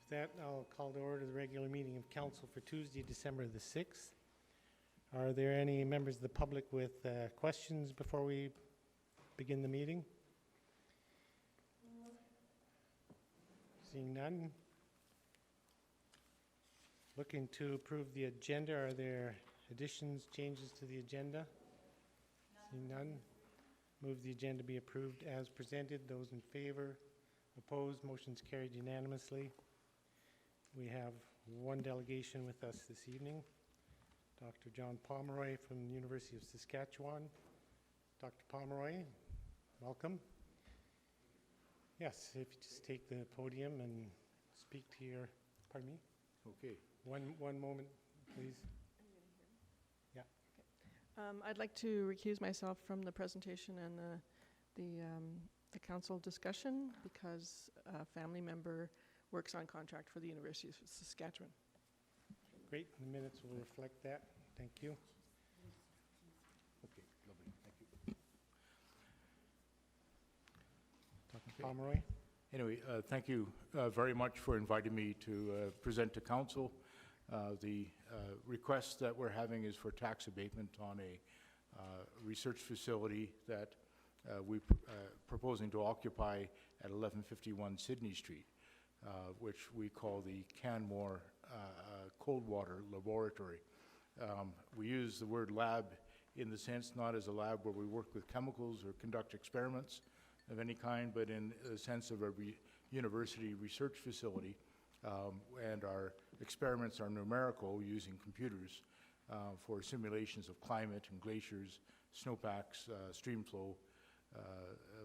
With that, I'll call to order the regular meeting of council for Tuesday, December the 6th. Are there any members of the public with questions before we begin the meeting? Seeing none. Looking to approve the agenda. Are there additions, changes to the agenda? Seeing none. Move the agenda be approved as presented. Those in favor? Opposed? Motion's carried unanimously. We have one delegation with us this evening. Dr. John Pomeroy from the University of Saskatchewan. Dr. Pomeroy, welcome. Yes, if you just take the podium and speak to your, pardon me? Okay. One moment, please. Yeah. Okay. I'd like to recuse myself from the presentation and the council discussion because a family member works on contract for the University of Saskatchewan. Great, the minutes will reflect that. Thank you. Okay, lovely, thank you. Dr. Pomeroy. Anyway, thank you very much for inviting me to present to council. The request that we're having is for tax abatement on a research facility that we're proposing to occupy at 1151 Sydney Street, which we call the Canmore Cold Water Laboratory. We use the word lab in the sense not as a lab where we work with chemicals or conduct experiments of any kind, but in the sense of a university research facility. And our experiments are numerical using computers for simulations of climate and glaciers, snowpacks, stream flow,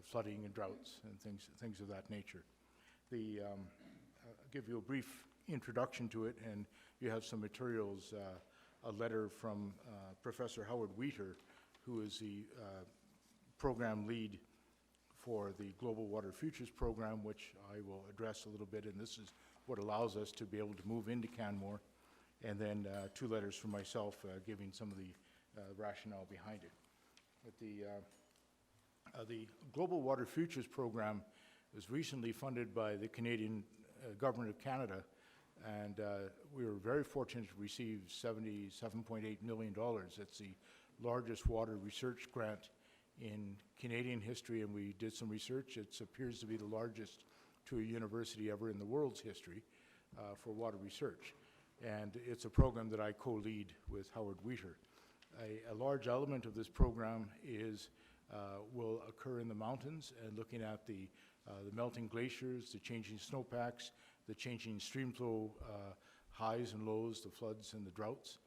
flooding and droughts and things of that nature. I'll give you a brief introduction to it, and you have some materials, a letter from Professor Howard Wheater, who is the program lead for the Global Water Futures program, which I will address a little bit, and this is what allows us to be able to move into Canmore, and then two letters from myself giving some of the rationale behind it. But the Global Water Futures program was recently funded by the Canadian Government of Canada, and we were very fortunate to receive $77.8 million. It's the largest water research grant in Canadian history, and we did some research. It appears to be the largest to a university ever in the world's history for water research. And it's a program that I co-lead with Howard Wheater. A large element of this program will occur in the mountains, and looking at the melting glaciers, the changing snowpacks, the changing stream flow highs and lows, the floods and the droughts,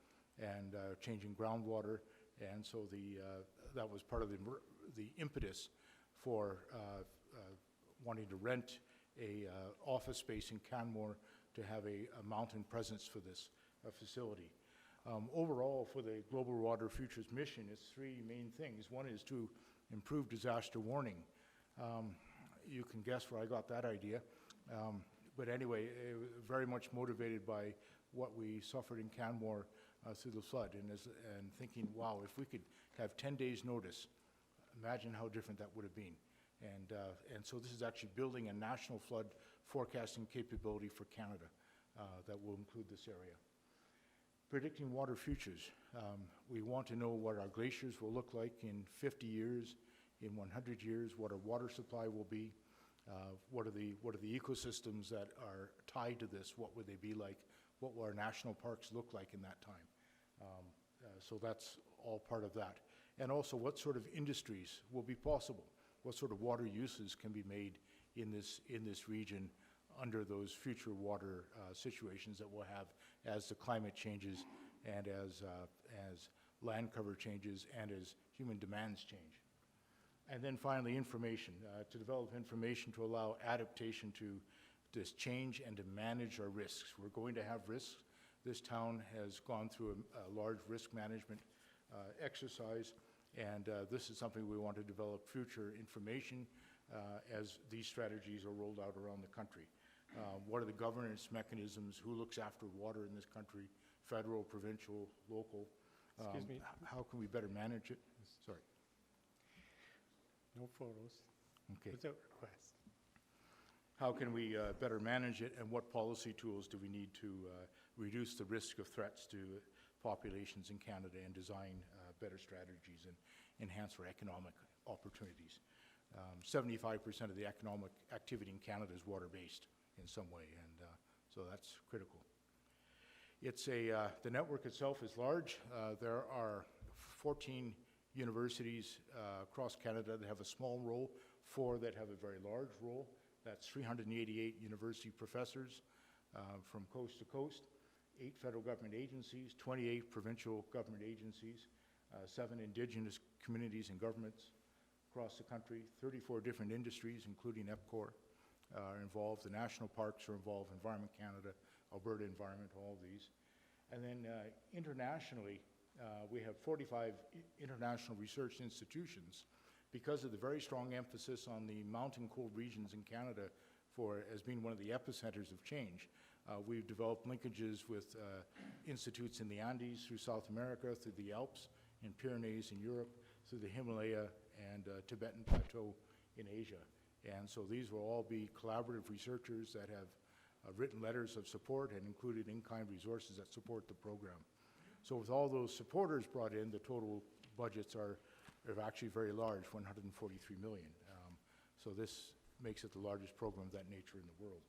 and changing groundwater. And so that was part of the impetus for wanting to rent a office space in Canmore to have a mountain presence for this facility. Overall, for the Global Water Futures mission, it's three main things. One is to improve disaster warning. You can guess where I got that idea. But anyway, very much motivated by what we suffered in Canmore through the flood, and thinking, wow, if we could have 10 days notice, imagine how different that would have been. And so this is actually building a national flood forecasting capability for Canada that will include this area. Predicting water futures. We want to know what our glaciers will look like in 50 years, in 100 years, what our water supply will be, what are the ecosystems that are tied to this, what would they be like, what will our national parks look like in that time. So that's all part of that. And also what sort of industries will be possible, what sort of water uses can be made in this region under those future water situations that we'll have as the climate changes and as land cover changes and as human demands change. And then finally, information, to develop information to allow adaptation to this change and to manage our risks. We're going to have risks. This town has gone through a large risk management exercise, and this is something we want to develop future information as these strategies are rolled out around the country. What are the governance mechanisms? Who looks after water in this country? Federal, provincial, local? Excuse me. How can we better manage it? Sorry. No photos. Okay. Without request. how can we better manage it, and what policy tools do we need to reduce the risk of threats to populations in Canada and design better strategies and enhance our economic opportunities. 75% of the economic activity in Canada is water-based in some way, and so that's critical. It's the network itself is large. There are 14 universities across Canada that have a small role, 4 that have a very large role. That's 388 university professors from coast to coast, 8 federal government agencies, 28 provincial government agencies, 7 Indigenous communities and governments across the country, 34 different industries, including EPCOR, are involved. The national parks are involved, Environment Canada, Alberta Environment, all of these. And then internationally, we have 45 international research institutions because of the very strong emphasis on the mountain cold regions in Canada as being one of the epicenters of change. We've developed linkages with institutes in the Andes, through South America, through the Alps, in Pyrenees in Europe, through the Himalaya and Tibetan Plateau in Asia. And so these will all be collaborative researchers that have written letters of support and included in-kind resources that support the program. So with all those supporters brought in, the total budgets are actually very large, 143 million. So this makes it the largest program of that nature in the world.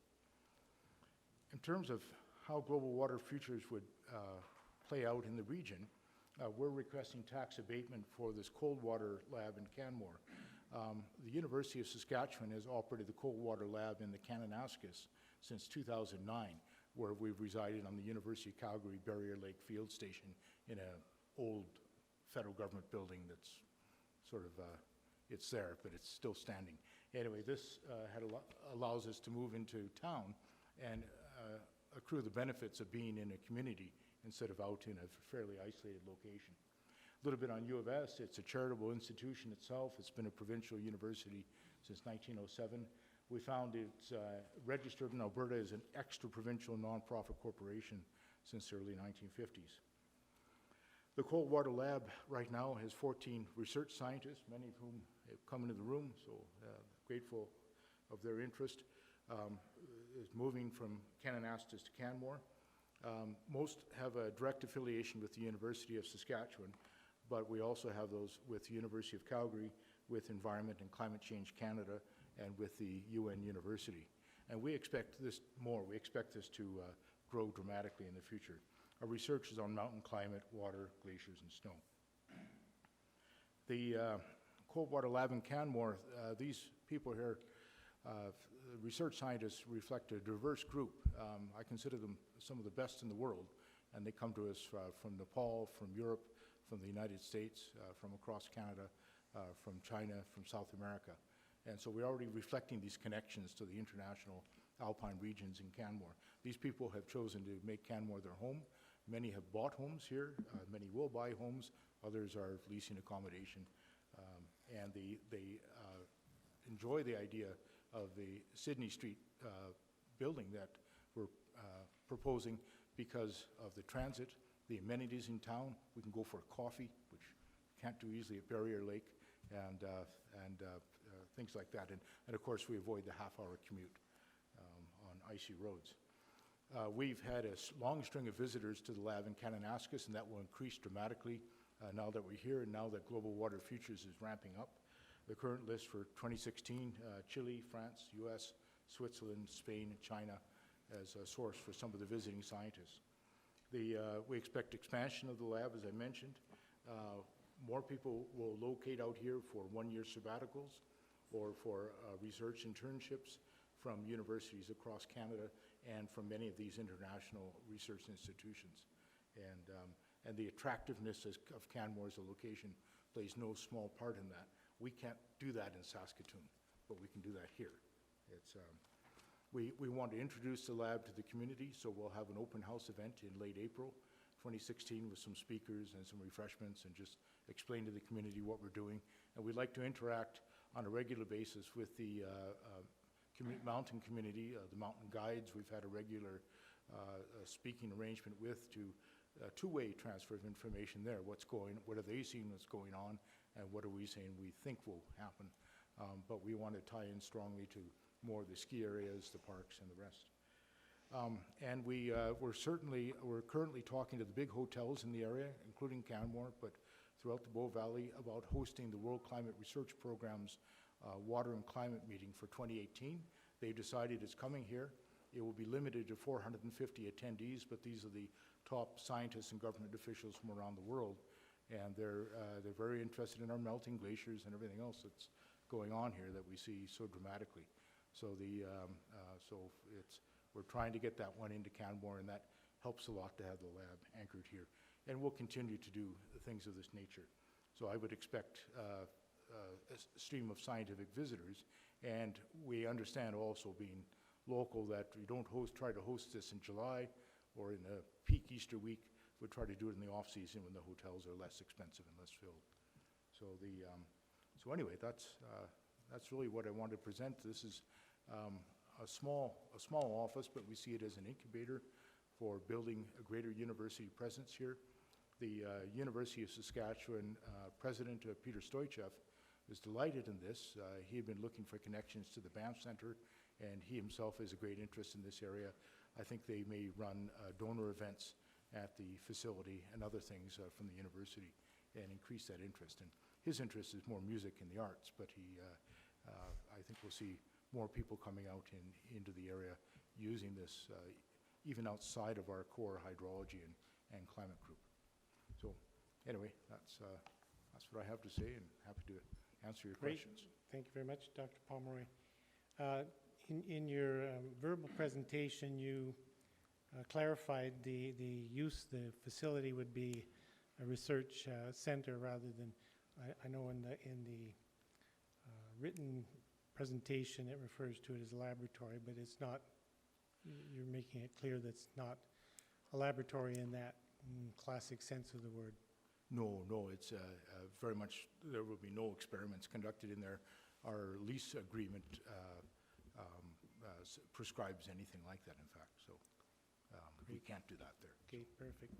In terms of how Global Water Futures would play out in the region, we're requesting tax abatement for this cold water lab in Canmore. The University of Saskatchewan has operated the cold water lab in the Kananaskis since 2009, where we've resided on the University of Calgary Barrier Lake Field Station in an old federal government building that's sort of, it's there, but it's still standing. Anyway, this allows us to move into town and accrue the benefits of being in a community instead of out in a fairly isolated location. A little bit on U of S, it's a charitable institution itself. It's been a provincial university since 1907. We found it's registered in Alberta as an extra-provincial nonprofit corporation since the early 1950s. The Cold Water Lab right now has 14 research scientists, many of whom have come into the room, so grateful of their interest. Is moving from Kananaskis to Canmore. Most have a direct affiliation with the University of Saskatchewan, but we also have those with the University of Calgary, with Environment and Climate Change Canada, and with the UN University. And we expect this more. We expect this to grow dramatically in the future. Our research is on mountain climate, water, glaciers, and snow. The Cold Water Lab in Canmore, these people here, research scientists reflect a diverse group. I consider them some of the best in the world, and they come to us from Nepal, from Europe, from the United States, from across Canada, from China, from South America. And so we're already reflecting these connections to the international alpine regions in Canmore. These people have chosen to make Canmore their home. Many have bought homes here. Many will buy homes. Others are leasing accommodation. And they enjoy the idea of the Sydney Street building that we're proposing because of the transit, the amenities in town. We can go for a coffee, which you can't do easily at Barrier Lake, and things like that. And of course, we avoid the half-hour commute on icy roads. We've had a long string of visitors to the lab in Kananaskis, and that will increase dramatically now that we're here and now that Global Water Futures is ramping up. The current list for 2016, Chile, France, US, Switzerland, Spain, and China as a source for some of the visiting scientists. We expect expansion of the lab, as I mentioned. More people will locate out here for one-year sabbaticals or for research internships from universities across Canada and from many of these international research institutions. And the attractiveness of Canmore as a location plays no small part in that. We can't do that in Saskatoon, but we can do that here. We want to introduce the lab to the community, so we'll have an open house event in late April 2016 with some speakers and some refreshments and just explain to the community what we're doing. And we'd like to interact on a regular basis with the mountain community, the mountain guides. We've had a regular speaking arrangement with to two-way transfer of information there. What are they seeing what's going on, and what are we saying we think will happen? But we want to tie in strongly to more of the ski areas, the parks, and the rest. And we're currently talking to the big hotels in the area, including Canmore, but throughout the Bow Valley, about hosting the World Climate Research Program's Water and Climate meeting for 2018. They've decided it's coming here. It will be limited to 450 attendees, but these are the top scientists and government officials from around the world, and they're very interested in our melting glaciers and everything else that's going on here that we see so dramatically. So we're trying to get that one into Canmore, and that helps a lot to have the lab anchored here. And we'll continue to do things of this nature. So I would expect a stream of scientific visitors, and we understand also, being local, that we don't try to host this in July or in a peak Easter week. We try to do it in the off-season when the hotels are less expensive and less filled. So anyway, that's really what I wanted to present. This is a small office, but we see it as an incubator for building a greater university presence here. The University of Saskatchewan President Peter Stoichev was delighted in this. He had been looking for connections to the Banff Centre, and he himself has a great interest in this area. I think they may run donor events at the facility and other things from the university and increase that interest. And his interest is more music and the arts, but I think we'll see more people coming out into the area using this, even outside of our core hydrology and climate group. So anyway, that's what I have to say, and happy to answer your Great. questions. Thank you very much, Dr. Pomeroy. In your verbal presentation, you clarified the facility would be a research center rather than, I know in the written presentation it refers to it as a laboratory, but it's not, you're making it clear that it's not a laboratory in that classic sense of the word. No, it's very much, there will be no experiments conducted in there. Our lease agreement prescribes anything like that, in fact, so we can't do that there. Okay, perfect.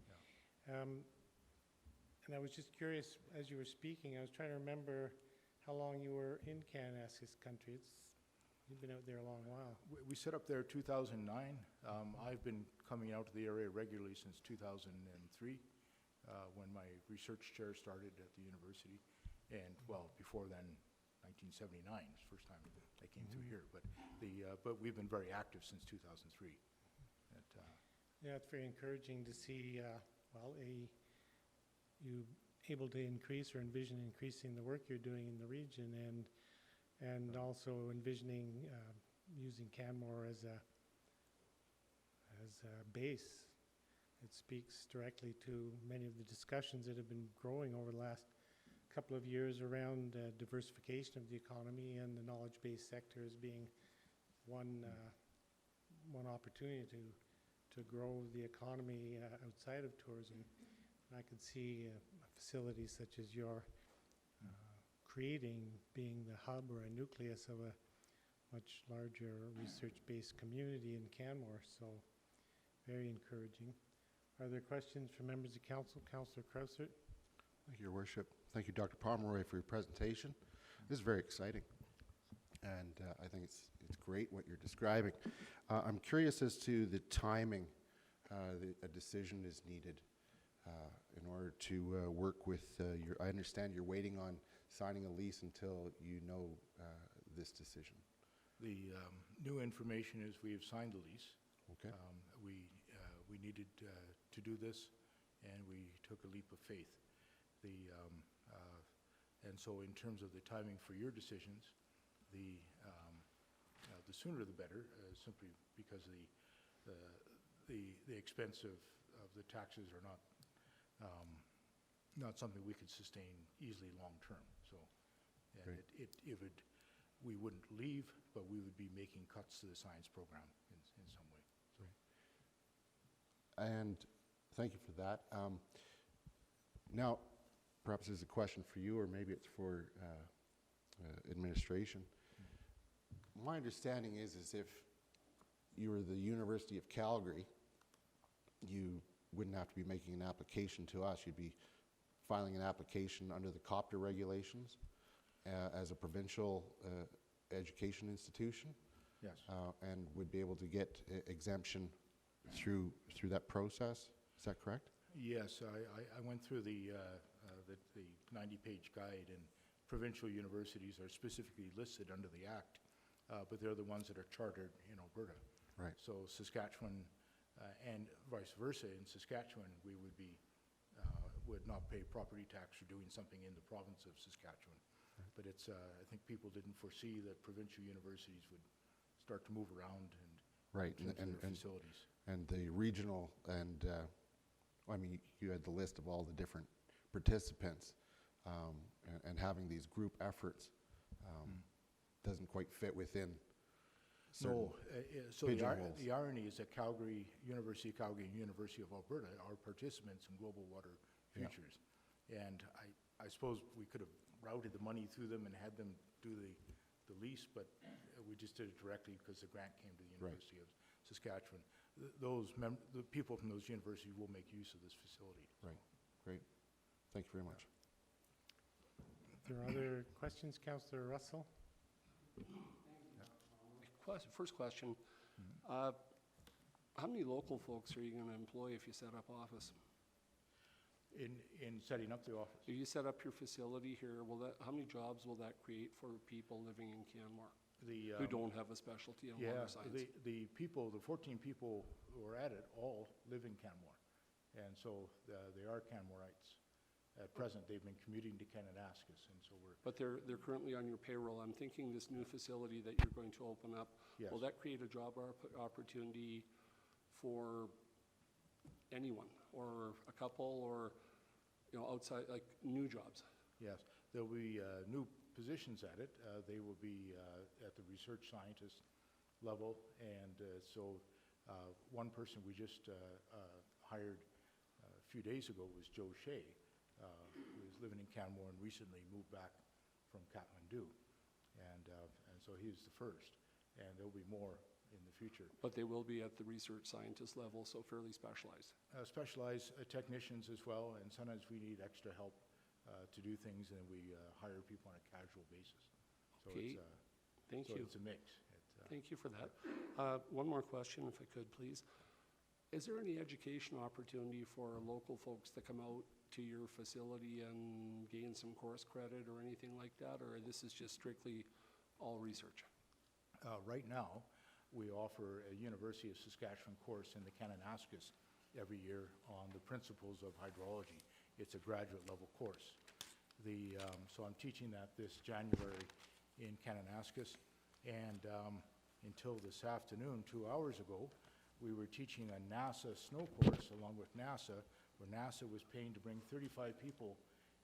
Yeah. And I was just curious, as you were speaking, I was trying to remember how long you were in Canada's country. You've been out there a long while. We set up there 2009. I've been coming out to the area regularly since 2003, when my research chair started at the university. And, well, before then, 1979 is the first time I came through here. But we've been very active since 2003. Yeah, it's very encouraging to see, you able to increase or envision increasing the work you're doing in the region, and also envisioning using Canmore as a base. It speaks directly to many of the discussions that have been growing over the last couple of years around diversification of the economy, and the knowledge-based sector as being one opportunity to grow the economy outside of tourism. And I could see a facility such as you're creating being the hub or a nucleus of a much larger research-based community in Canmore, so very encouraging. Are there questions from members of council? Councillor Krausert. Thank you, Your Worship. Thank you, Dr. Pomeroy, for your presentation. This is very exciting, and I think it's great what you're describing. I'm curious as to the timing a decision is needed in order to work with I understand you're waiting on signing a lease until you know this decision. The new information is we have signed the lease. Okay. We needed to do this, and we took a leap of faith. And so in terms of the timing for your decisions, the sooner the better, simply because the expense of the taxes are not something we could sustain easily long term. So, and we wouldn't leave, but we would be making cuts to the science program in some way. So. And thank you for that. Now, perhaps there's a question for you, or maybe it's for administration. My understanding is if you were the University of Calgary, you wouldn't have to be making an application to us. You'd be filing an application under the COPTER regulations as a provincial education institution. Yes. And would be able to get exemption through that process. Is that correct? Yes, I went through the 90-page guide, and provincial universities are specifically listed under the Act, but they're the ones that are chartered in Alberta. Right. So Saskatchewan, and vice versa, in Saskatchewan, we would not pay property tax for doing something in the province of Saskatchewan. Right. But it's, I think people didn't foresee that provincial universities would start to move around and Right, in terms of their facilities. and the regional and, I mean, you had the list of all the different participants, and having these group efforts doesn't quite fit within certain No, so pigeonholes. the irony is that University of Calgary and University of Alberta are participants in Global Water Yeah. Futures. And I suppose we could have routed the money through them and had them do the lease, but we just did it directly because the grant came to the Right. University of Saskatchewan. The people from those universities will make use of this facility. Right, great. Thank you very much. If there are other questions, Councillor Russell? First question, how many local folks are you going to employ if you set up office? In setting up the office. If you set up your facility here, how many jobs will that create for people living in Canmore who don't have a specialty in water science? The 14 people who are at it all live in Canmore. And so they are Canmorites. At present, they've been commuting to Kananaskis, and so we're... But they're currently on your payroll. I'm thinking this new facility that you're going to open up, Yes. will that create a job opportunity for anyone, or a couple, or, you know, outside, like new jobs? Yes, there'll be new positions at it. They will be at the research scientist level, and so one person we just hired a few days ago was Joe Shea, who is living in Canmore and recently moved back from Kathmandu, and so he's the first, and there'll be more in the future. But they will be at the research scientist level, so fairly specialized. Specialized technicians as well, and sometimes we need extra help to do things, and we hire people on a casual basis. So Okay, thank you. It's a mix. Thank you for that. One more question, if I could, please. Is there any education opportunity for local folks to come out to your facility and gain some course credit or anything like that, or this is just strictly all research? Right now, we offer a University of Saskatchewan course in the Kananaskis every year on the principles of hydrology. It's a graduate level course. So I'm teaching that this January in Kananaskis, and until this afternoon, 2 hours ago, we were teaching a NASA snow course along with NASA, where NASA was paying to bring 35 people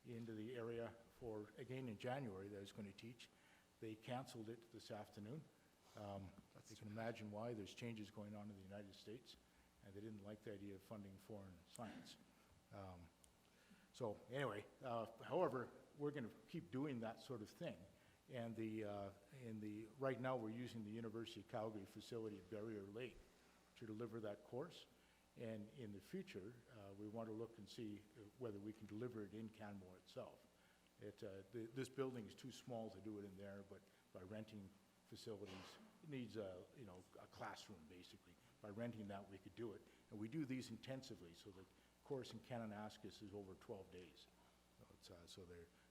into the area for, again in January, that I was going to teach. They canceled it this afternoon. You can imagine why. There's changes going on in the United States, and they didn't like the idea of funding foreign science. So anyway, however, we're going to keep doing that sort of thing. And right now we're using the University of Calgary facility at Barrier Lake to deliver that course. And in the future, we want to look and see whether we can deliver it in Canmore itself. This building is too small to do it in there, but by renting facilities, it needs a classroom basically. By renting that, we could do it. And we do these intensively, so the course in Kananaskis is over 12 days. So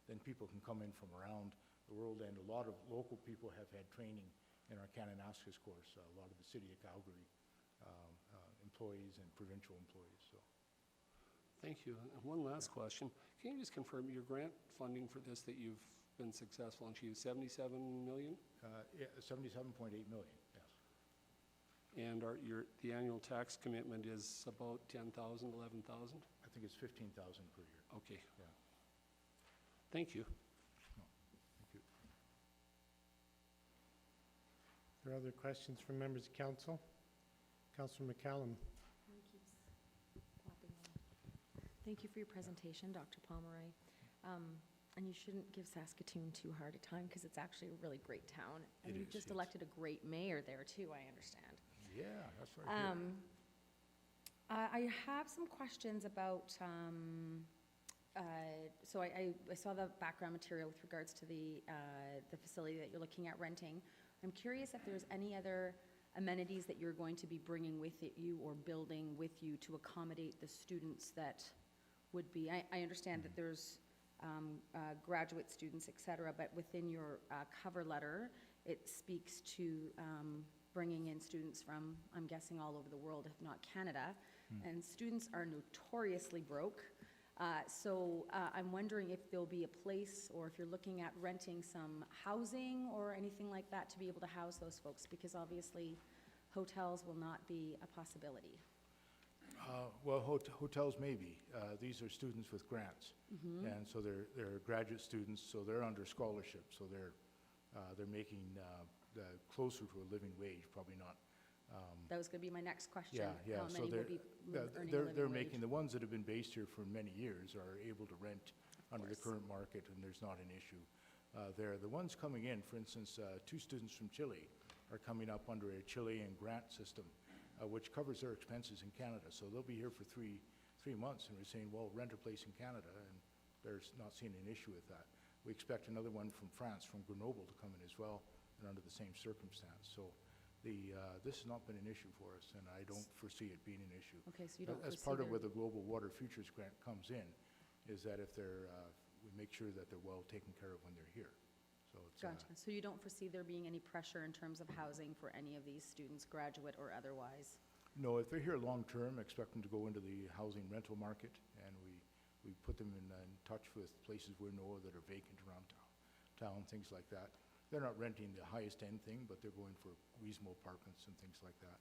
then people can come in from around the world, and a lot of local people have had training in our Kananaskis course, a lot of the City of Calgary employees and provincial employees. So. Thank you. And one last question. Can you just confirm your grant funding for this that you've been successful in achieving, 77 million? Yeah, 77.8 million, yes. And the annual tax commitment is about 10,000, 11,000? I think it's 15,000 per year. Okay. Yeah. Thank you. No, thank you. Are there other questions from members of council? Councillor McCallum. Thank you for your presentation, Dr. Pomeroy. And you shouldn't give Saskatoon too hard a time because it's actually a really great town. And you just elected a great mayor there too, I understand. Yeah, that's right. I have some questions about, so I saw the background material with regards to the facility that you're looking at renting. I'm curious if there's any other amenities that you're going to be bringing with you or building with you to accommodate the students that would be, I understand that there's graduate students, et cetera, but within your cover letter, it speaks to bringing in students from, I'm guessing, all over the world, if not Canada. And students are notoriously broke. So I'm wondering if there'll be a place, or if you're looking at renting some housing or anything like that to be able to house those folks, because obviously hotels will not be a possibility. Well, hotels maybe. These are students with grants, and so they're graduate students, so they're under scholarship, so they're making closer to a living wage, probably not. That was going to be my next question. Yeah. How So many will be earning a living they're wage? making, the ones that have been based here for many years are able to rent under the current market, and there's not an issue there. The ones coming in, for instance, 2 students from Chile are coming up under a Chilean grant system, which covers their expenses in Canada. So they'll be here for three months, and we're saying, well, rent a place in Canada, and they're not seeing an issue with that. We expect another one from France, from Grenoble, to come in as well, and under the same circumstance. So this has not been an issue for us, and I don't foresee it being an issue. Okay, so you don't As foresee part of there- where the Global Water Futures Grant comes in, is that if they're, we make sure that they're well taken care of when they're here. So it's, Gotcha. So you don't foresee there being any pressure in terms of housing for any of these students, graduate or otherwise? no, if they're here long-term, expect them to go into the housing rental market, and we put them in touch with places we know that are vacant around town, things like that. They're not renting the highest end thing, but they're going for reasonable apartments and things like that.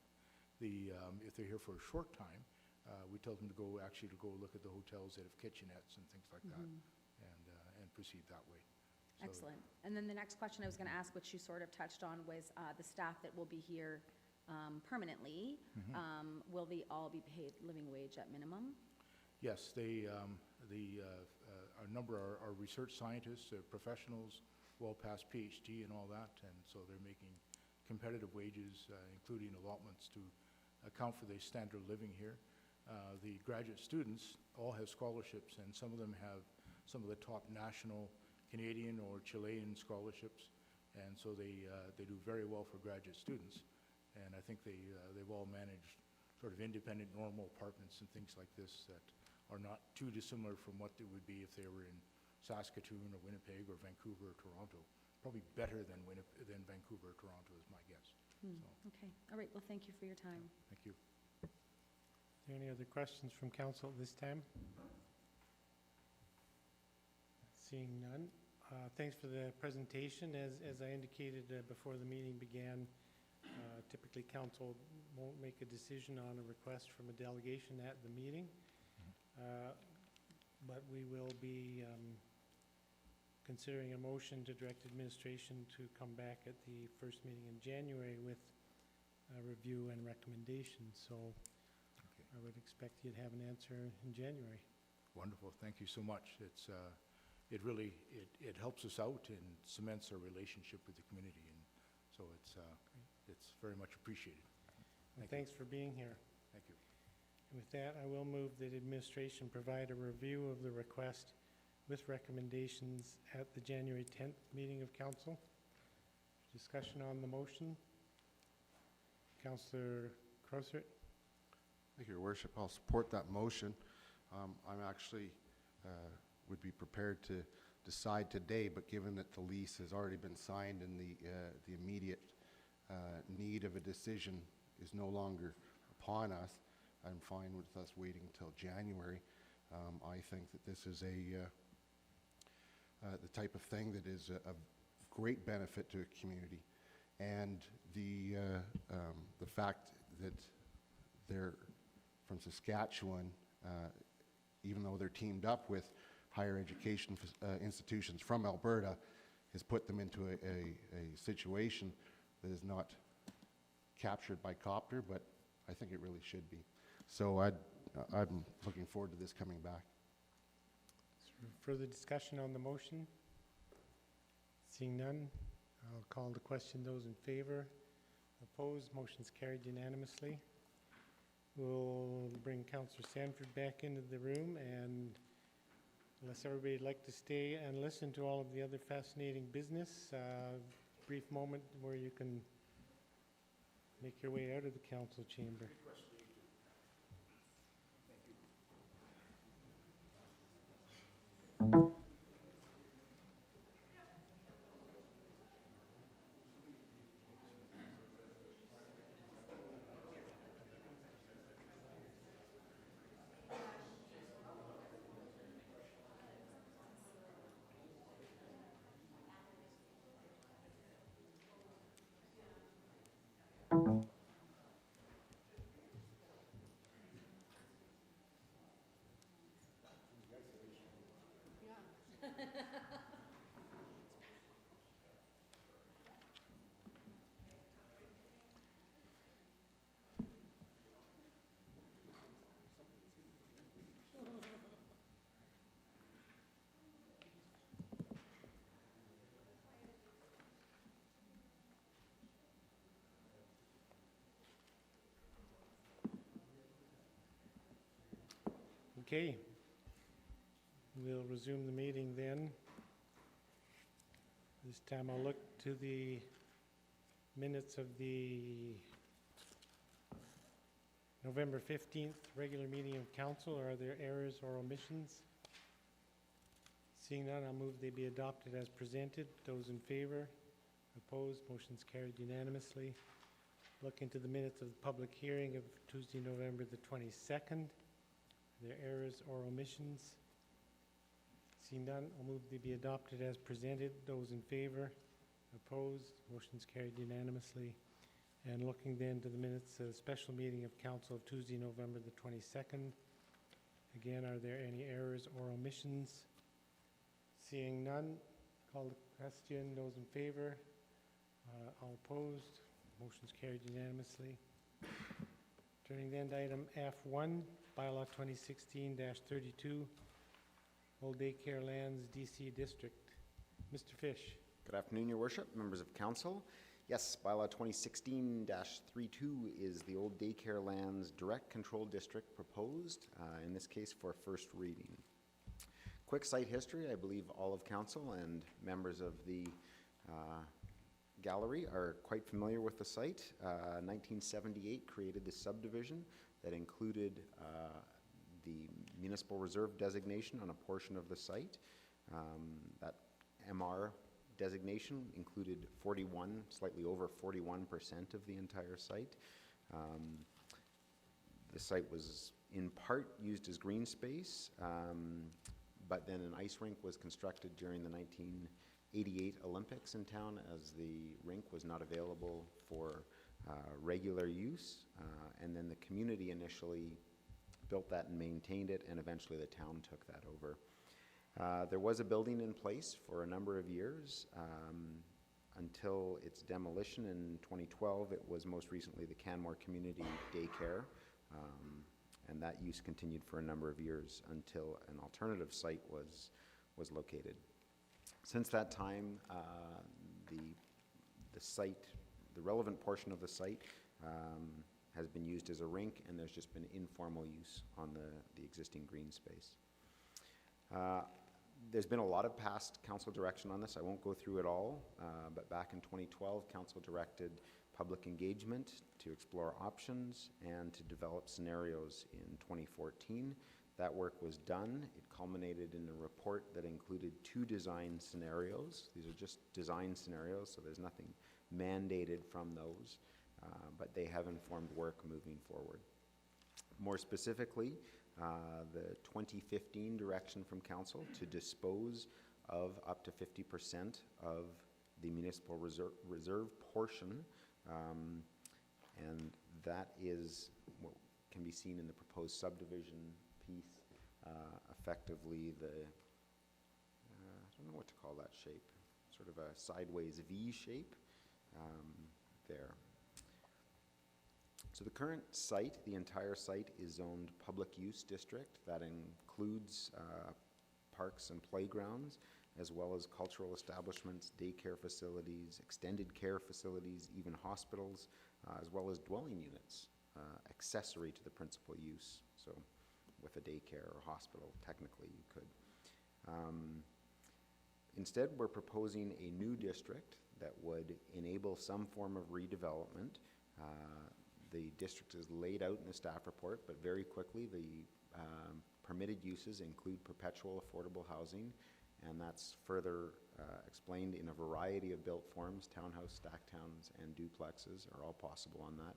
If they're here for a short time, we tell them to go look at the hotels that have kitchenettes and things like that, and proceed that way. So- Excellent. And then the next question I was going to ask, which you sort of touched on, was the staff that will be here permanently. Will they all be paid living wage at minimum? Yes, our number are research scientists, professionals, well past PhD and all that, and so they're making competitive wages, including allotments to account for the standard of living here. The graduate students all have scholarships, and some of them have some of the top national Canadian or Chilean scholarships, and so they do very well for graduate students. And I think they've all managed sort of independent, normal apartments and things like this that are not too dissimilar from what it would be if they were in Saskatoon or Winnipeg or Vancouver or Toronto. Probably better than Vancouver or Toronto is my guess. So, Okay. All right. Well, thank you for your time. thank you. Are there any other questions from council at this time? Seeing none. Thanks for the presentation. As I indicated before the meeting began, typically council won't make a decision on a request from a delegation at the meeting, but we will be considering a motion to direct administration to come back at the first meeting in January with a review and recommendations. So Okay. I would expect you'd have an answer in January. Wonderful. Thank you so much. It really helps us out and cements our relationship with the community, and so it's very much appreciated. And Thank you. thanks for being here. Thank you. And with that, I will move that administration provide a review of the request with recommendations at the January 10th meeting of council. Discussion on the motion. Councillor Crosthert. Thank you, Your Worship. I'll support that motion. I'm actually would be prepared to decide today, but given that the lease has already been signed and the immediate need of a decision is no longer upon us, I'm fine with us waiting until January. I think that this is the type of thing that is of great benefit to a community, and the fact that they're from Saskatchewan, even though they're teamed up with higher education institutions from Alberta, has put them into a situation that is not captured by Copter, but I think it really should be. So I'm looking forward to this coming back. Further discussion on the motion? Seeing none, I'll call the question. Those in favor? Opposed? Motion's carried unanimously. We'll bring Councillor Sanford back into the room, and unless everybody'd like to stay and listen to all of the other fascinating business, brief moment where you can make your way out of the council chamber. Okay. We'll resume the meeting then. This time I'll look to the minutes of the November 15th regular meeting of council. Are there errors or omissions? Seeing none, I'll move they be adopted as presented. Those in favor? Opposed? Motion's carried unanimously. Look into the minutes of the public hearing of Tuesday, November the 22nd. Are there errors or omissions? Seeing none, I'll move they be adopted as presented. Those in favor? Opposed? Motion's carried unanimously. And looking then to the minutes of the special meeting of council of Tuesday, November the 22nd. Again, are there any errors or omissions? Seeing none, call the question. Those in favor? All opposed? Motion's carried unanimously. Turning then to item F1, Bylaw 2016-32, Old Daycare Lands, DC District. Mr. Fish. Good afternoon, Your Worship, members of council. Yes, Bylaw 2016-32 is the Old Daycare Lands Direct Control District proposed, in this case for first reading. Quick site history, I believe all of council and members of the gallery are quite familiar with the site. 1978 created the subdivision that included the municipal reserve designation on a portion of the site. That MR designation included slightly over 41% of the entire site. The site was in part used as green space, but then an ice rink was constructed during the 1988 Olympics in town, as the rink was not available for regular use. And then the community initially built that and maintained it, and eventually the town took that over. There was a building in place for a number of years until its demolition in 2012. It was most recently the Canmore Community Daycare, and that use continued for a number of years until an alternative site was located. Since that time, the site, the relevant portion of the site, has been used as a rink, and there's just been informal use on the existing green space. There's been a lot of past council direction on this. I won't go through it all, but back in 2012, council directed public engagement to explore options and to develop scenarios in 2014. That work was done. It culminated in a report that included 2 design scenarios. These are just design scenarios, so there's nothing mandated from those, but they have informed work moving forward. More specifically, the 2015 direction from council to dispose of up to 50% of the municipal reserve portion, and that is what can be seen in the proposed subdivision piece, effectively the, I don't know what to call that shape, sort of a sideways V shape there. So the current site, the entire site, is zoned public use district. That includes parks and playgrounds, as well as cultural establishments, daycare facilities, extended care facilities, even hospitals, as well as dwelling units, accessory to the principal use. So with a daycare or hospital, technically you could. Instead, we're proposing a new district that would enable some form of redevelopment. The district is laid out in the staff report, but very quickly the permitted uses include perpetual affordable housing, and that's further explained in a variety of built forms. Townhouse, stack towns, and duplexes are all possible on that.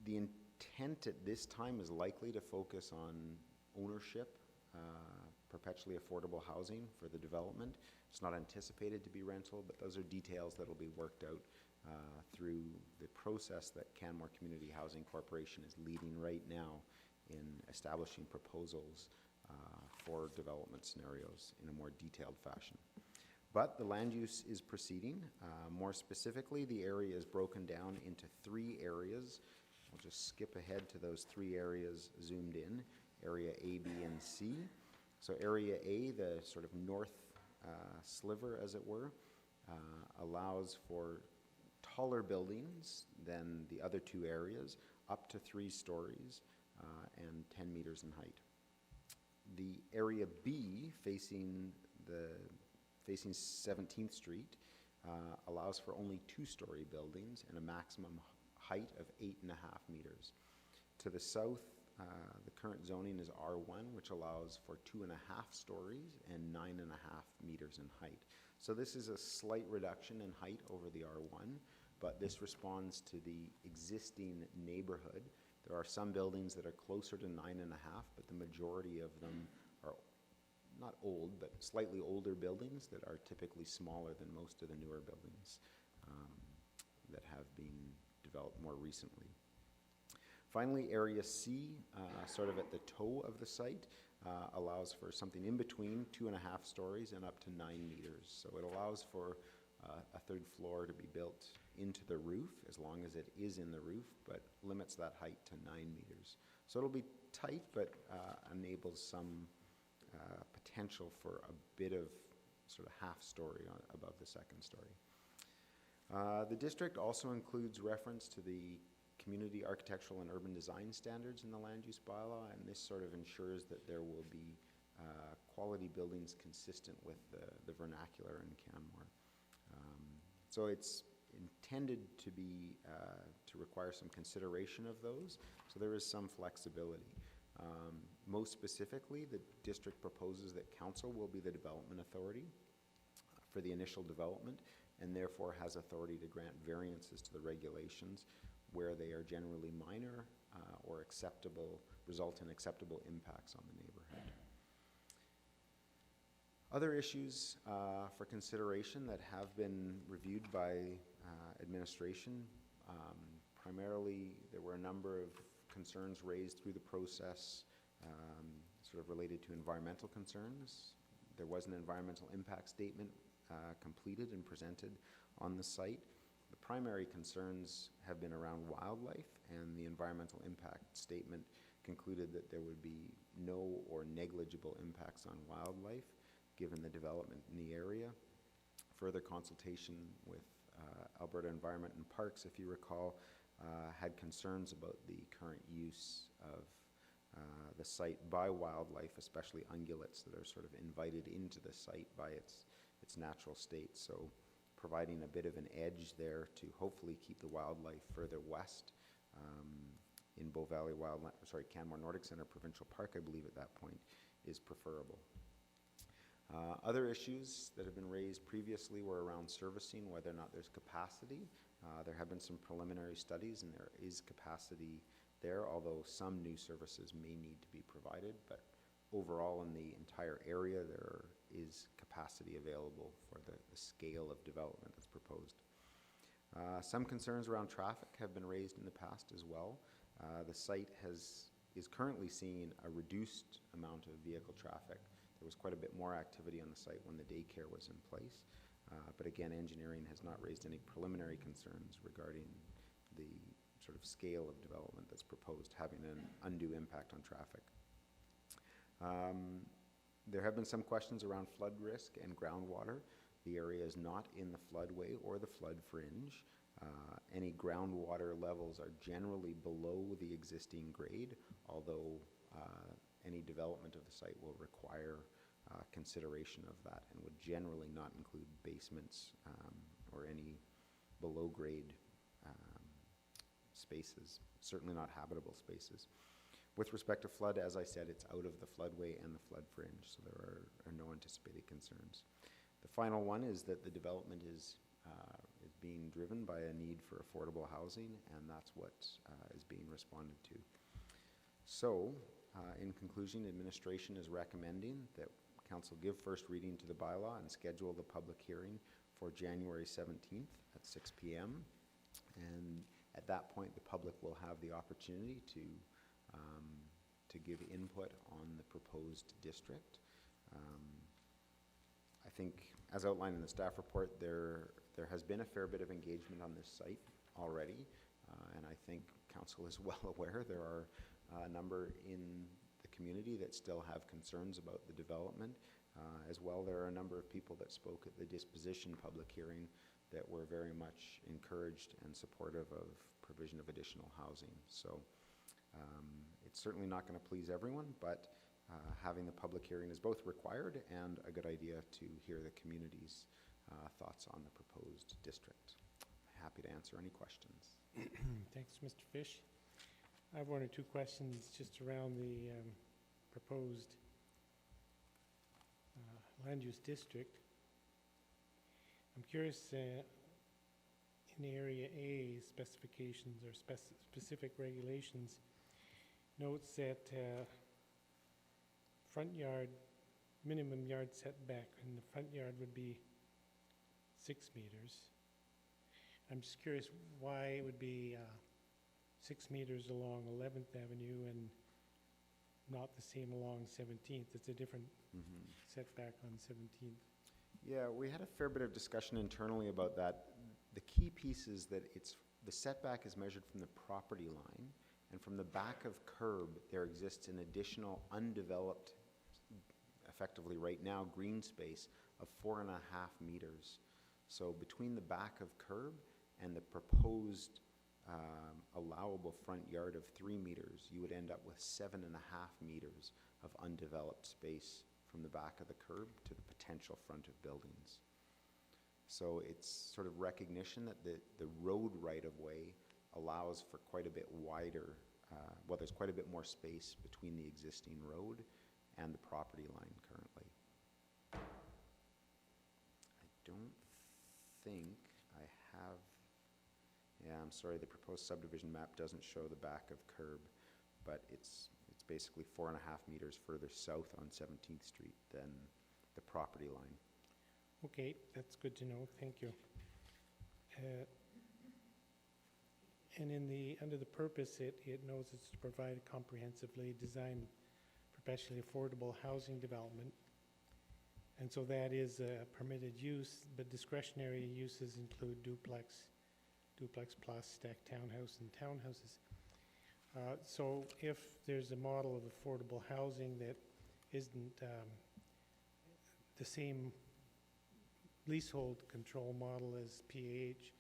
The intent at this time is likely to focus on ownership, perpetually affordable housing for the development. It's not anticipated to be rental, but those are details that will be worked out through the process that Canmore Community Housing Corporation is leading right now in establishing proposals for development scenarios in a more detailed fashion. But the land use is proceeding. More specifically, the area is broken down into 3 areas. I'll just skip ahead to those 3 areas zoomed in, area A, B, and C. So area A, the sort of north sliver, as it were, allows for taller buildings than the other 2 areas, up to 3 stories and 10 meters in height. The area B, facing 17th Street, allows for only 2-story buildings and a maximum height of 8.5 meters. To the south, the current zoning is R1, which allows for 2.5 stories and 9.5 meters in height. So this is a slight reduction in height over the R1, but this responds to the existing neighborhood. There are some buildings that are closer to 9.5, but the majority of them are not old, but slightly older buildings that are typically smaller than most of the newer buildings that have been developed more recently. Finally, area C, sort of at the toe of the site, allows for something in between 2.5 stories and up to 9 meters. So it allows for a 3rd floor to be built into the roof as long as it is in the roof, but limits that height to 9 meters. So it'll be tight, but enables some potential for a bit of sort of half story above the 2nd story. The district also includes reference to the community architectural and urban design standards in the land use bylaw, and this sort of ensures that there will be quality buildings consistent with the vernacular in Canmore. So it's intended to be to require some consideration of those, so there is some flexibility. Most specifically, the district proposes that council will be the development authority for the initial development, and therefore has authority to grant variances to the regulations where they are generally minor or acceptable, result in acceptable impacts on the neighborhood. Other issues for consideration that have been reviewed by administration, primarily there were a number of concerns raised through the process sort of related to environmental concerns. There was an environmental impact statement completed and presented on the site. The primary concerns have been around wildlife, and the environmental impact statement concluded that there would be no or negligible impacts on wildlife given the development in the area. Further consultation with Alberta Environment and Parks, if you recall, had concerns about the current use of the site by wildlife, especially ungulates that are sort of invited into the site by its natural state. So providing a bit of an edge there to hopefully keep the wildlife further west in Bow Valley Canmore Nordic Centre Provincial Park, I believe at that point, is preferable. Other issues that have been raised previously were around servicing, whether or not there's capacity. There have been some preliminary studies, and there is capacity there, although some new services may need to be provided, but overall in the entire area there is capacity available for the scale of development that's proposed. Some concerns around traffic have been raised in the past as well. The site is currently seeing a reduced amount of vehicle traffic. There was quite a bit more activity on the site when the daycare was in place. But again, engineering has not raised any preliminary concerns regarding the sort of scale of development that's proposed having an undue impact on traffic. There have been some questions around flood risk and groundwater. The area is not in the floodway or the flood fringe. Any groundwater levels are generally below the existing grade, although any development of the site will require consideration of that, and would generally not include basements or any below-grade spaces, certainly not habitable spaces. With respect to flood, as I said, it's out of the floodway and the flood fringe, so there are no anticipated concerns. The final one is that the development is being driven by a need for affordable housing, and that's what is being responded to. So, in conclusion, administration is recommending that Council give first reading to the bylaw and schedule the public hearing for January 17th at 6 p.m. And at that point, the public will have the opportunity to give input on the proposed district. I think, as outlined in the staff report, there has been a fair bit of engagement on this site already, and I think Council is well aware there are a number in the community that still have concerns about the development. As well, there are a number of people that spoke at the disposition public hearing that were very much encouraged and supportive of provision of additional housing. So it's certainly not going to please everyone, but having the public hearing is both required and a good idea to hear the community's thoughts on the proposed district. Happy to answer any questions. Thanks, Mr. Fish. I have one or two questions just around the proposed land use district. I'm curious, in Area A specifications or specific regulations, notes that front yard, minimum yard setback in the front yard would be 6 meters. I'm just curious why it would be 6 meters along 11th Avenue and not the same along 17th. It's a different setback on 17th. Yeah, we had a fair bit of discussion internally about that. The key piece is that the setback is measured from the property line, and from the back of curb, there exists an additional undeveloped, effectively right now, green space of 4.5 meters. So between the back of curb and the proposed allowable front yard of 3 meters, you would end up with 7.5 meters of undeveloped space from the back of the curb to the potential front of buildings. So it's sort of recognition that the road right-of-way allows for quite a bit wider, well, there's quite a bit more space between the existing road and the property line currently. I don't think I have, yeah, I'm sorry, the proposed subdivision map doesn't show the back of curb, but it's basically 4.5 meters further south on 17th Street than the property line. Okay, that's good to know. Thank you. And under the purpose, it knows it's to provide a comprehensively designed, perpetually affordable housing development. And so that is a permitted use, but discretionary uses include duplex plus, stacked townhouse, and townhouses. So if there's a model of affordable housing that isn't the same leasehold control model as PAH,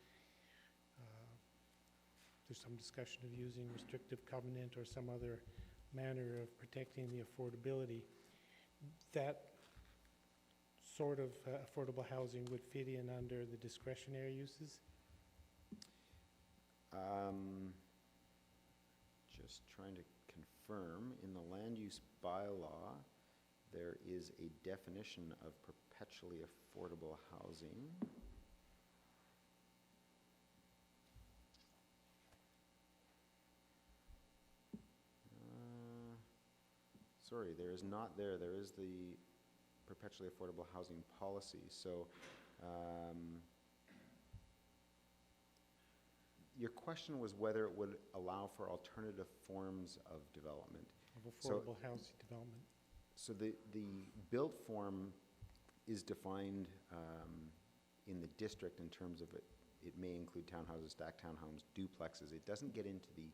there's some discussion of using restrictive covenant or some other manner of protecting the affordability. That sort of affordable housing would fit in under the discretionary uses? Just trying to confirm, in the land use bylaw, there is a definition of perpetually affordable housing. Sorry, there is not there. There is the perpetually affordable housing policy. So your question was whether it would allow for alternative forms of development. Of affordable housing development. So the built form is defined in the district in terms of it may include townhouses, stacked townhomes, duplexes. It doesn't get into the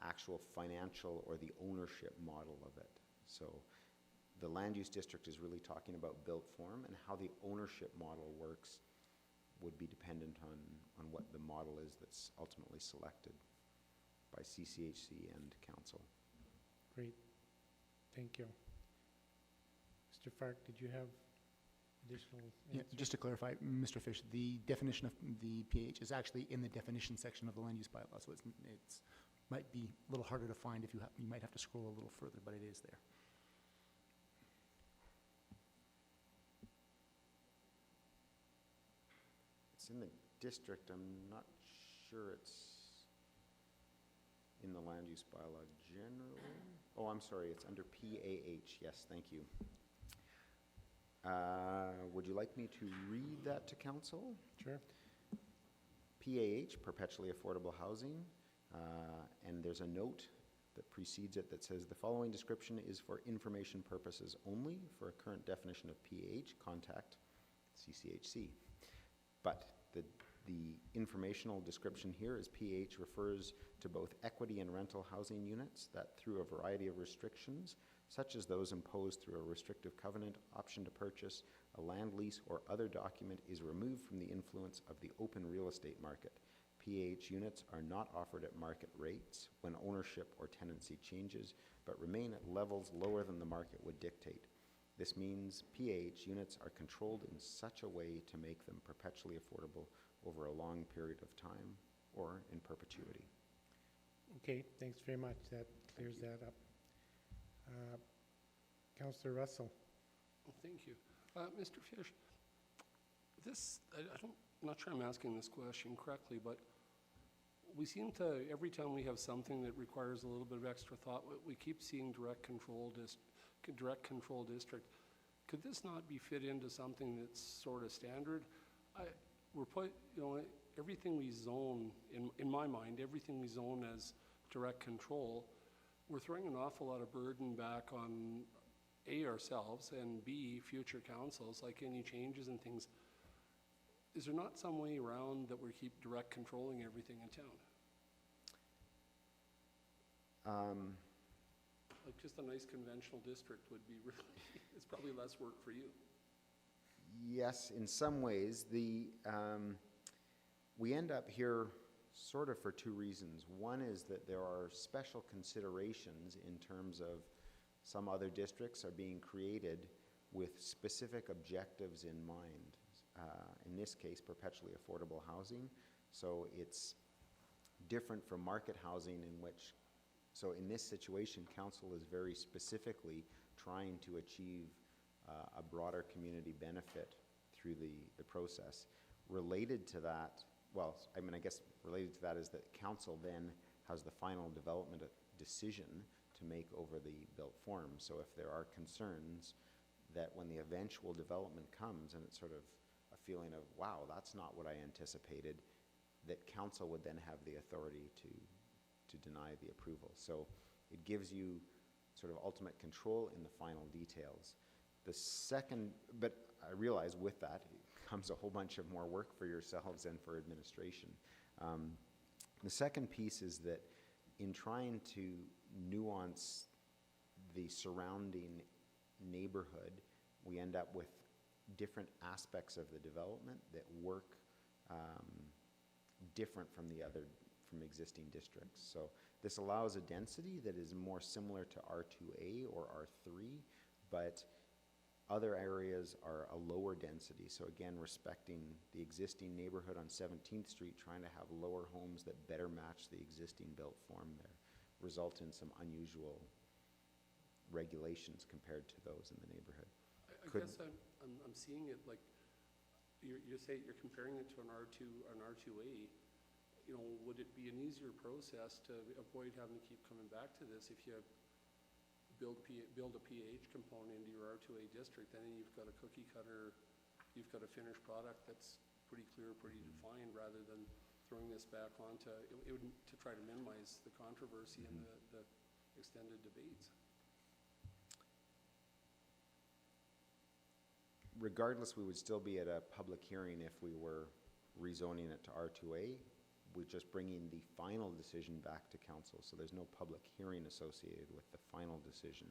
actual financial or the ownership model of it. So the land use district is really talking about built form, and how the ownership model works would be dependent on what the model is that's ultimately selected by CCHC and council. Great. Thank you. Mr. Fark, did you have additional Yeah, answers? just to clarify, Mr. Fish, the definition of the pH is actually in the definition section of the land use bylaw, so it's might be a little harder to find if you might have to scroll a little further, but it is there. It's in the district, I'm not sure it's in the land use bylaw generally. Oh, I'm sorry, it's under PAH, yes, thank you. Would you like me to read that to council? Sure. PAH, perpetually affordable housing, and there's a note that precedes it that says the following description is for information purposes only. For a current definition of PAH, contact CCHC. But the informational description here is PAH refers to both equity and rental housing units that through a variety of restrictions, such as those imposed through a restrictive covenant, option to purchase, a land lease, or other document is removed from the influence of the open real estate market. PAH units are not offered at market rates when ownership or tenancy changes, but remain at levels lower than the market would dictate. This means PAH units are controlled in such a way to make them perpetually affordable over a long period of time or in perpetuity. Okay, thanks very much. That clears that up. Councillor Russell. Thank you. Mr. Fish, I'm not sure I'm asking this question correctly, but we seem to, every time we have something that requires a little bit of extra thought, we keep seeing direct control district. Could this not be fit into something that's sort of standard? Everything we zone, in my mind, everything we zone as direct control, we're throwing an awful lot of burden back on A, ourselves, and B, future councils, like any changes and things. Is there not some way around that we keep direct controlling everything in town? Like just a nice conventional district would be really, it's probably less work for you. Yes, in some ways. We end up here sort of for two reasons. One is that there are special considerations in terms of some other districts are being created with specific objectives in mind. In this case, perpetually affordable housing. So it's different from market housing in which, so in this situation, council is very specifically trying to achieve a broader community benefit through the process. Related to that, well, I mean, I guess related to that is that council then has the final development decision to make over the built form. So if there are concerns that when the eventual development comes and it's sort of a feeling of, wow, that's not what I anticipated, that council would then have the authority to deny the approval. So it gives you sort of ultimate control in the final details. The second, but I realize with that comes a whole bunch of more work for yourselves and for administration. The second piece is that in trying to nuance the surrounding neighborhood, we end up with different aspects of the development that work different from existing districts. So this allows a density that is more similar to R2A or R3, but other areas are a lower density. So again, respecting the existing neighborhood on 17th Street, trying to have lower homes that better match the existing built form there, result in some unusual regulations compared to those in the neighborhood. I guess I'm seeing it like you say you're comparing it to an R2A. You know, would it be an easier process to avoid having to keep coming back to this if you build a PH component into your R2A district, then you've got a cookie cutter, you've got a finished product that's pretty clear, pretty defined, rather than throwing this back onto it would, to try to minimize the controversy and the extended debates. Regardless, we would still be at a public hearing if we were rezoning it to R2A. We're just bringing the final decision back to council, so there's no public hearing associated with the final decision.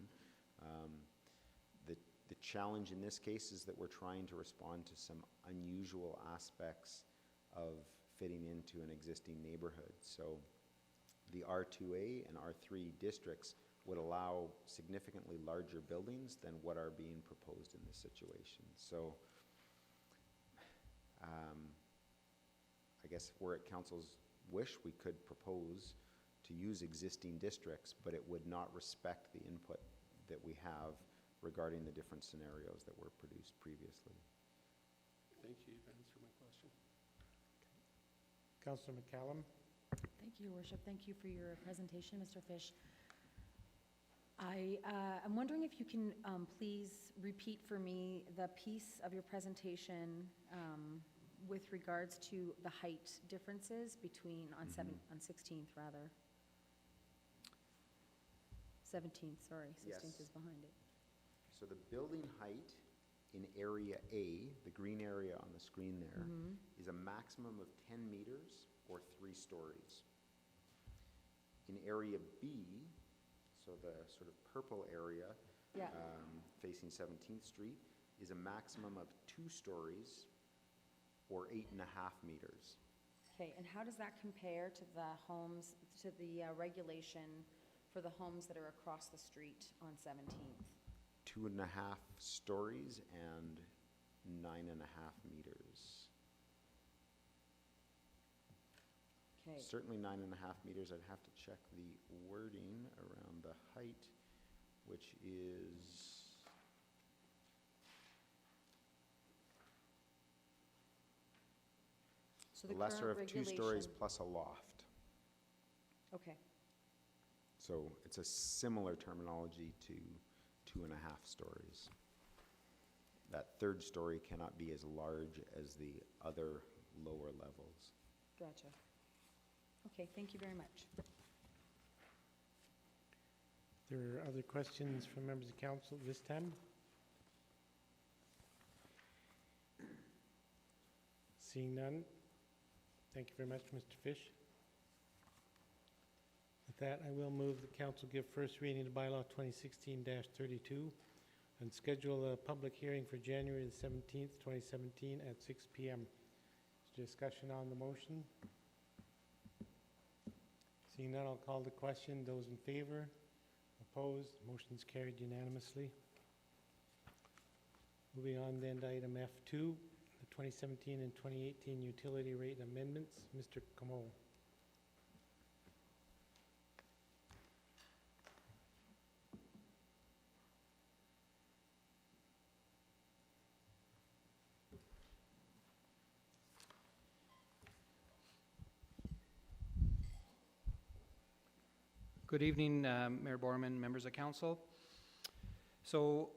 The challenge in this case is that we're trying to respond to some unusual aspects of fitting into an existing neighborhood. So the R2A and R3 districts would allow significantly larger buildings than what are being proposed in this situation. So I guess if we're at council's wish, we could propose to use existing districts, but it would not respect the input that we have regarding the different scenarios that were produced previously. Thank you, you've answered my question. Councillor McCallum? Thank you, Your Worship. Thank you for your presentation, Mr. Fish. I'm wondering if you can please repeat for me the piece of your presentation with regards to the height differences between, on 16th rather. 17th, sorry, 16th is behind it. So the building height in Area A, the green area on the screen there, is a maximum of 10 meters or 3 stories. In Area B, so the sort of purple area facing 17th Street, is a maximum of 2 stories or 8.5 meters. Okay, and how does that compare to the homes, to the regulation for the homes that are across the street on 17th? 2.5 stories and 9.5 meters. Okay. Certainly 9.5 meters. I'd have to check the wording around the height, which is So the the lesser current of 2 stories regulation- plus a loft. Okay, So it's a similar terminology to 2.5 stories. That 3rd story cannot be as large as the other lower levels. gotcha. Okay, thank you very much. There are other questions from members of council this time? Seeing none, thank you very much, Mr. Fish. With that, I will move the council give first reading to bylaw 2016-32 and schedule a public hearing for January the 17th, 2017 at 6 p.m. Is there discussion on the motion? Seeing none, I'll call the question. Those in favor? Opposed? Motion's carried unanimously. Moving on then to item F2, the 2017 and 2018 utility rate amendments. Mr. Canmore. Good evening, Mayor Borman, members of council. So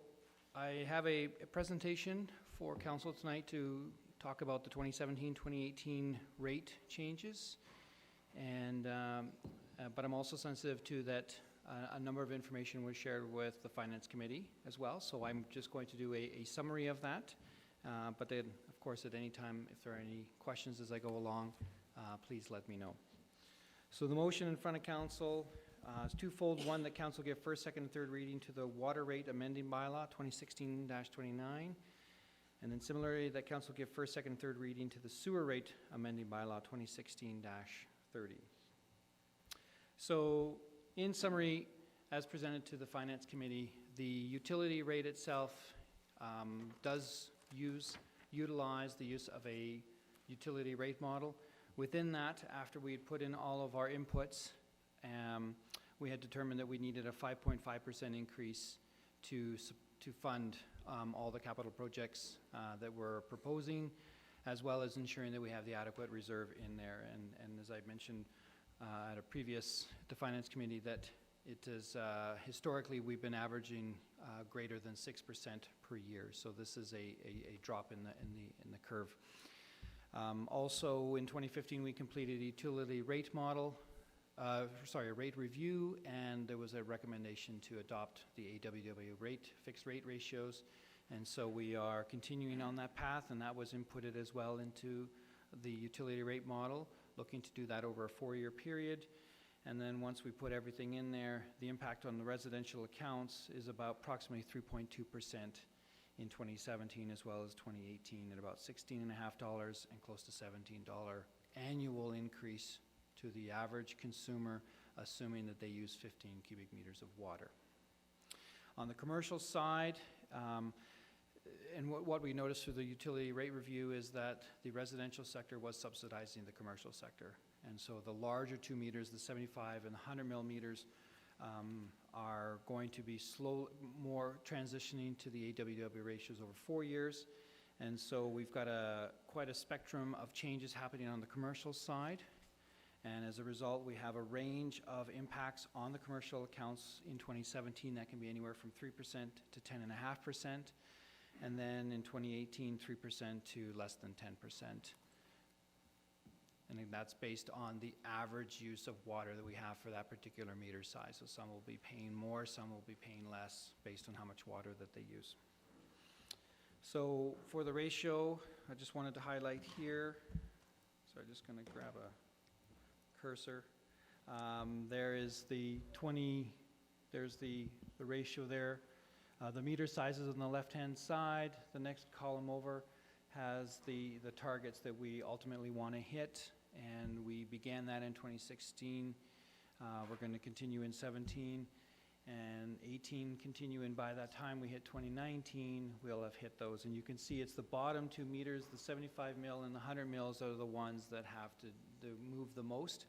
I have a presentation for council tonight to talk about the 2017-2018 rate changes. And, but I'm also sensitive to that a number of information was shared with the Finance Committee as well. So I'm just going to do a summary of that. But then, of course, at any time, if there are any questions as I go along, please let me know. So the motion in front of council is twofold. One, that council give first, second, and third reading to the water rate amending bylaw 2016-29. And then similarly, that council give first, second, and third reading to the sewer rate amending bylaw 2016-30. So in summary, as presented to the Finance Committee, the utility rate itself does utilize the use of a utility rate model. Within that, after we had put in all of our inputs, we had determined that we needed a 5.5% increase to fund all the capital projects that we're proposing, as well as ensuring that we have the adequate reserve in there. And as I mentioned at a previous the Finance Committee, that it is historically we've been averaging greater than 6% per year. So this is a drop in the curve. Also, in 2015, we completed a utility rate model. A rate review, and there was a recommendation to adopt the AWW rate, fixed rate ratios, and so we are continuing on that path, and that was inputted as well into the utility rate model, looking to do that over a 4-year period. And then once we put everything in there, the impact on the residential accounts is about approximately 3.2% in 2017 as well as 2018, at about $16.50 and close to $17 annual increase to the average consumer assuming that they use 15 cubic meters of water. On the commercial side, and what we noticed through the utility rate review is that the residential sector was subsidizing the commercial sector. And so the larger 2 meters, the 75 and the 100 millimeters, are going to be more transitioning to the AWW ratios over 4 years. And so we've got quite a spectrum of changes happening on the commercial side. And as a result, we have a range of impacts on the commercial accounts in 2017 that can be anywhere from 3% to 10.5%. And then in 2018, 3% to less than 10%. And that's based on the average use of water that we have for that particular meter size. So some will be paying more, some will be paying less based on how much water that they use. So for the ratio, I just wanted to highlight here. So I'm just going to grab a cursor. There is the ratio there. The meter sizes on the left-hand side. The next column over has the targets that we ultimately want to hit, and we began that in 2016. We're going to continue in 17 and 18 continue, and by that time we hit 2019, we'll have hit those. And you can see it's the bottom 2 meters, the 75 mil and the 100 mils are the ones that have to move the most.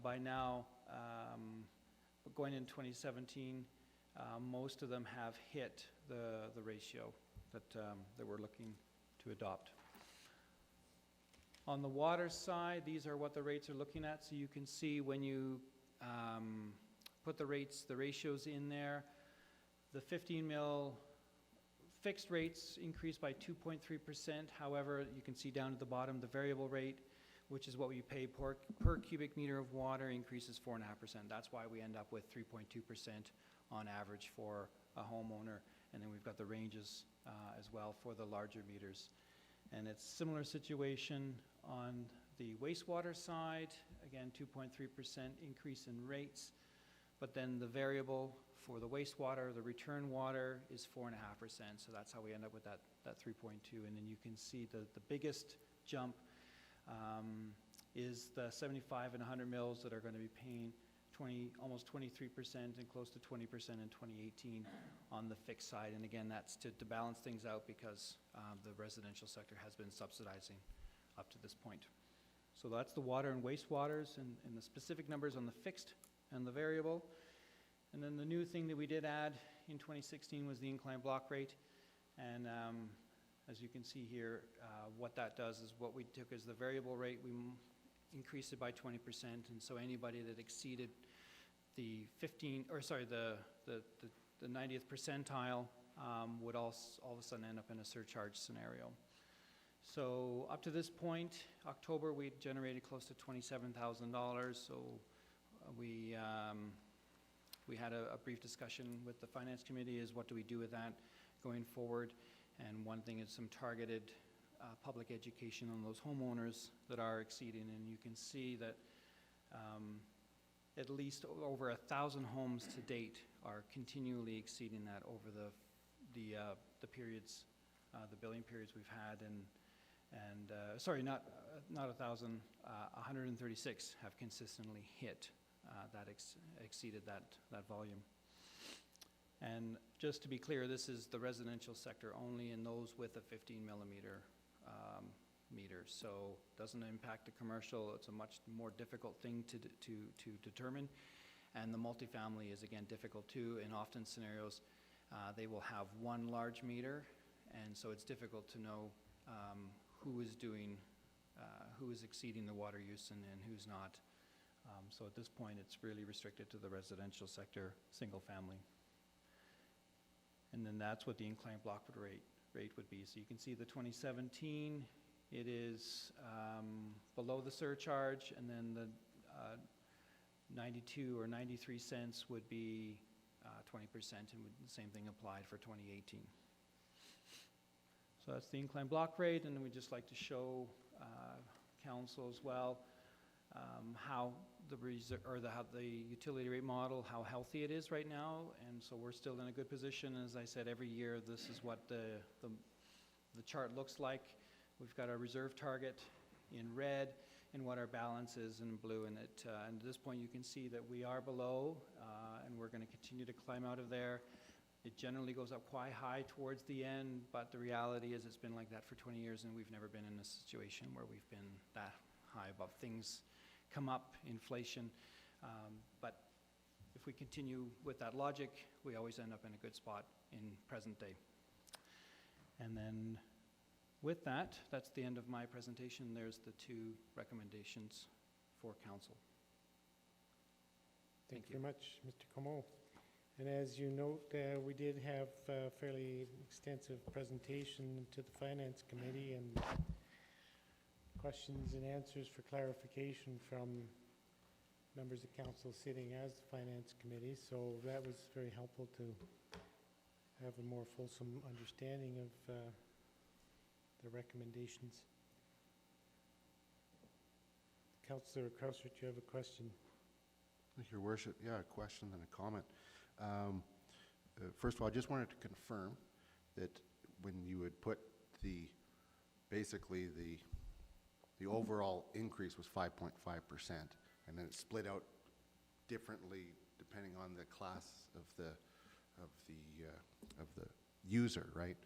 By now, going in 2017, most of them have hit the ratio that we're looking to adopt. On the water side, these are what the rates are looking at. So you can see when you put the ratios in there, the 15 mil fixed rates increased by 2.3%. However, you can see down at the bottom, the variable rate, which is what you pay per cubic meter of water, increases 4.5%. That's why we end up with 3.2% on average for a homeowner. And then we've got the ranges as well for the larger meters. And it's a similar situation on the wastewater side. Again, 2.3% increase in rates. But then the variable for the wastewater, the return water, is 4.5%. So that's how we end up with that 3.2. And then you can see the biggest jump is the 75 and 100 mils that are going to be paying almost 23% and close to 20% in 2018 on the fixed side. And again, that's to balance things out because the residential sector has been subsidizing up to this point. So that's the water and wastewaters and the specific numbers on the fixed and the variable. And then the new thing that we did add in 2016 was the incline block rate. And as you can see here, what that does is what we took as the variable rate, we increased it by 20%. And so anybody that exceeded the 90th percentile would all of a sudden end up in a surcharge scenario. So up to this point, October, we generated close to $27,000. So we had a brief discussion with the Finance Committee is what do we do with that going forward. And one thing is some targeted public education on those homeowners that are exceeding. And you can see that at least over 1,000 homes to date are continually exceeding that over the periods, the billing periods we've had. And sorry, not 1,000, 136 have consistently hit exceeded that volume. And just to be clear, this is the residential sector only, and those with a 15 millimeter meter. So it doesn't impact the commercial. It's a much more difficult thing to determine. And the multifamily is again difficult too. In often scenarios, they will have one large meter, and so it's difficult to know who is exceeding the water use and who's not. So at this point, it's really restricted to the residential sector, single family. And then that's what the incline block rate would be. So you can see the 2017, it is below the surcharge, and then the 92 or 93 cents would be 20%, and the same thing applied for 2018. So that's the incline block rate, and then we'd just like to show council as well how the utility rate model, how healthy it is right now. And so we're still in a good position. As I said, every year this is what the chart looks like. We've got our reserve target in red. and what our balance is in blue. And at this point, you can see that we are below, and we're going to continue to climb out of there. It generally goes up quite high towards the end, but the reality is it's been like that for 20 years, and we've never been in a situation where we've been that high above. Things come up, inflation, but if we continue with that logic, we always end up in a good spot in present day. And then with that, that's the end of my presentation. There's the two recommendations for council. Thank you very much, Mr. Como. And as you note, we did have a fairly extensive presentation to the Finance Committee and questions and answers for clarification from members of council sitting as the Finance Committee. So that was very helpful to have a more fulsome understanding of the recommendations. Councillor Krausert, you have a question? Thank you, Your Worship. Yeah, a question and a comment. First of all, I just wanted to confirm that when you would put basically the overall increase was 5.5%, and then it split out differently depending on the class of the user, right?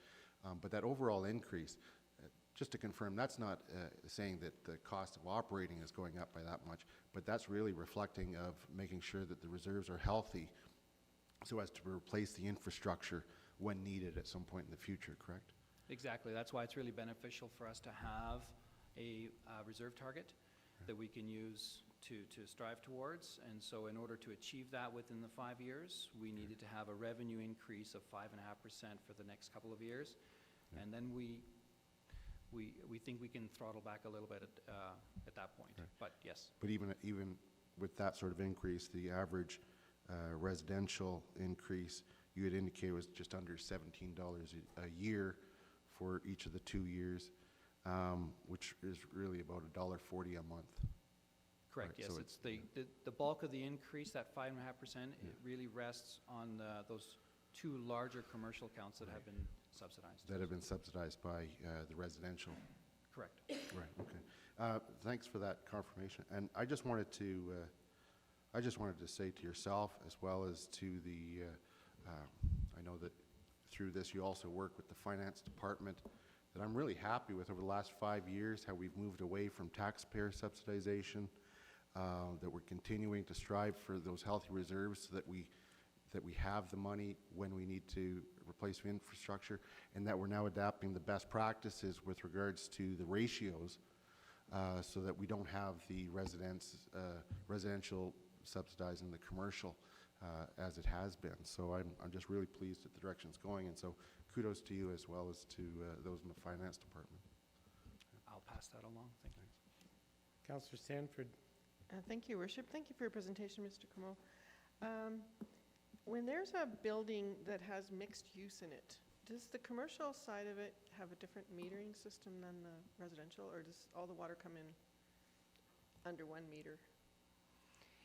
But that overall increase, just to confirm, that's not saying that the cost of operating is going up by that much, but that's really reflecting of making sure that the reserves are healthy so as to replace the infrastructure when needed at some point in the future, correct? Exactly. That's why it's really beneficial for us to have a reserve target that we can use to strive towards. And so in order to achieve that within the 5 years, we needed to have a revenue increase of 5.5% for the next couple of years. And then we think we can throttle back a little bit at that point. Right. But yes. But even with that sort of increase, the average residential increase, you had indicated was just under $17 a year for each of the 2 years, which is really about $1.40 a month. Correct, Right, yes. so It's the bulk of the increase, that 5.5%, it really rests on those two larger commercial accounts that have been subsidized. That have been subsidized by the residential. Correct. Right, okay. Thanks for that confirmation. And I just wanted to say to yourself, as well as to the, I know that through this you also work with the Finance Department, that I'm really happy with over the last 5 years how we've moved away from taxpayer subsidization, that we're continuing to strive for those healthy reserves so that we have the money when we need to replace infrastructure, and that we're now adapting the best practices with regards to the ratios so that we don't have the residential subsidizing the commercial as it has been. So I'm just really pleased that the direction it's going, and so kudos to you as well as to those in the Finance Department. I'll pass that along. Thank you. Councillor Sanford. Thank you, Worship. Thank you for your presentation, Mr. Como. When there's a building that has mixed use in it, does the commercial side of it have a different metering system than the residential, or does all the water come in under 1 meter?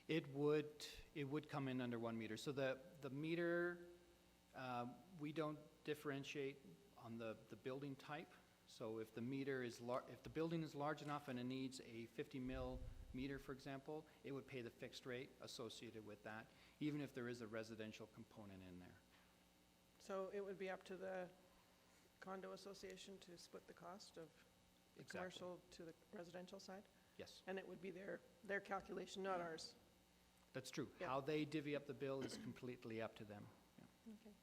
It would come in under 1 meter. So the meter, we don't differentiate on the building type. So if the meter is if the building is large enough and it needs a 50 mil meter, for example, it would pay the fixed rate associated with that, even if there is a residential component in there. So it would be up to the condo association to split the cost of the Exactly. commercial to the residential side? Yes, And it would be their calculation, not ours. that's true. Yeah. How they divvy up the bill is completely up to them. Yeah. Okay.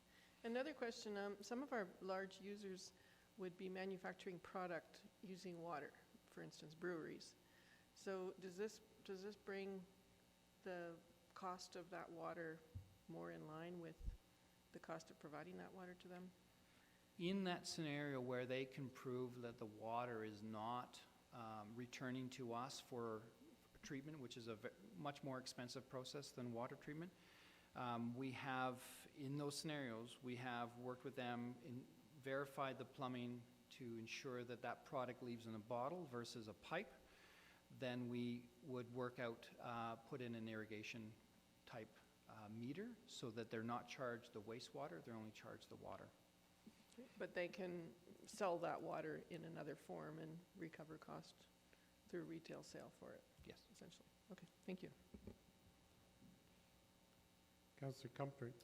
Another question, some of our large users would be manufacturing product using water, for instance, breweries. So does this bring the cost of that water more in line with the cost of providing that water to them? In that scenario where they can prove that the water is not returning to us for treatment, which is a much more expensive process than water treatment, we have, in those scenarios, we have worked with them and verified the plumbing to ensure that that product leaves in a bottle versus a pipe. Then we would work out, put in an irrigation type meter so that they're not charged the wastewater, they're only charged the water. But they can sell that water in another form and recover cost through retail sale for it, Yes. essentially. Okay, thank you. Councillor Comfort.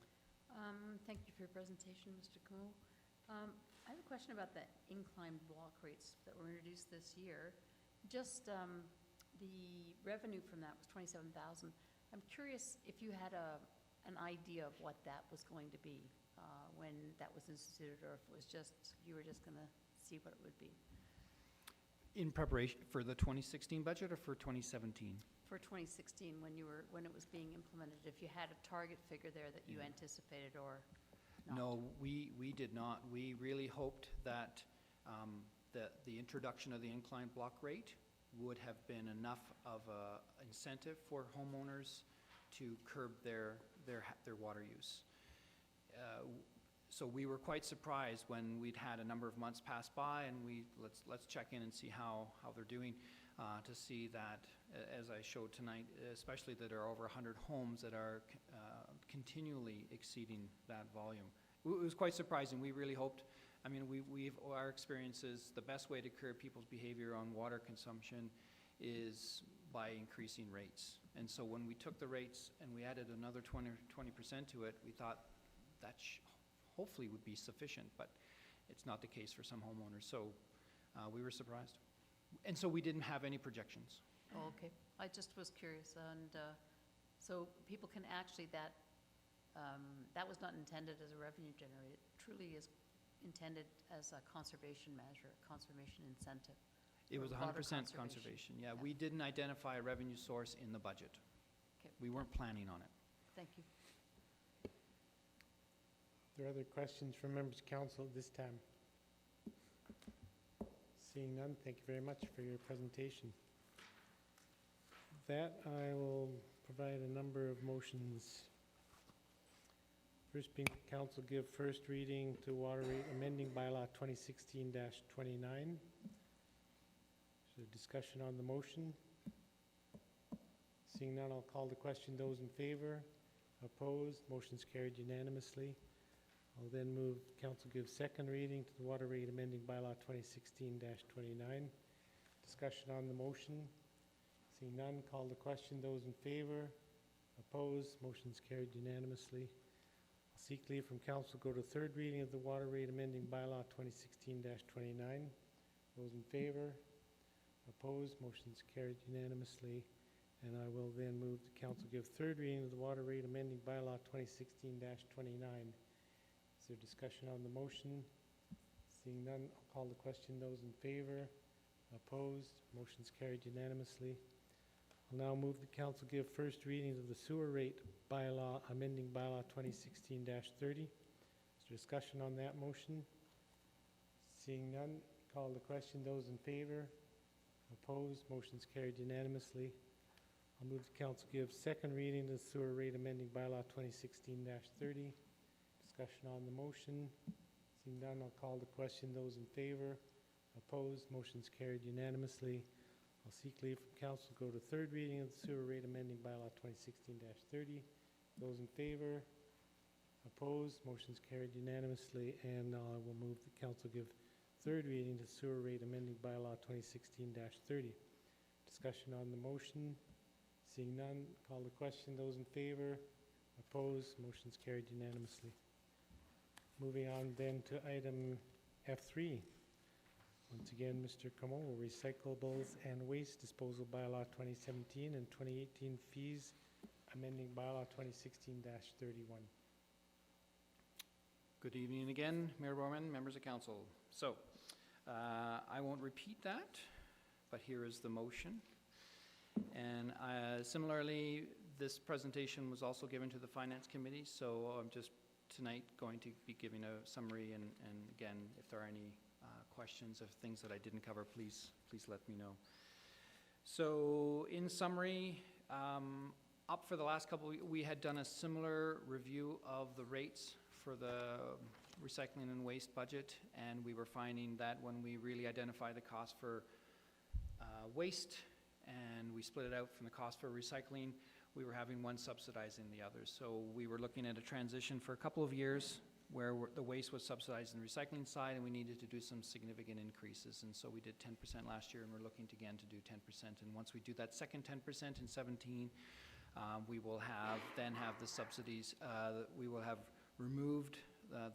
Thank you for your presentation, Mr. Camo. I have a question about the incline block rates that were introduced this year. Just the revenue from that was 27,000. I'm curious if you had an idea of what that was going to be when that was instituted, or if it was just, you were just going to see what it would be. In preparation for the 2016 budget or for 2017? For 2016, when it was being implemented, if you had a target figure there that you anticipated or not? No, we did not. We really hoped that the introduction of the inclined block rate would have been enough of a incentive for homeowners to curb their water use. So we were quite surprised when we'd had a number of months pass by, and let's check in and see how they're doing, to see that, as I showed tonight, especially that there are over 100 homes that are continually exceeding that volume. It was quite surprising. We really hoped, I mean, our experience is the best way to curb people's behavior on water consumption is by increasing rates. And so when we took the rates and we added another 20% to it, we thought that hopefully would be sufficient, but it's not the case for some homeowners. So we were surprised. And so we didn't have any projections. Oh, okay. I just was curious, and so people can actually, that was not intended as a revenue generator. It truly is intended as a conservation measure, a conservation incentive. It was for 100% water conservation. Yeah, Yeah. we didn't identify a revenue source in the budget. Okay. We weren't planning on it. Thank you. Are there other questions from members of council at this time? Seeing none, thank you very much for your presentation. With that, I will provide a number of motions. First being council give first reading to water rate amending bylaw 2016-29. Is there discussion on the motion? Seeing none, I'll call the question. Those in favor? Opposed? Motion's carried unanimously. I'll then move council give second reading to the water rate amending bylaw 2016-29. Discussion on the motion. Seeing none, call the question. Those in favor? Opposed? Motion's carried unanimously. I'll seek leave from council go to third reading of the water rate amending bylaw 2016-29. Those in favor? Opposed? Motion's carried unanimously. And I will then move the council give third reading of the water rate amending bylaw 2016-29. Is there discussion on the motion? Seeing none, I'll call the question. Those in favor? Opposed? Motion's carried unanimously. I'll now move the council give first reading of the sewer rate bylaw amending bylaw 2016-30. Is there discussion on that motion? Seeing none, call the question. Those in favor? Opposed? Motion's carried unanimously. I'll move the council give second reading of the sewer rate amending bylaw 2016-30. Discussion on the motion. Seeing none, I'll call the question. Those in favor? Opposed? Motion's carried unanimously. I'll seek leave from council to go to third reading of the sewer rate amending bylaw 2016-30. Those in favor? Opposed? Motion's carried unanimously. And I will move the council give third reading to sewer rate amending bylaw 2016-30. Discussion on the motion. Seeing none, call the question. Those in favor? Opposed? Motion's carried unanimously. Moving on then to item F3. Once again, Mr. Camo, Recyclables and Waste Disposal Bylaw 2017 and 2018 fees, amending Bylaw 2016-31. Good evening again, Mayor Borman, members of council. So, I won't repeat that, but here is the motion. And similarly, this presentation was also given to the Finance Committee, so I'm just tonight going to be giving a summary, and again, if there are any questions of things that I didn't cover, please let me know. So in summary, up for the last couple, we had done a similar review of the rates for the recycling and waste budget, and we were finding that when we really identify the cost for waste and we split it out from the cost for recycling, we were having one subsidizing the other. So we were looking at a transition for a couple of years where the waste was subsidized in the recycling side, and we needed to do some significant increases. And so we did 10% last year, and we're looking to, again to do 10%. And once we do that second 10% in 17, we will then have the subsidies, we will have removed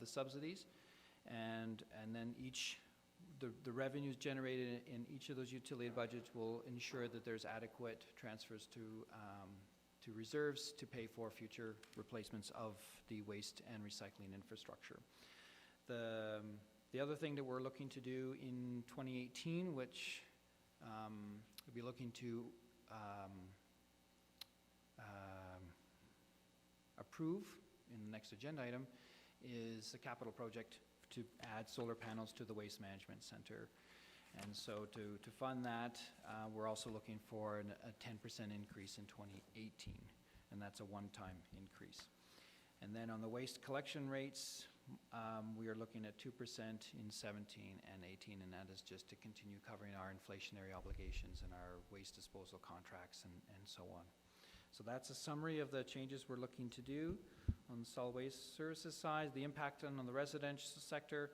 the subsidies, and then the revenues generated in each of those utility budgets will ensure that there's adequate transfers to reserves to pay for future replacements of the waste and recycling infrastructure. The other thing that we're looking to do in 2018, which we'll be looking to approve in the next agenda item, is a capital project to add solar panels to the Waste Management Center. And so to fund that, we're also looking for a 10% increase in 2018, and that's a one-time increase. And then on the waste collection rates, we are looking at 2% in 17 and 18, and that is just to continue covering our inflationary obligations and our waste disposal contracts and so on. So that's a summary of the changes we're looking to do on the solid waste services side. The impact on the residential sector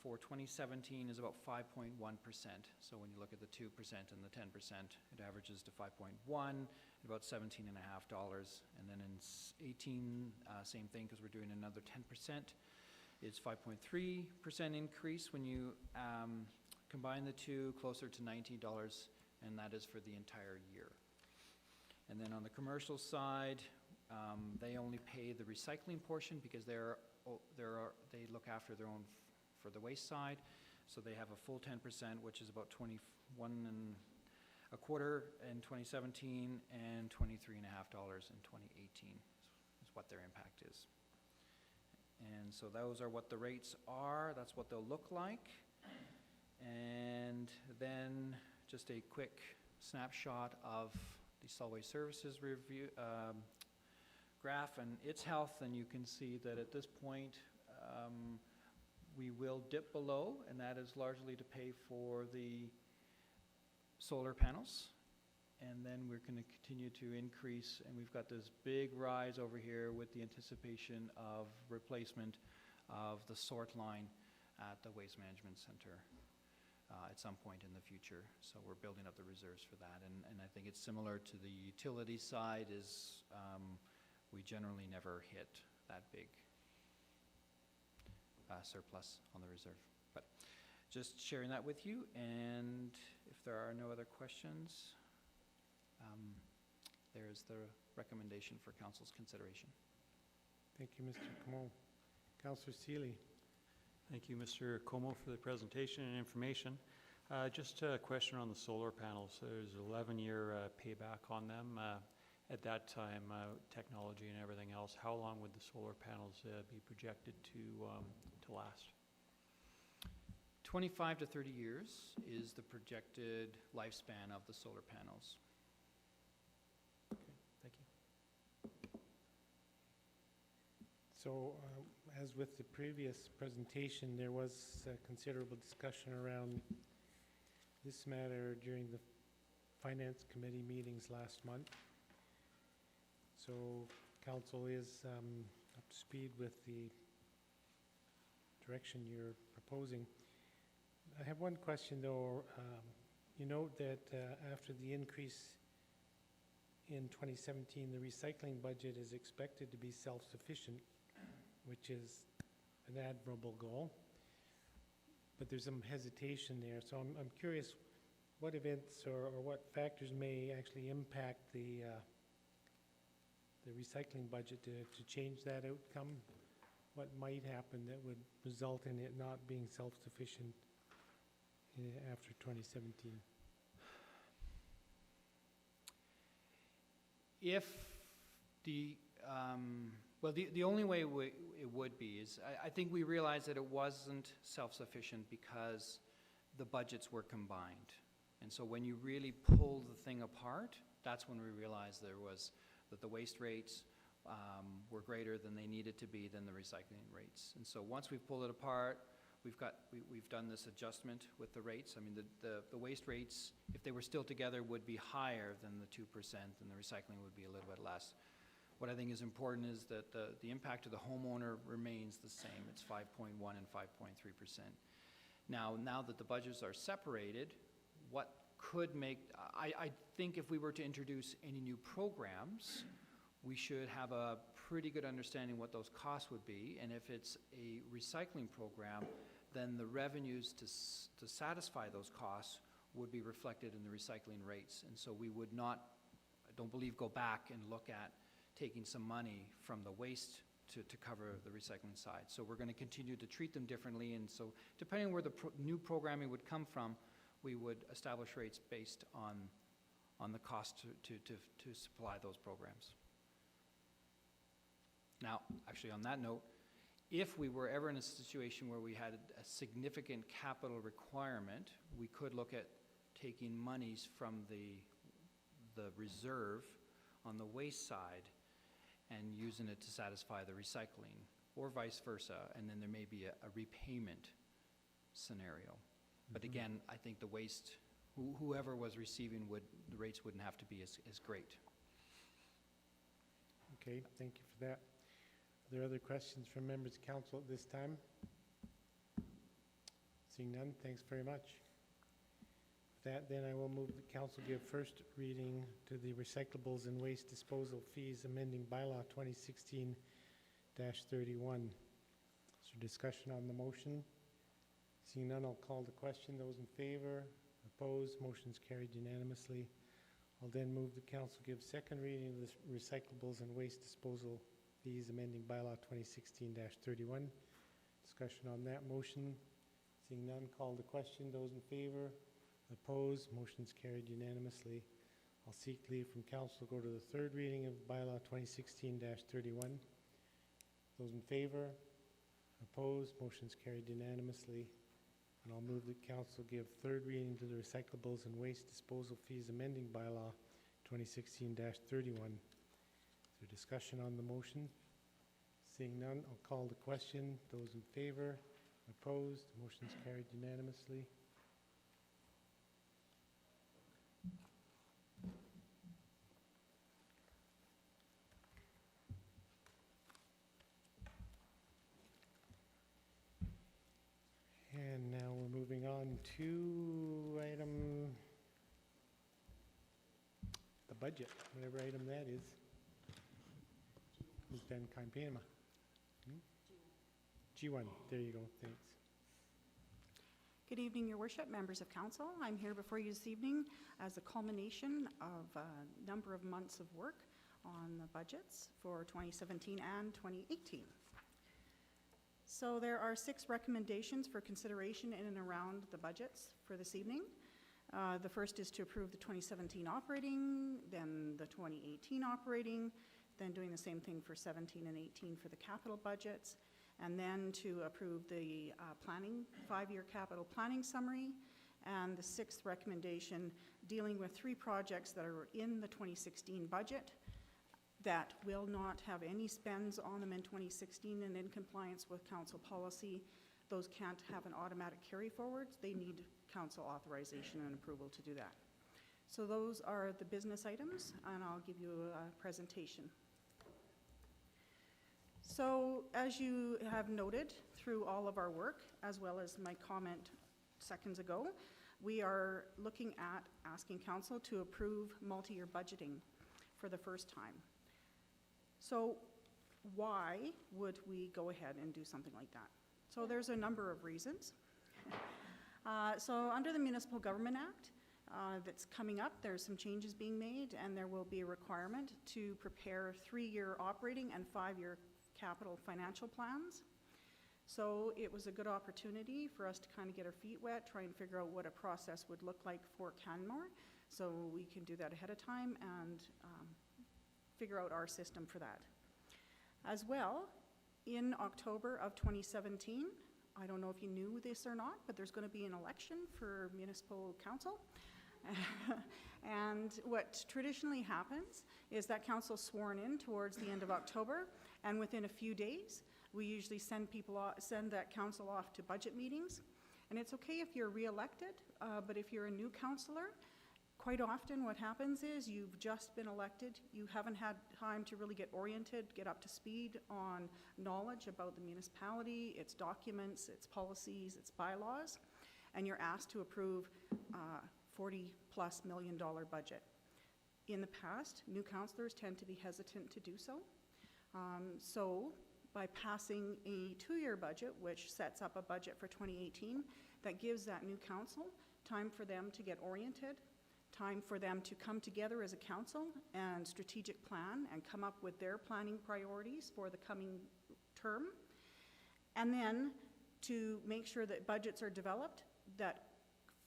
for 2017 is about 5.1%. So when you look at the 2% and the 10%, it averages to 5.1, about $17.50. And then in 18, same thing, because we're doing another 10%. It's 5.3% increase when you combine the two, closer to $19, and that is for the entire year. And then on the commercial side, they only pay the recycling portion because they look after their own for the waste side. So they have a full 10%, which is about 21.25 in 2017 and $23.50 in 2018 is what their impact is. And so those are what the rates are. That's what they'll look like. And then just a quick snapshot of the solid waste services review graph and its health, and you can see that at this point we will dip below, and that is largely to pay for the solar panels. And then we're going to continue to increase, and we've got this big rise over here with the anticipation of replacement of the sort line at the Waste Management Center at some point in the future. So we're building up the reserves for that. And I think it's similar to the utility side is we generally never hit that big surplus on the reserve. But just sharing that with you, and if there are no other questions, there's the recommendation for Council's consideration. Thank you, Mr. Como. Councillor Seeley. Thank you, Mr. Como, for the presentation and information. Just a question on the solar panels. There's an 11-year payback on them. At that time, technology and everything else, how long would the solar panels be projected to last? 25 to 30 years is the projected lifespan of the solar panels. Okay, thank you. So, as with the previous presentation, there was considerable discussion around this matter during the Finance Committee meetings last month. So, Council is up to speed with the direction you're proposing. I have one question, though. You note that after the increase in 2017, the recycling budget is expected to be self-sufficient, which is an admirable goal. But there's some hesitation there. So I'm curious what events or what factors may actually impact the recycling budget to change that outcome? What might happen that would result in it not being self-sufficient after 2017? If the, the only way it would be is, I think we realized that it wasn't self-sufficient because the budgets were combined. And so when you really pull the thing apart, that's when we realized that the waste rates were greater than they needed to be than the recycling rates. And so once we've pulled it apart, we've done this adjustment with the rates. I mean, the waste rates, if they were still together, would be higher than the 2%, and the recycling would be a little bit less. What I think is important is that the impact to the homeowner remains the same. It's 5.1 and 5.3%. Now that the budgets are separated, what could make, I think if we were to introduce any new programs, we should have a pretty good understanding what those costs would be. And if it's a recycling program, then the revenues to satisfy those costs would be reflected in the recycling rates. And so we would not, I don't believe, go back and look at taking some money from the waste to cover the recycling side. So we're going to continue to treat them differently, and so depending on where the new programming would come from, we would establish rates based on the cost to supply those programs. Now, actually on that note, if we were ever in a situation where we had a significant capital requirement, we could look at taking monies from the reserve on the waste side and using it to satisfy the recycling, or vice versa, and then there may be a repayment scenario. But again, I think the waste, whoever was receiving the rates wouldn't have to be as great. Okay, thank you for that. Are there other questions from members of council at this time? Seeing none, thanks very much. With that, then I will move the council give first reading to the Recyclables and Waste Disposal Fees Amending Bylaw 2016-31. Is there discussion on the motion? Seeing none, I'll call the question. Those in favor, opposed, motion's carried unanimously. I'll then move the council give second reading of the Recyclables and Waste Disposal Fees Amending Bylaw 2016-31. Discussion on that motion. Seeing none, call the question. Those in favor, opposed, motion's carried unanimously. I'll seek leave from council to go to the third reading of Bylaw 2016-31. Those in favor, opposed, motion's carried unanimously. And I'll move that council give third reading to the Recyclables and Waste Disposal Fees Amending Bylaw 2016-31. Is there discussion on the motion? Seeing none, I'll call the question. Those in favor, opposed, motion's carried unanimously. And now we're moving on to the budget, whatever item that is. Ms. Ben Kampema. G1, there you go, thanks. Good evening, Your Worship, members of council. I'm here before you this evening as a culmination of a number of months of work on the budgets for 2017 and 2018. So there are 6 recommendations for consideration in and around the budgets for this evening. The first is to approve the 2017 operating, then the 2018 operating, then doing the same thing for 17 and 18 for the capital budgets, and then to approve the planning, 5-year capital planning summary, and the 6th recommendation dealing with 3 projects that are in the 2016 budget that will not have any spends on them in 2016 and in compliance with council policy. Those can't have an automatic carry forward. They need council authorization and approval to do that. So those are the business items, and I'll give you a presentation. So as you have noted through all of our work, as well as my comment seconds ago, we are looking at asking council to approve multi-year budgeting for the first time. So why would we go ahead and do something like that? So there's a number of reasons. So under the Municipal Government Act that's coming up, there's some changes being made, and there will be a requirement to prepare 3-year operating and 5-year capital financial plans. So it was a good opportunity for us to kind of get our feet wet, try and figure out what a process would look like for Canmore, so we can do that ahead of time and figure out our system for that. As well, in October of 2017, I don't know if you knew this or not, but there's going to be an election for municipal council. And what traditionally happens is that council's sworn in towards the end of October, and within a few days, we usually send that council off to budget meetings. And it's okay if you're re-elected, but if you're a new councillor, quite often what happens is you've just been elected, you haven't had time to really get oriented, get up to speed on knowledge about the municipality, its documents, its policies, its bylaws, and you're asked to approve $40+ million budget. In the past, new councillors tend to be hesitant to do so. So by passing a 2-year budget, which sets up a budget for 2018, that gives that new council time for them to get oriented, time for them to come together as a council and strategic plan and come up with their planning priorities for the coming term, and then to make sure that budgets are developed that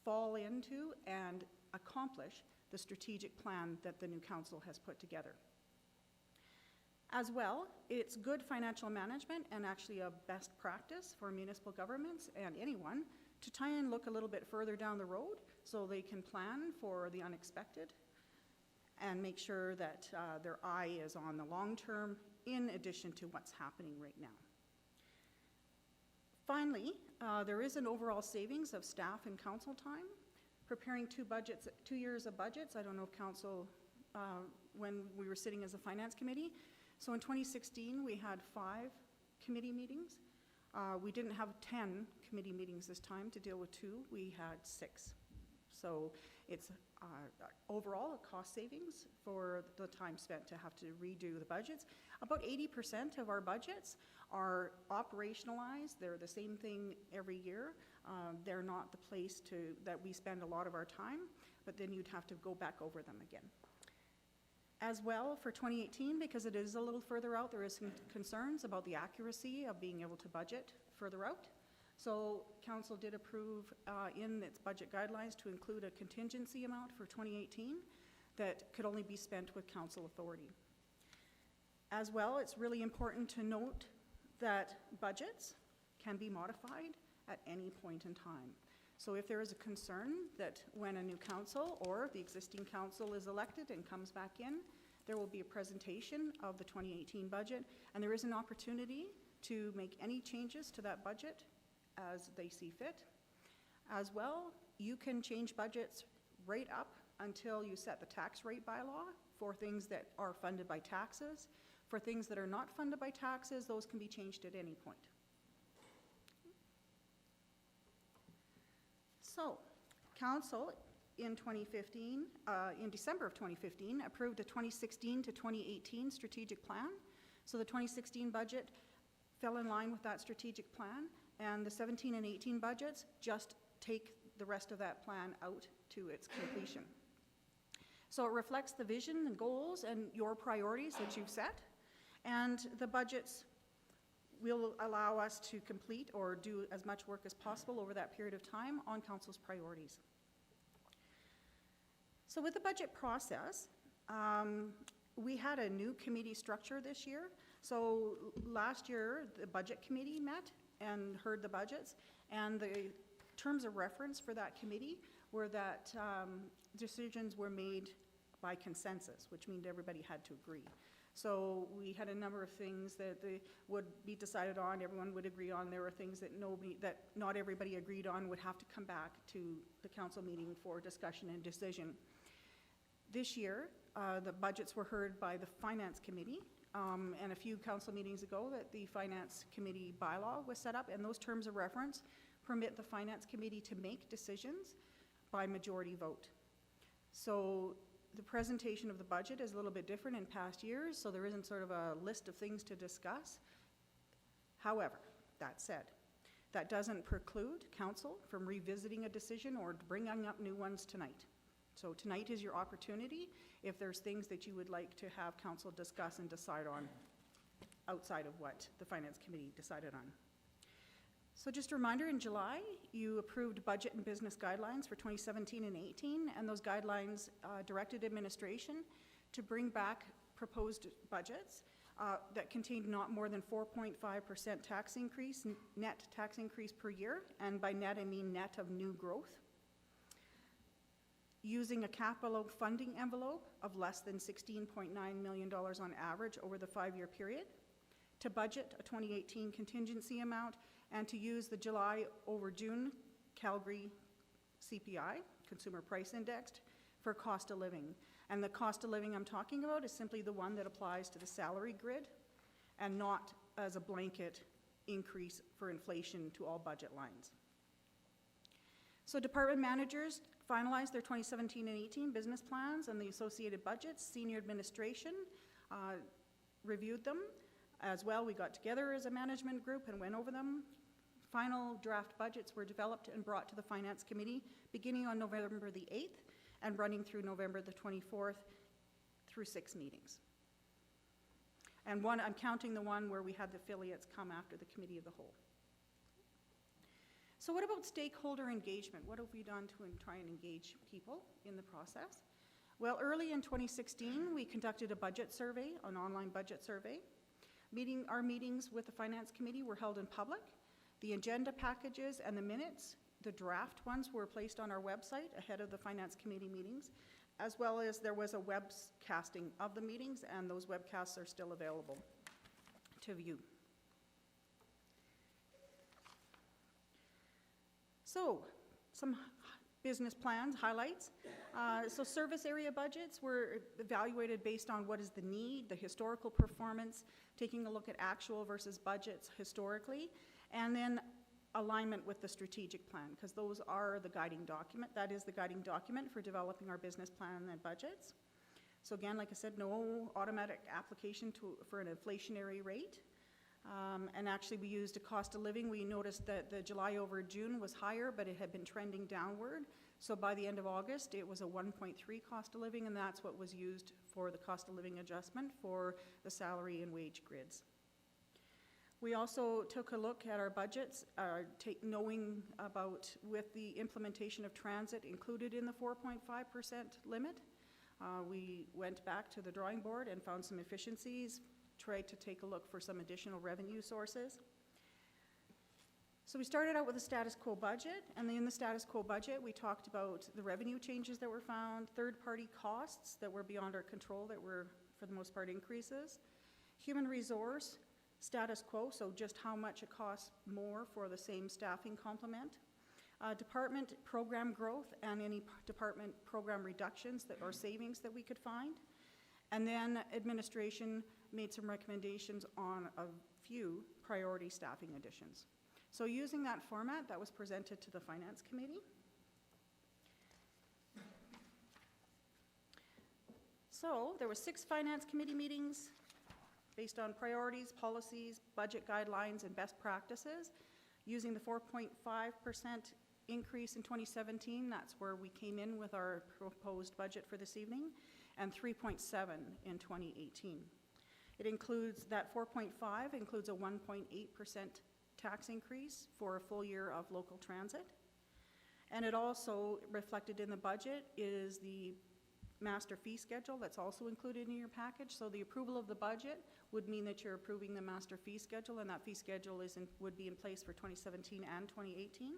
fall into and accomplish the strategic plan that the new council has put together. As well, it's good financial management and actually a best practice for municipal governments and anyone to try and look a little bit further down the road so they can plan for the unexpected and make sure that their eye is on the long term in addition to what's happening right now. Finally, there is an overall savings of staff and council time. Preparing 2 years of budgets, I don't know if council, when we were sitting as a finance committee, so in 2016 we had 5 committee meetings. We didn't have 10 committee meetings this time to deal with 2, we had 6. So it's overall a cost savings for the time spent to have to redo the budgets. About 80% of our budgets are operationalized. They're the same thing every year. They're not the place that we spend a lot of our time, but then you'd have to go back over them again. As well, for 2018, because it is a little further out, there is some concerns about the accuracy of being able to budget further out. So council did approve in its budget guidelines to include a contingency amount for 2018 that could only be spent with council authority. As well, it's really important to note that budgets can be modified at any point in time. So if there is a concern that when a new council or the existing council is elected and comes back in, there will be a presentation of the 2018 budget, and there is an opportunity to make any changes to that budget as they see fit. As well, you can change budgets right up until you set the tax rate bylaw for things that are funded by taxes. For things that are not funded by taxes, those can be changed at any point. So, council in 2015, in December of 2015, approved a 2016 to 2018 strategic plan. So the 2016 budget fell in line with that strategic plan, and the 17 and 18 budgets just take the rest of that plan out to its completion. So it reflects the vision and goals and your priorities that you've set, and the budgets will allow us to complete or do as much work as possible over that period of time on council's priorities. So with the budget process, we had a new committee structure this year. So last year, the budget committee met and heard the budgets, and the terms of reference for that committee were that decisions were made by consensus, which means everybody had to agree. So we had a number of things that would be decided on, everyone would agree on. There were things that not everybody agreed on, would have to come back to the council meeting for discussion and decision. This year, the budgets were heard by the finance committee, and a few council meetings ago that the finance committee bylaw was set up, and those terms of reference permit the finance committee to make decisions by majority vote. So the presentation of the budget is a little bit different in past years, so there isn't sort of a list of things to discuss. However, that said, that doesn't preclude council from revisiting a decision or bringing up new ones tonight. So tonight is your opportunity if there's things that you would like to have council discuss and decide on outside of what the finance committee decided on. So just a reminder, in July, you approved budget and business guidelines for 2017 and 18, and those guidelines directed administration to bring back proposed budgets that contained not more than 4.5% tax increase, net tax increase per year, and by net I mean net of new growth, using a capital funding envelope of less than $16.9 million on average over the 5-year period, to budget a 2018 contingency amount, and to use the July over June Calgary CPI, Consumer Price Index, for cost of living. And the cost of living I'm talking about is simply the one that applies to the salary grid and not as a blanket increase for inflation to all budget lines. So department managers finalized their 2017 and 18 business plans and the associated budgets. Senior administration reviewed them. As well, we got together as a management group and went over them. Final draft budgets were developed and brought to the Finance Committee beginning on November the 8th and running through November the 24th through 6 meetings. And one, I'm counting the one where we had the affiliates come after the Committee of the Whole. So what about stakeholder engagement? What have we done to try and engage people in the process? Well, early in 2016, we conducted a budget survey, an online budget survey. Our meetings with the Finance Committee were held in public. The agenda packages and the minutes, the draft ones, were placed on our website ahead of the Finance Committee meetings, as well as there was a webcasting of the meetings, and those webcasts are still available to view. So, some business plans, highlights. So service area budgets were evaluated based on what is the need, the historical performance, taking a look at actual versus budgets historically, and then alignment with the strategic plan, because those are the guiding document. That is the guiding document for developing our business plan and budgets. So again, like I said, no automatic application for an inflationary rate. And actually we used a cost of living. We noticed that the July over June was higher, but it had been trending downward. So by the end of August, it was a 1.3 cost of living, and that's what was used for the cost of living adjustment for the salary and wage grids. We also took a look at our budgets, knowing about with the implementation of transit included in the 4.5% limit. We went back to the drawing board and found some efficiencies, tried to take a look for some additional revenue sources. So we started out with a status quo budget, and in the status quo budget we talked about the revenue changes that were found, third-party costs that were beyond our control that were for the most part increases, human resource, status quo, so just how much it costs more for the same staffing complement, department program growth and any department program reductions or savings that we could find, and then administration made some recommendations on a few priority staffing additions. So using that format, that was presented to the Finance Committee. So there were 6 Finance Committee meetings based on priorities, policies, budget guidelines, and best practices. Using the 4.5% increase in 2017, that's where we came in with our proposed budget for this evening, and 3.7 in 2018. It includes, that 4.5 includes a 1.8% tax increase for a full year of local transit. And it also reflected in the budget is the master fee schedule that's also included in your package. So the approval of the budget would mean that you're approving the master fee schedule, and that fee schedule would be in place for 2017 and 2018.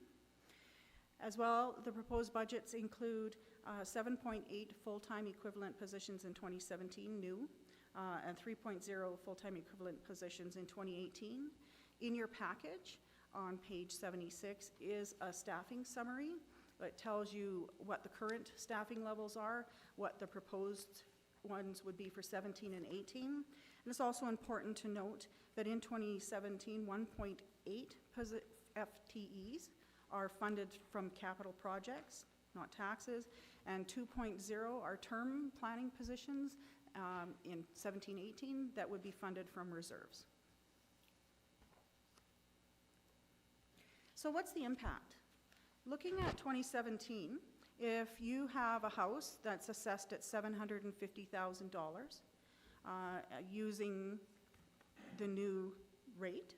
As well, the proposed budgets include 7.8 full-time equivalent positions in 2017, new, and 3.0 full-time equivalent positions in 2018. In your package, on page 76, is a staffing summary that tells you what the current staffing levels are, what the proposed ones would be for 17 and 18. And it's also important to note that in 2017, 1.8 FTEs are funded from capital projects, not taxes, and 2.0 are term planning positions in 17-18 that would be funded from reserves. So what's the impact? Looking at 2017, if you have a house that's assessed at $750,000 using the new rate,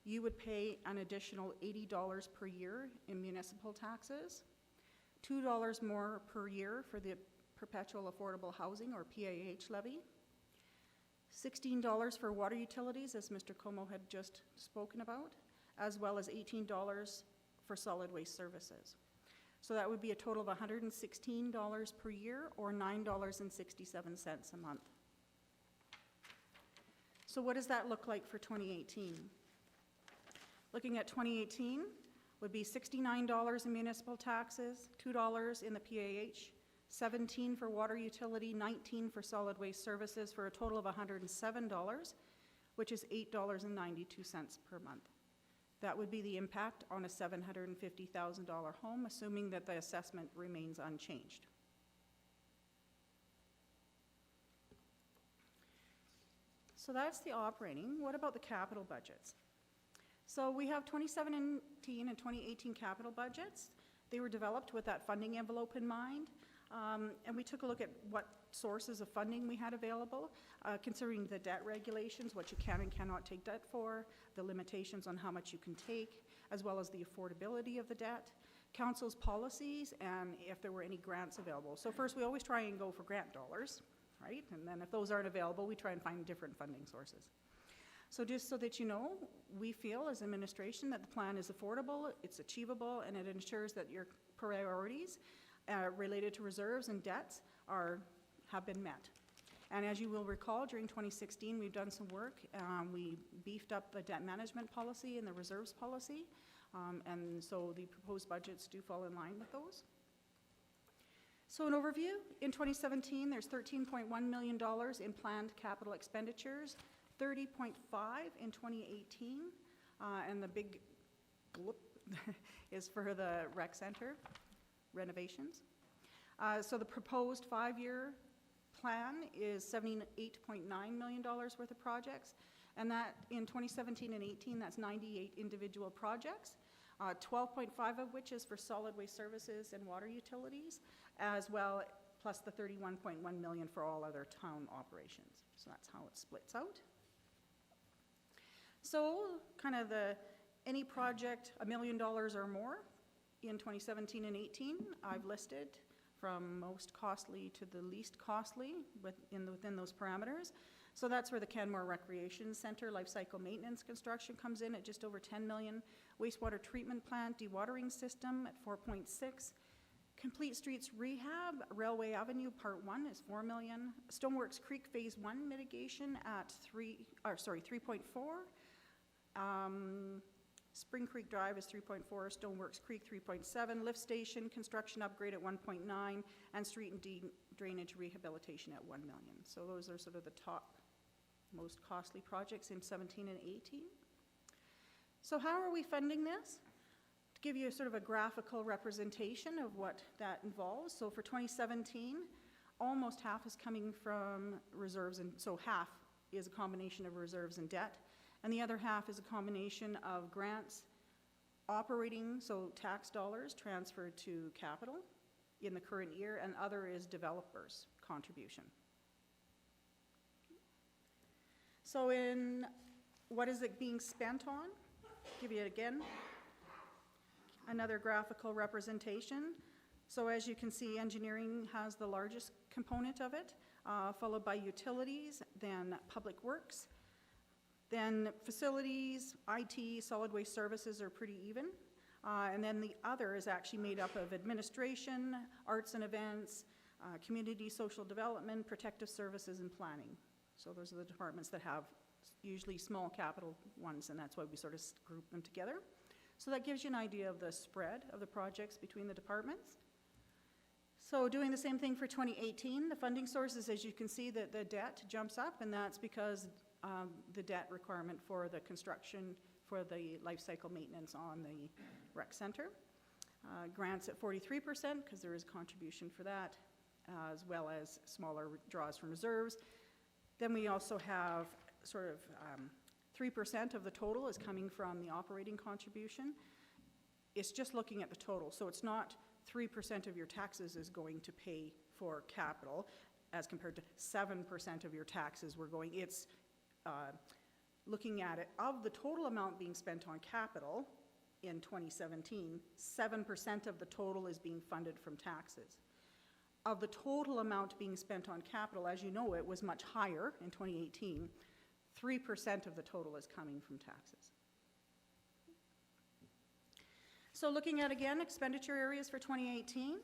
you would pay an additional $80 per year in municipal taxes, $2 more per year for the Perpetual Affordable Housing or PAH levy, $16 for water utilities, as Mr. Como had just spoken about, as well as $18 for solid waste services. So that would be a total of $116 per year or $9.67 a month. So what does that look like for 2018? Looking at 2018 would be $69 in municipal taxes, $2 in the PAH 17 for water utility, 19 for solid waste services, for a total of $107, which is $8.92 per month. That would be the impact on a $750,000 home, assuming that the assessment remains unchanged. So that's the operating. What about the capital budgets? So we have 2017 and 2018 capital budgets. They were developed with that funding envelope in mind, and we took a look at what sources of funding we had available, considering the debt regulations, what you can and cannot take debt for, the limitations on how much you can take, as well as the affordability of the debt, council's policies, and if there were any grants available. So first, we always try and go for grant dollars, right? And then if those aren't available, we try and find different funding sources. So just so that you know, we feel as administration that the plan is affordable, it's achievable, and it ensures that your priorities related to reserves and debts have been met. And as you will recall, during 2016, we've done some work. We beefed up the debt management policy and the reserves policy, and so the proposed budgets do fall in line with those. So an overview, in 2017, there's $13.1 million in planned capital expenditures, 30.5 in 2018, and the big bloop is for the rec center renovations. So the proposed 5-year plan is $78.9 million worth of projects, and that in 2017 and 18, that's 98 individual projects, 12.5 of which is for solid waste services and water utilities, as well, plus the $31.1 million for all other town operations. So that's how it splits out. So kind of any project $1 million or more in 2017 and 18, I've listed from most costly to the least costly within those parameters. So that's where the Canmore Recreation Center life cycle maintenance construction comes in at just over $10 million. Wastewater treatment plant dewatering system at $4.6. Complete Streets Rehab, Railway Avenue Part 1 is $4 million. Stoneworks Creek Phase 1 mitigation at 3.4. Spring Creek Drive is 3.4, Stoneworks Creek 3.7, lift station construction upgrade at 1.9, and street and drainage rehabilitation at $1 million. So those are sort of the top most costly projects in 17 and 18. So how are we funding this? To give you sort of a graphical representation of what that involves. So for 2017, almost half is coming from reserves, and so half is a combination of reserves and debt. And the other half is a combination of grants, operating, so tax dollars transferred to capital in the current year, and other is developers' contribution. So in what is it being spent on? Give you again another graphical representation. So as you can see, engineering has the largest component of it, followed by utilities, then public works. Then facilities, IT, solid waste services are pretty even. And then the other is actually made up of administration, arts and events, community social development, protective services, and planning. So those are the departments that have usually small capital ones, and that's why we sort of group them together. So that gives you an idea of the spread of the projects between the departments. So doing the same thing for 2018, the funding sources, as you can see, that the debt jumps up, and that's because the debt requirement for the construction for the life cycle maintenance on the rec center. Grants at 43%, because there is contribution for that, as well as smaller draws from reserves. Then we also have sort of 3% of the total is coming from the operating contribution. It's just looking at the total, so it's not 3% of your taxes is going to pay for capital as compared to 7% of your taxes were going. It's looking at it, of the total amount being spent on capital in 2017, 7% of the total is being funded from taxes. Of the total amount being spent on capital, as you know, it was much higher in 2018, 3% of the total is coming from taxes. So looking at, again, expenditure areas for 2018,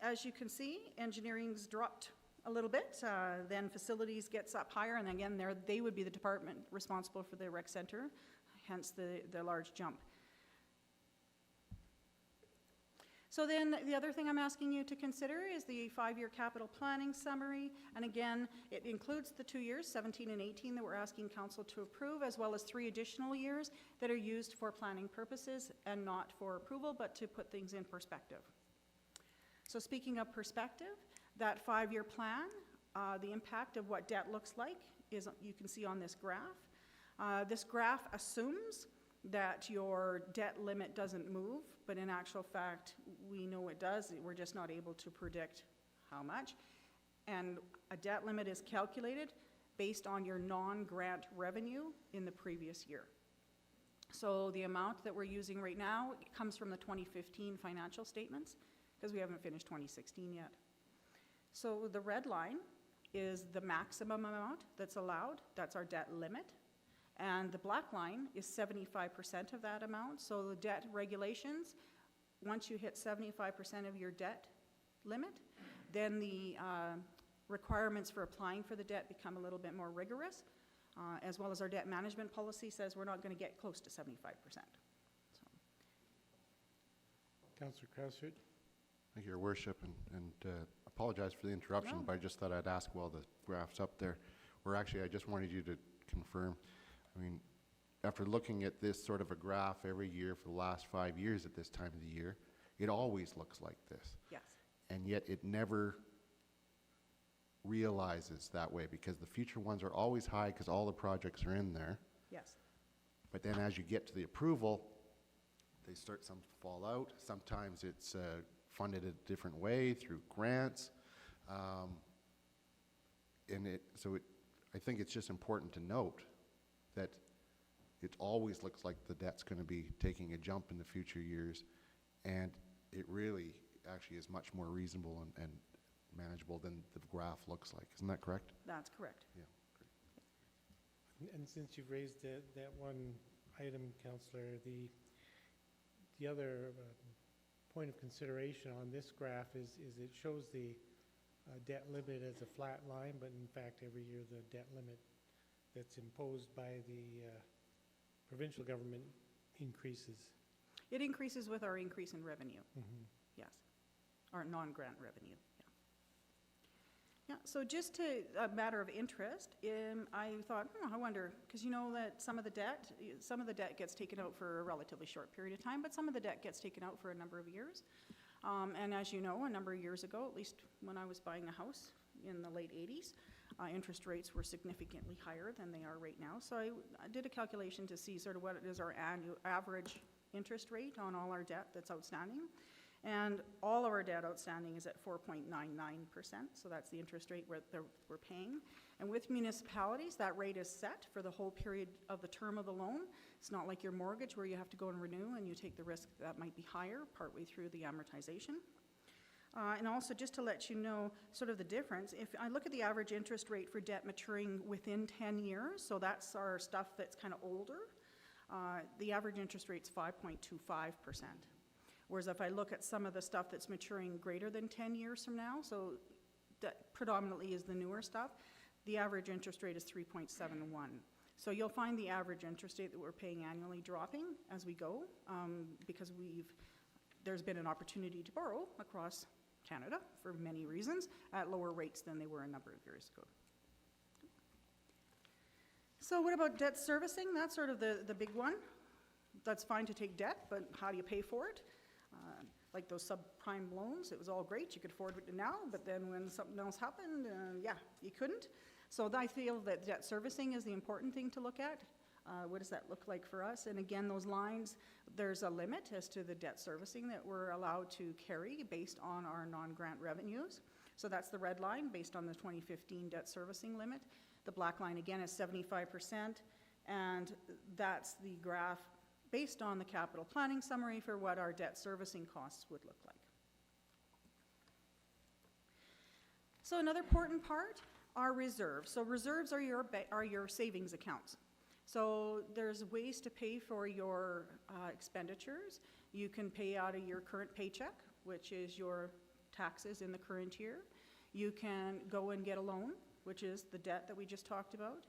as you can see, engineering's dropped a little bit, then facilities gets up higher, and again, they would be the department responsible for the rec center, hence the large jump. So then the other thing I'm asking you to consider is the 5-year capital planning summary. And again, it includes the 2 years, 17 and 18, that we're asking council to approve, as well as 3 additional years that are used for planning purposes and not for approval, but to put things in perspective. So speaking of perspective, that 5-year plan, the impact of what debt looks like is, you can see on this graph. This graph assumes that your debt limit doesn't move, but in actual fact, we know it does. We're just not able to predict how much. And a debt limit is calculated based on your non-grant revenue in the previous year. So the amount that we're using right now comes from the 2015 financial statements, because we haven't finished 2016 yet. So the red line is the maximum amount that's allowed. That's our debt limit. And the black line is 75% of that amount. So the debt regulations, once you hit 75% of your debt limit, then the requirements for applying for the debt become a little bit more rigorous, as well as our debt management policy says we're not going to get close to 75%. So. Councillor Krausert. Thank you, Your Worship, and apologize for the interruption, No. but I just thought I'd ask while the graph's up there, or actually I just wanted you to confirm. I mean, after looking at this sort of a graph every year for the last 5 years at this time of the year, it always looks like this. Yes. And yet it never realizes that way, because the future ones are always high because all the projects are in there. Yes. But then as you get to the approval, they start, some fall out. Sometimes it's funded a different way through grants. I think it's just important to note that it always looks like the debt's going to be taking a jump in the future years, and it really actually is much more reasonable and manageable than the graph looks like. Isn't that correct? That's correct. Yeah. And since you've raised that one item, Councillor, the other point of consideration on this graph is it shows the debt limit as a flat line, but in fact every year the debt limit that's imposed by the provincial government increases. It increases with our increase in revenue. Mm-hmm. Yes. Our non-grant revenue. Yeah, so just to a matter of interest, I thought, I wonder, because you know that some of the debt gets taken out for a relatively short period of time, but some of the debt gets taken out for a number of years. And as you know, a number of years ago, at least when I was buying a house in the late 80s, interest rates were significantly higher than they are right now. So I did a calculation to see sort of what is our annual average interest rate on all our debt that's outstanding. And all of our debt outstanding is at 4.99%, so that's the interest rate we're paying. And with municipalities, that rate is set for the whole period of the term of the loan. It's not like your mortgage where you have to go and renew and you take the risk that might be higher partway through the amortization. And also just to let you know sort of the difference, if I look at the average interest rate for debt maturing within 10 years, so that's our stuff that's kind of older, the average interest rate's 5.25%. Whereas if I look at some of the stuff that's maturing greater than 10 years from now, so that predominantly is the newer stuff, the average interest rate is 3.71. So you'll find the average interest rate that we're paying annually dropping as we go, because there's been an opportunity to borrow across Canada for many reasons at lower rates than they were a number of years ago. So what about debt servicing? That's sort of the big one. That's fine to take debt, but how do you pay for it? Like those subprime loans, it was all great, you could afford it now, but then when something else happened, you couldn't. So I feel that debt servicing is the important thing to look at. What does that look like for us? And again, those lines, there's a limit as to the debt servicing that we're allowed to carry based on our non-grant revenues. So that's the red line based on the 2015 debt servicing limit. The black line again is 75%, and that's the graph based on the capital planning summary for what our debt servicing costs would look like. So another important part are reserves. So reserves are your savings accounts. So there's ways to pay for your expenditures. You can pay out of your current paycheck, which is your taxes in the current year. You can go and get a loan, which is the debt that we just talked about.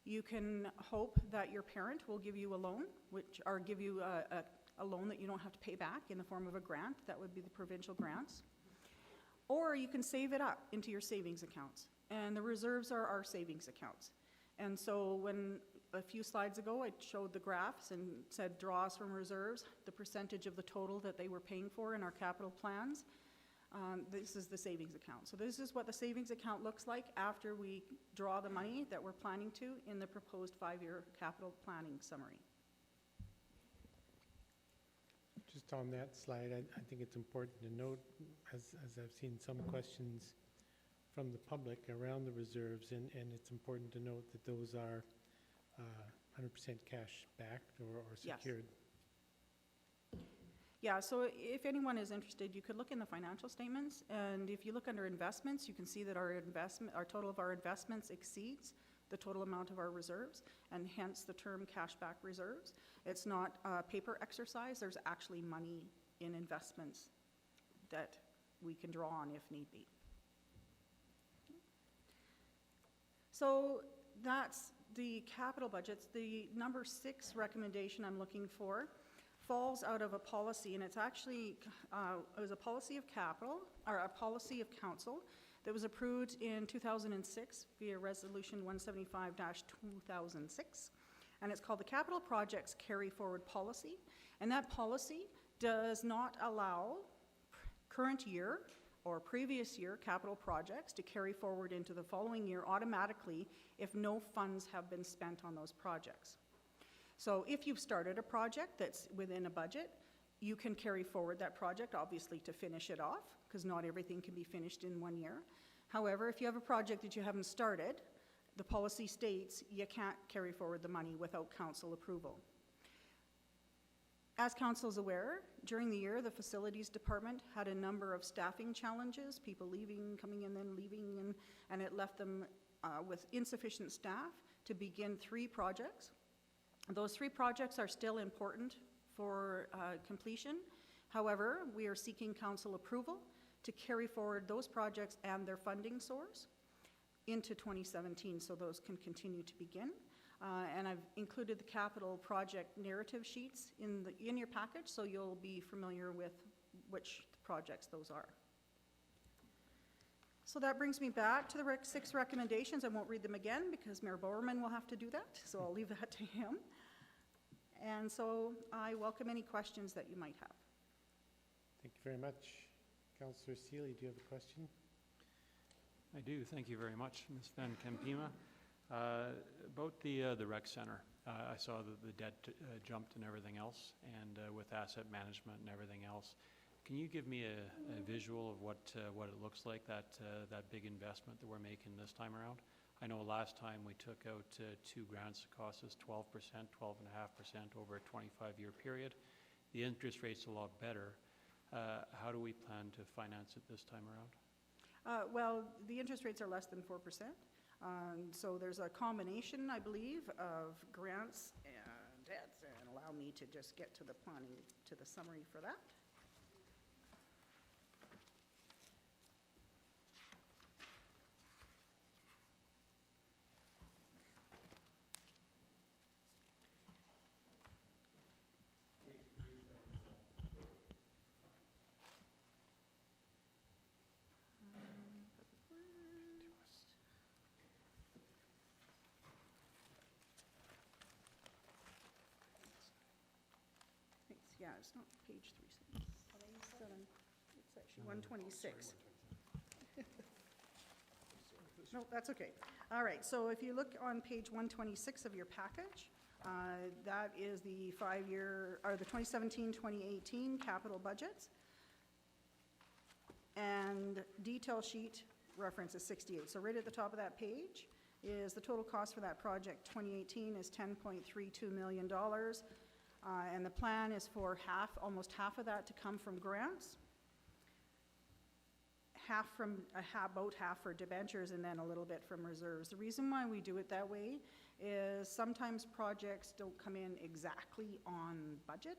You can hope that your parent will give you a loan, or give you a loan that you don't have to pay back in the form of a grant. That would be the provincial grants. Or you can save it up into your savings accounts. And the reserves are our savings accounts. And so when a few slides ago I showed the graphs and said draws from reserves, the percentage of the total that they were paying for in our capital plans, this is the savings account. So this is what the savings account looks like after we draw the money that we're planning to in the proposed 5-year capital planning summary. Just on that slide, I think it's important to note, as I've seen some questions from the public around the reserves, and it's important to note that those are 100% cash backed or secured. Yes. Yeah, so if anyone is interested, you could look in the financial statements, and if you look under investments, you can see that our total of our investments exceeds the total amount of our reserves, and hence the term cash back reserves. It's not a paper exercise. There's actually money in investments that we can draw on if need be. So that's the capital budgets. The number 6 recommendation I'm looking for falls out of a policy, and it's actually it was a policy of capital, or a policy of council that was approved in 2006 via Resolution 175-2006, and it's called the Capital Projects Carry Forward Policy. And that policy does not allow current year or previous year capital projects to carry forward into the following year automatically if no funds have been spent on those projects. So if you've started a project that's within a budget, you can carry forward that project, obviously, to finish it off, because not everything can be finished in 1 year. However, if you have a project that you haven't started, the policy states you can't carry forward the money without council approval. As council is aware, during the year, the facilities department had a number of staffing challenges, people leaving, coming in, then leaving, and it left them with insufficient staff to begin 3 projects. Those 3 projects are still important for completion. However, we are seeking council approval to carry forward those projects and their funding source into 2017, so those can continue to begin. And I've included the capital project narrative sheets in your package, so you'll be familiar with which projects those are. So that brings me back to the 6 recommendations. I won't read them again because Mayor Bowerman will have to do that, so I'll leave that to him. And so I welcome any questions that you might have. Thank you very much. Councillor Seeley, do you have a question? I do. Thank you very much, Ms. Van Kempima. About the rec center, I saw that the debt jumped and everything else, and with asset management and everything else. Can you give me a visual of what it looks like, that big investment that we're making this time around? I know last time we took out 2 grants that cost us 12%, 12.5% over a 25-year period. The interest rate's a lot better. How do we plan to finance it this time around? Well, the interest rates are less than 4%. So there's a combination, I believe, of grants and debts, and allow me to just get to the planning, to the summary for that. Yeah, it's not page 3, 7. It's actually 126. No, that's okay. All right, so if you look on page 126 of your package, that is the 5-year, or the 2017-2018 capital budgets. And detail sheet reference is 68. So right at the top of that page is the total cost for that project 2018 is $10.32 million. And the plan is for almost half of that to come from grants, about half for debentures, and then a little bit from reserves. The reason why we do it that way is sometimes projects don't come in exactly on budget.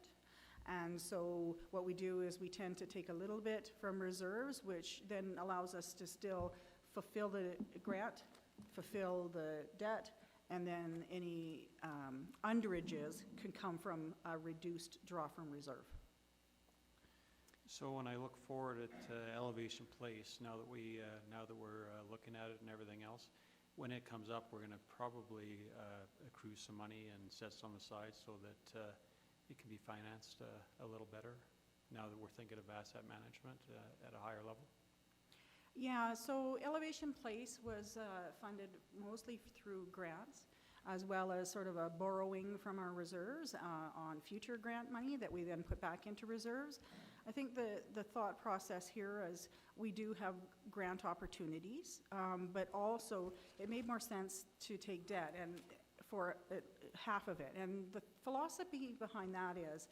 And so what we do is we tend to take a little bit from reserves, which then allows us to still fulfill the grant, fulfill the debt, and then any underages can come from a reduced draw from reserve. So when I look forward at Elevation Place, now that we're looking at it and everything else, when it comes up, we're going to probably accrue some money and set some aside so that it can be financed a little better now that we're thinking of asset management at a higher level. Yeah, so Elevation Place was funded mostly through grants, as well as sort of a borrowing from our reserves on future grant money that we then put back into reserves. I think the thought process here is we do have grant opportunities, but also it made more sense to take debt and for half of it. And the philosophy behind that is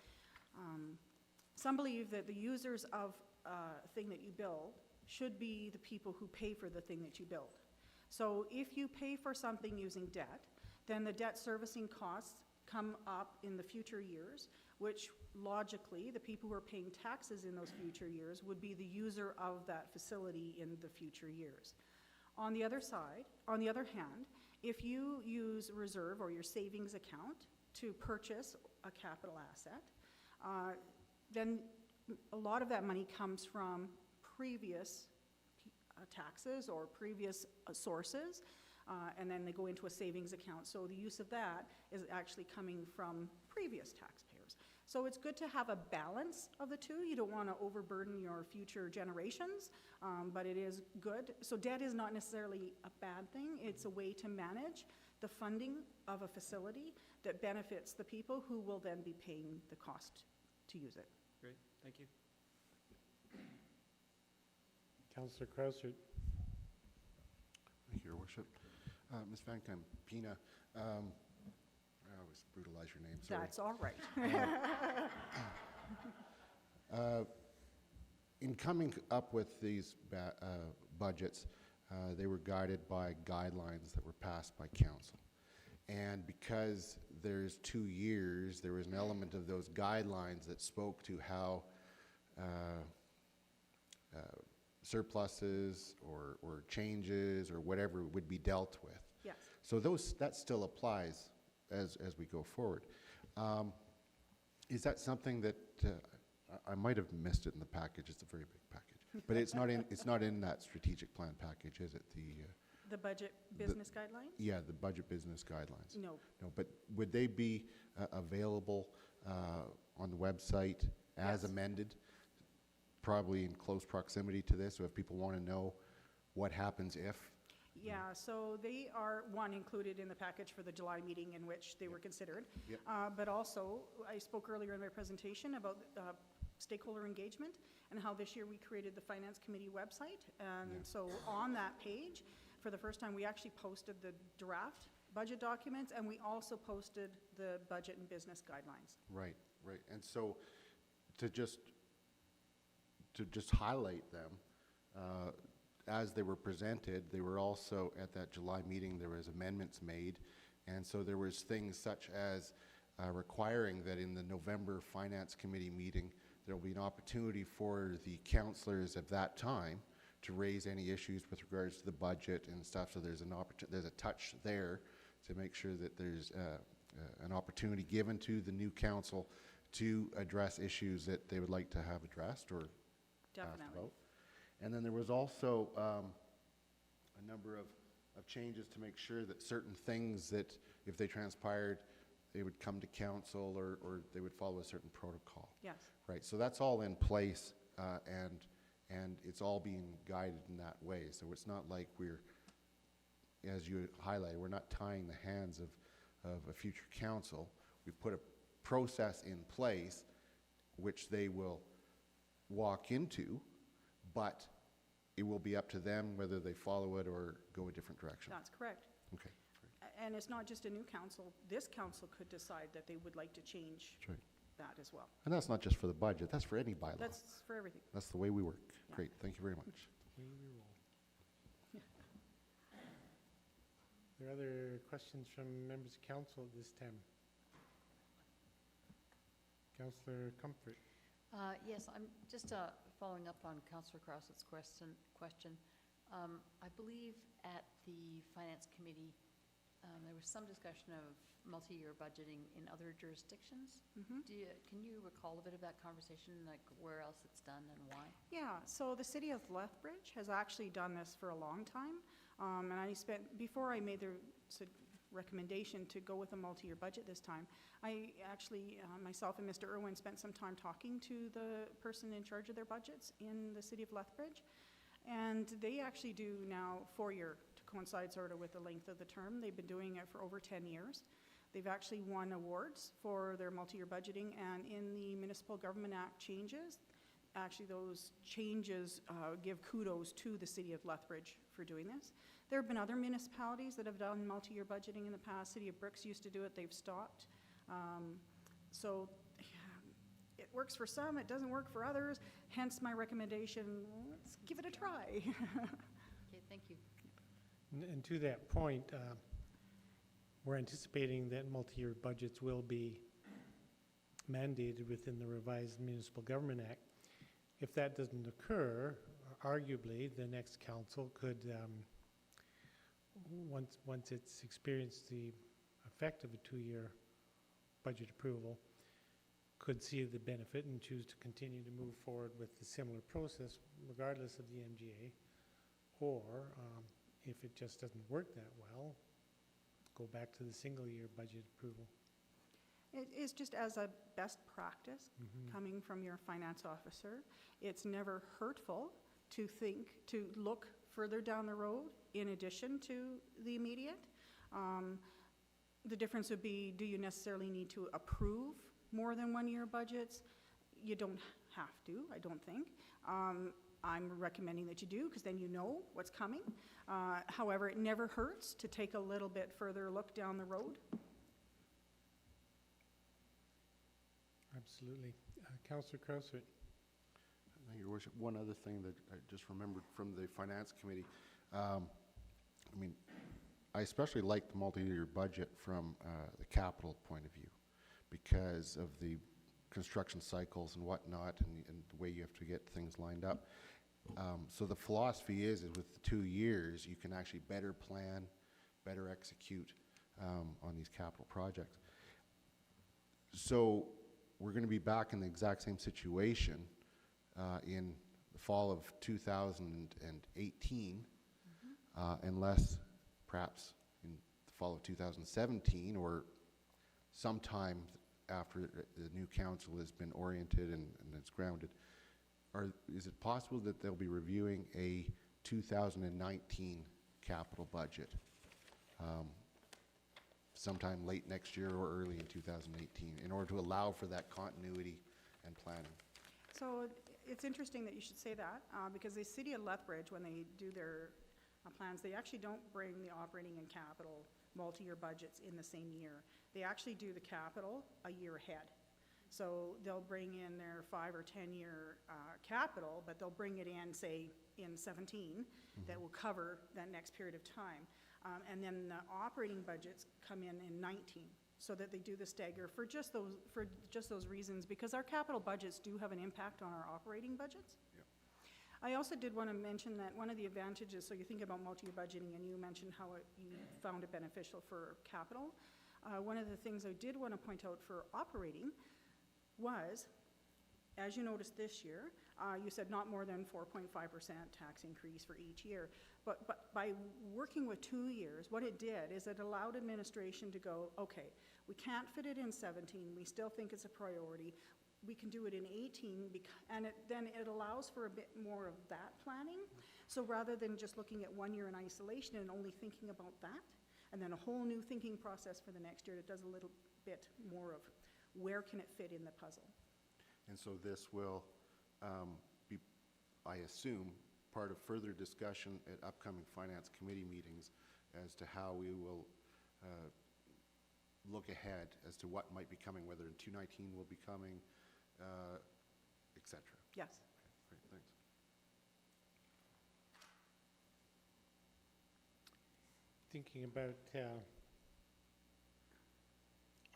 some believe that the users of a thing that you build should be the people who pay for the thing that you build. So if you pay for something using debt, then the debt servicing costs come up in the future years, which logically, the people who are paying taxes in those future years would be the user of that facility in the future years. On the other hand, if you use reserve or your savings account to purchase a capital asset, then a lot of that money comes from previous taxes or previous sources, and then they go into a savings account. So the use of that is actually coming from previous taxpayers. So it's good to have a balance of the two. You don't want to overburden your future generations, but it is good. So debt is not necessarily a bad thing. It's a way to manage the funding of a facility that benefits the people who will then be paying the cost to use it. Great, thank you. Councillor Krausert. Thank you, Your Worship. Ms. Van Campina, I always brutalize your name, sorry. That's all right. In coming up with these budgets, they were guided by guidelines that were passed by council. And because there's 2 years, there was an element of those guidelines that spoke to how surpluses or changes or whatever would be dealt with. Yes. So that still applies as we go forward. Is that something that I might have missed it in the package? It's a very big package, but it's not in that strategic plan package, is it? The budget business guidelines? Yeah, the budget business guidelines. No. No, but would they be available on the website as Yes. amended? Probably in close proximity to this, so if people want to know what happens if. Yeah, so they are, one, included in the package for the July meeting in which they were considered. Yep. But also, I spoke earlier in my presentation about stakeholder engagement and how this year we created the Finance Committee website. And Yeah. so on that page, for the first time, we actually posted the draft budget documents, and we also posted the budget and business guidelines. Right, right. And so to just highlight them, as they were presented, they were also, at that July meeting, there was amendments made. And so there was things such as requiring that in the November Finance Committee meeting, there will be an opportunity for the councillors at that time to raise any issues with regards to the budget and stuff. So there's a touch there to make sure that there's an opportunity given to the new council to address issues that they would like to have addressed or asked about. And then there was also a number of changes to make sure that certain things that, if they transpired, they would come to council or they would follow a certain protocol. Yes. Right, so that's all in place, and it's all being guided in that way. So it's not like we're, as you highlighted, we're not tying the hands of a future council. We've put a process in place which they will walk into, but it will be up to them whether they follow it or go a different direction. That's correct. Okay. And it's not just a new council. This council could decide that they would like to change That's right. that as well. And that's not just for the budget, that's for any bylaw. That's for everything. That's the way we work. Yeah. Great, thank you very much. Are there other questions from members of council at this time? Councillor Comfort. Yes, I'm just following up on Councillor Crossett's question. I believe at the Finance Committee there was some discussion of multi-year budgeting in other jurisdictions. Can you recall a bit of that conversation, like where else it's done and why? Yeah, so the city of Lethbridge has actually done this for a long time. And before I made the recommendation to go with a multi-year budget this time, I actually, myself and Mr. Irwin spent some time talking to the person in charge of their budgets in the city of Lethbridge. And they actually do now 4-year to coincide sort of with the length of the term. They've been doing it for over 10 years. They've actually won awards for their multi-year budgeting, and in the Municipal Government Act changes, actually those changes give kudos to the city of Lethbridge for doing this. There have been other municipalities that have done multi-year budgeting in the past. City of Brooks used to do it, they've stopped. So it works for some, it doesn't work for others, hence my recommendation, let's give it a try. Okay, thank you. And to that point, we're anticipating that multi-year budgets will be mandated within the revised Municipal Government Act. If that doesn't occur, arguably, the next council could, once it's experienced the effect of a 2-year budget approval, could see the benefit and choose to continue to move forward with the similar process regardless of the MGA, or if it just doesn't work that well, go back to the single-year budget approval. It is just as a best practice coming from your finance officer. It's never hurtful to look further down the road in addition to the immediate. The difference would be, do you necessarily need to approve more than 1-year budgets? You don't have to, I don't think. I'm recommending that you do, because then you know what's coming. However, it never hurts to take a little bit further look down the road. Absolutely. Councillor Krausert. Thank you, Your Worship. One other thing that I just remembered from the Finance Committee, I mean, I especially like the multi-year budget from the capital point of view because of the construction cycles and whatnot, and the way you have to get things lined up. So the philosophy is with the 2 years, you can actually better plan, better execute on these capital projects. So we're going to be back in the exact same situation in the fall of 2018, unless perhaps in the fall of 2017 or sometime after the new council has been oriented and it's grounded. Is it possible that they'll be reviewing a 2019 capital budget sometime late next year or early in 2018 in order to allow for that continuity and planning? So it's interesting that you should say that because the city of Lethbridge, when they do their plans, they actually don't bring the operating and capital multi-year budgets in the same year. They actually do the capital a year ahead. So they'll bring in their 5 or 10 year capital, but they'll bring it in, say, in 17, that will cover that next period of time. And then the operating budgets come in 19, so that they do the stagger for just those reasons, because our capital budgets do have an impact on our operating budgets. Yep. I also did want to mention that one of the advantages, so you think about multi-year budgeting, and you mentioned how you found it beneficial for capital. One of the things I did want to point out for operating was, as you noticed this year, you said not more than 4.5% tax increase for each year. But by working with 2 years, what it did is it allowed administration to go, okay, we can't fit it in 17, we still think it's a priority, we can do it in 18, and then it allows for a bit more of that planning. So rather than just looking at 1 year in isolation and only thinking about that, and then a whole new thinking process for the next year, it does a little bit more of where can it fit in the puzzle. And so this will be, I assume, part of further discussion at upcoming Finance Committee meetings as to how we will look ahead as to what might be coming, whether in 2019 will be coming, et cetera. Yes. Okay, great, thanks. Thinking about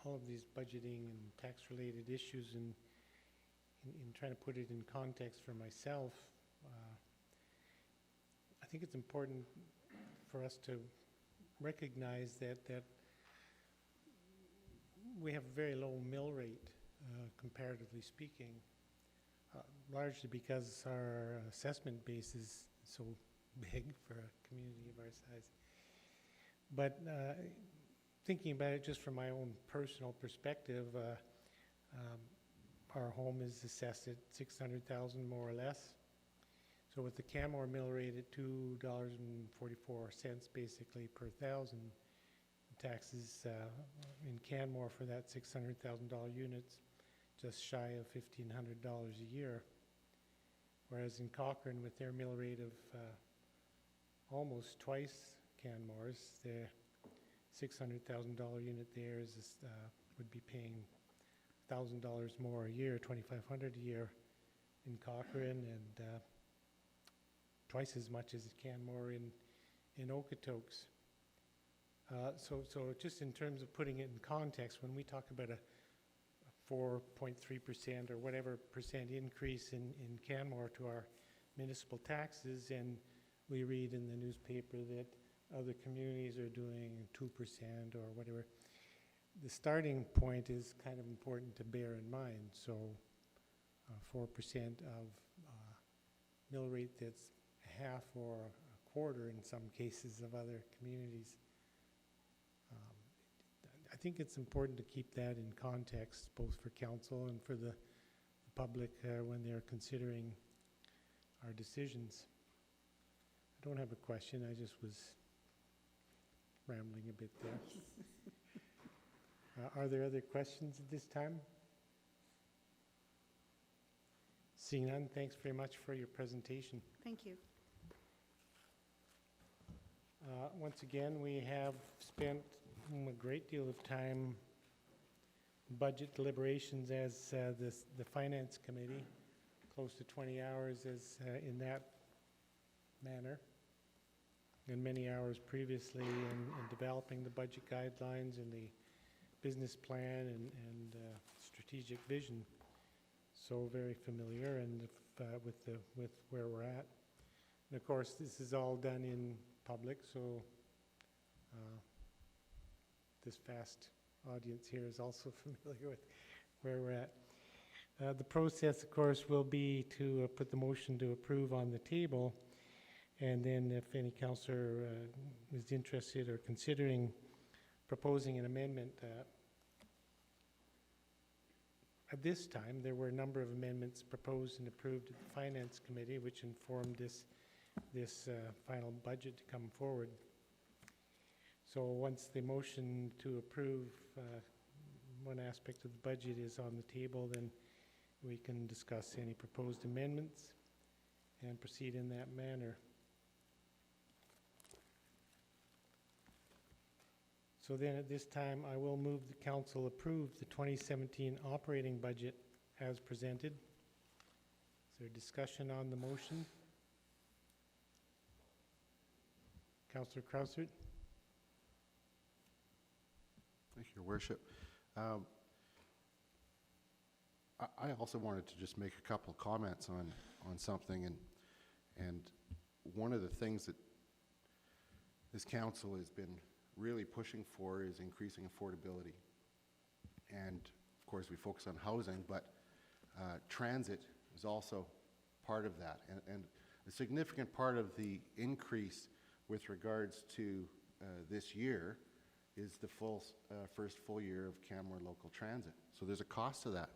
all of these budgeting and tax-related issues and in trying to put it in context for myself, I think it's important for us to recognize that we have a very low mill rate, comparatively speaking, largely because our assessment base is so big for a community of our size. But thinking about it just from my own personal perspective, our home is assessed at $600,000 more or less. So with the Canmore mill rate at $2.44 basically per thousand, taxes in Canmore for that $600,000 unit's just shy of $1,500 a year. Whereas in Cochrane, with their mill rate of almost twice Canmore's, the $600,000 unit there would be paying $1,000 more a year, $2,500 a year in Cochrane, and twice as much as Canmore in Okotoks. So just in terms of putting it in context, when we talk about a 4.3% or whatever percent increase in Canmore to our municipal taxes, and we read in the newspaper that other communities are doing 2% or whatever, the starting point is kind of important to bear in mind. So 4% of mill rate that's half or a quarter in some cases of other communities. I think it's important to keep that in context, both for council and for the public when they're considering our decisions. I don't have a question, I just was rambling a bit there. Are there other questions at this time? Seeing none, thanks very much for your presentation. Thank you. Once again, we have spent a great deal of time budget deliberations as the Finance Committee, close to 20 hours as in that manner, and many hours previously in developing the budget guidelines and the business plan and strategic vision. So very familiar and with where we're at. And of course, this is all done in public, so this vast audience here is also familiar with where we're at. The process, of course, will be to put the motion to approve on the table, and then if any councillor is interested or considering proposing an amendment, at this time there were a number of amendments proposed and approved at the Finance Committee which informed this final budget to come forward. So once the motion to approve one aspect of the budget is on the table, then we can discuss any proposed amendments and proceed in that manner. So then at this time, I will move the council approve the 2017 operating budget as presented. Is there discussion on the motion? Councillor Krausert? Thank you, Your Worship. I also wanted to just make a couple of comments on something, and one of the things that this council has been really pushing for is increasing affordability. And of course we focus on housing, but transit is also part of that. And a significant part of the increase with regards to this year is the first full year of Canmore local transit. So there's a cost to that.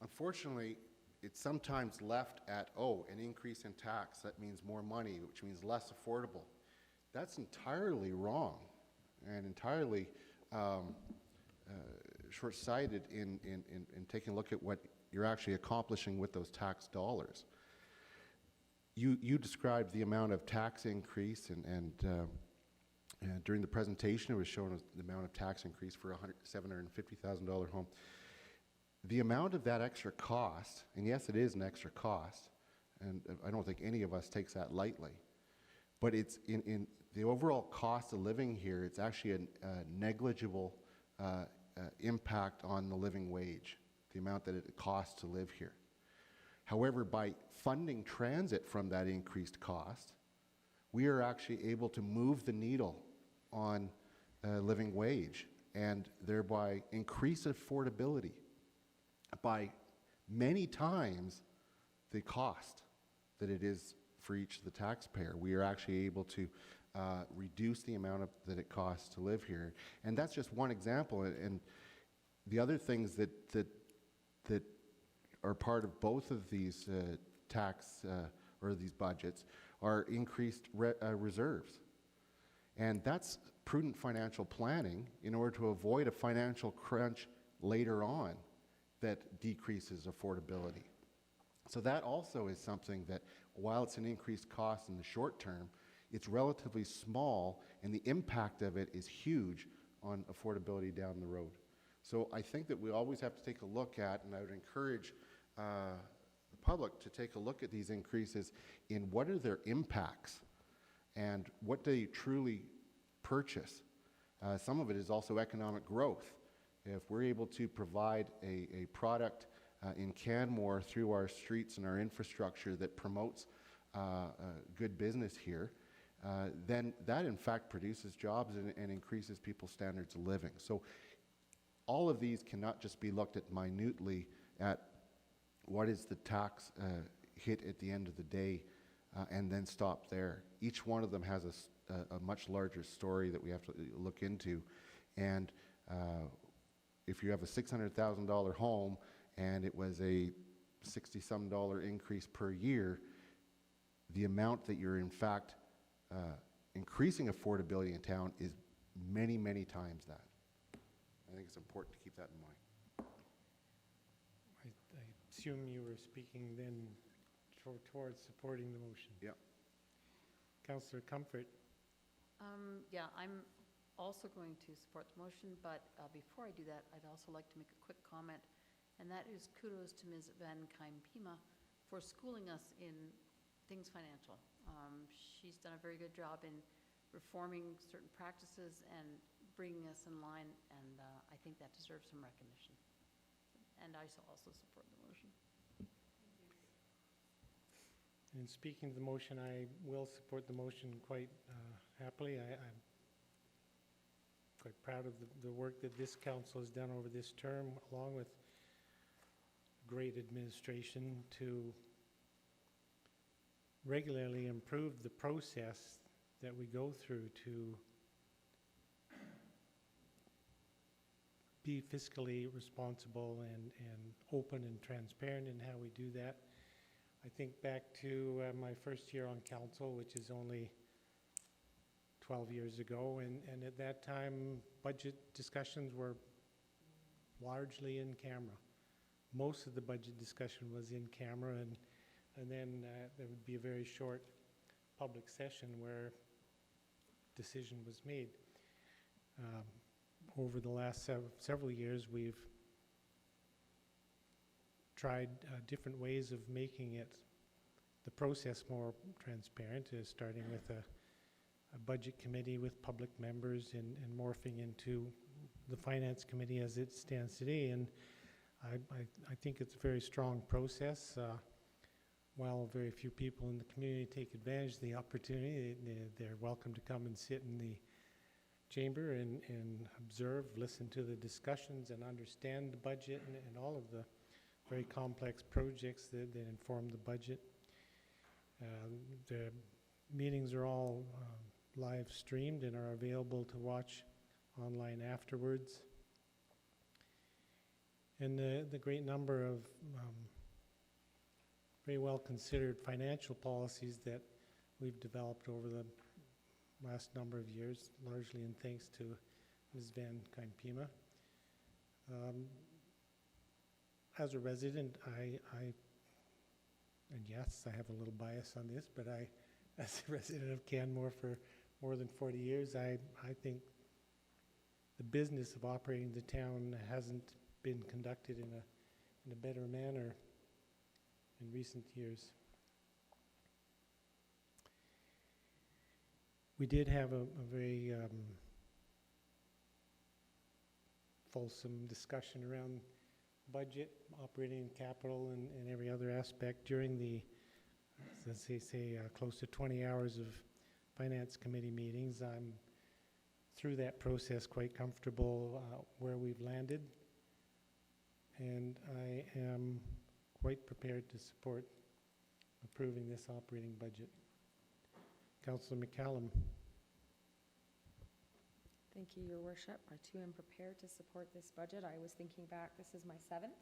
Unfortunately, it's sometimes left at, an increase in tax, that means more money, which means less affordable. That's entirely wrong and entirely short-sighted in taking a look at what you're actually accomplishing with those tax dollars. You described the amount of tax increase, and during the presentation it was shown as the amount of tax increase for a $750,000 home. The amount of that extra cost, and yes, it is an extra cost, and I don't think any of us takes that lightly, but it's in the overall cost of living here, it's actually a negligible impact on the living wage, the amount that it costs to live here. However, by funding transit from that increased cost, we are actually able to move the needle on living wage and thereby increase affordability by many times the cost that it is for each of the taxpayer. We are actually able to reduce the amount that it costs to live here. And that's just one example. And the other things that are part of both of these tax or these budgets are increased reserves. And that's prudent financial planning in order to avoid a financial crunch later on that decreases affordability. So that also is something that, while it's an increased cost in the short term, it's relatively small, and the impact of it is huge on affordability down the road. So I think that we always have to take a look at, and I would encourage the public to take a look at these increases in what are their impacts and what they truly purchase. Some of it is also economic growth. If we're able to provide a product in Canmore through our streets and our infrastructure that promotes good business here, then that in fact produces jobs and increases people's standards of living. So all of these cannot just be looked at minutely at what is the tax hit at the end of the day and then stop there. Each one of them has a much larger story that we have to look into. And if you have a $600,000 home and it was a $60-some increase per year, the amount that you're in fact increasing affordability in town is many, many times that. I think it's important to keep that in mind. I assume you were speaking then towards supporting the motion. Yeah. Councillor Comfort. Yeah, I'm also going to support the motion, but before I do that, I'd also like to make a quick comment, and that is kudos to Ms. Van Kaimpima for schooling us in things financial. She's done a very good job in reforming certain practices and bringing us in line, and I think that deserves some recognition. And I also support the motion. In speaking to the motion, I will support the motion quite happily. I'm quite proud of the work that this council has done over this term, along with great administration, to regularly improve the process that we go through to be fiscally responsible and open and transparent in how we do that. I think back to my first year on council, which is only 12 years ago, and at that time budget discussions were largely in camera. Most of the budget discussion was in camera, and then there would be a very short public session where decision was made. Over the last several years, we've tried different ways of making it, the process, more transparent, starting with a budget committee with public members and morphing into the finance committee as it stands today. And I think it's a very strong process. While very few people in the community take advantage of the opportunity, they're welcome to come and sit in the chamber and observe, listen to the discussions and understand the budget and all of the very complex projects that inform the budget. The meetings are all live streamed and are available to watch online afterwards. And the great number of very well considered financial policies that we've developed over the last number of years, largely in thanks to Ms. Van Kaimpima. As a resident, and yes, I have a little bias on this, but as a resident of Canmore for more than 40 years, I think the business of operating the town hasn't been conducted in a better manner in recent years. We did have a very fulsome discussion around budget, operating capital, and every other aspect during the, as they say, close to 20 hours of finance committee meetings. I'm through that process, quite comfortable where we've landed. And I am quite prepared to support approving this operating budget. Councillor McCallum. Thank you, Your Worship. I too am prepared to support this budget. I was thinking back, this is my 7th,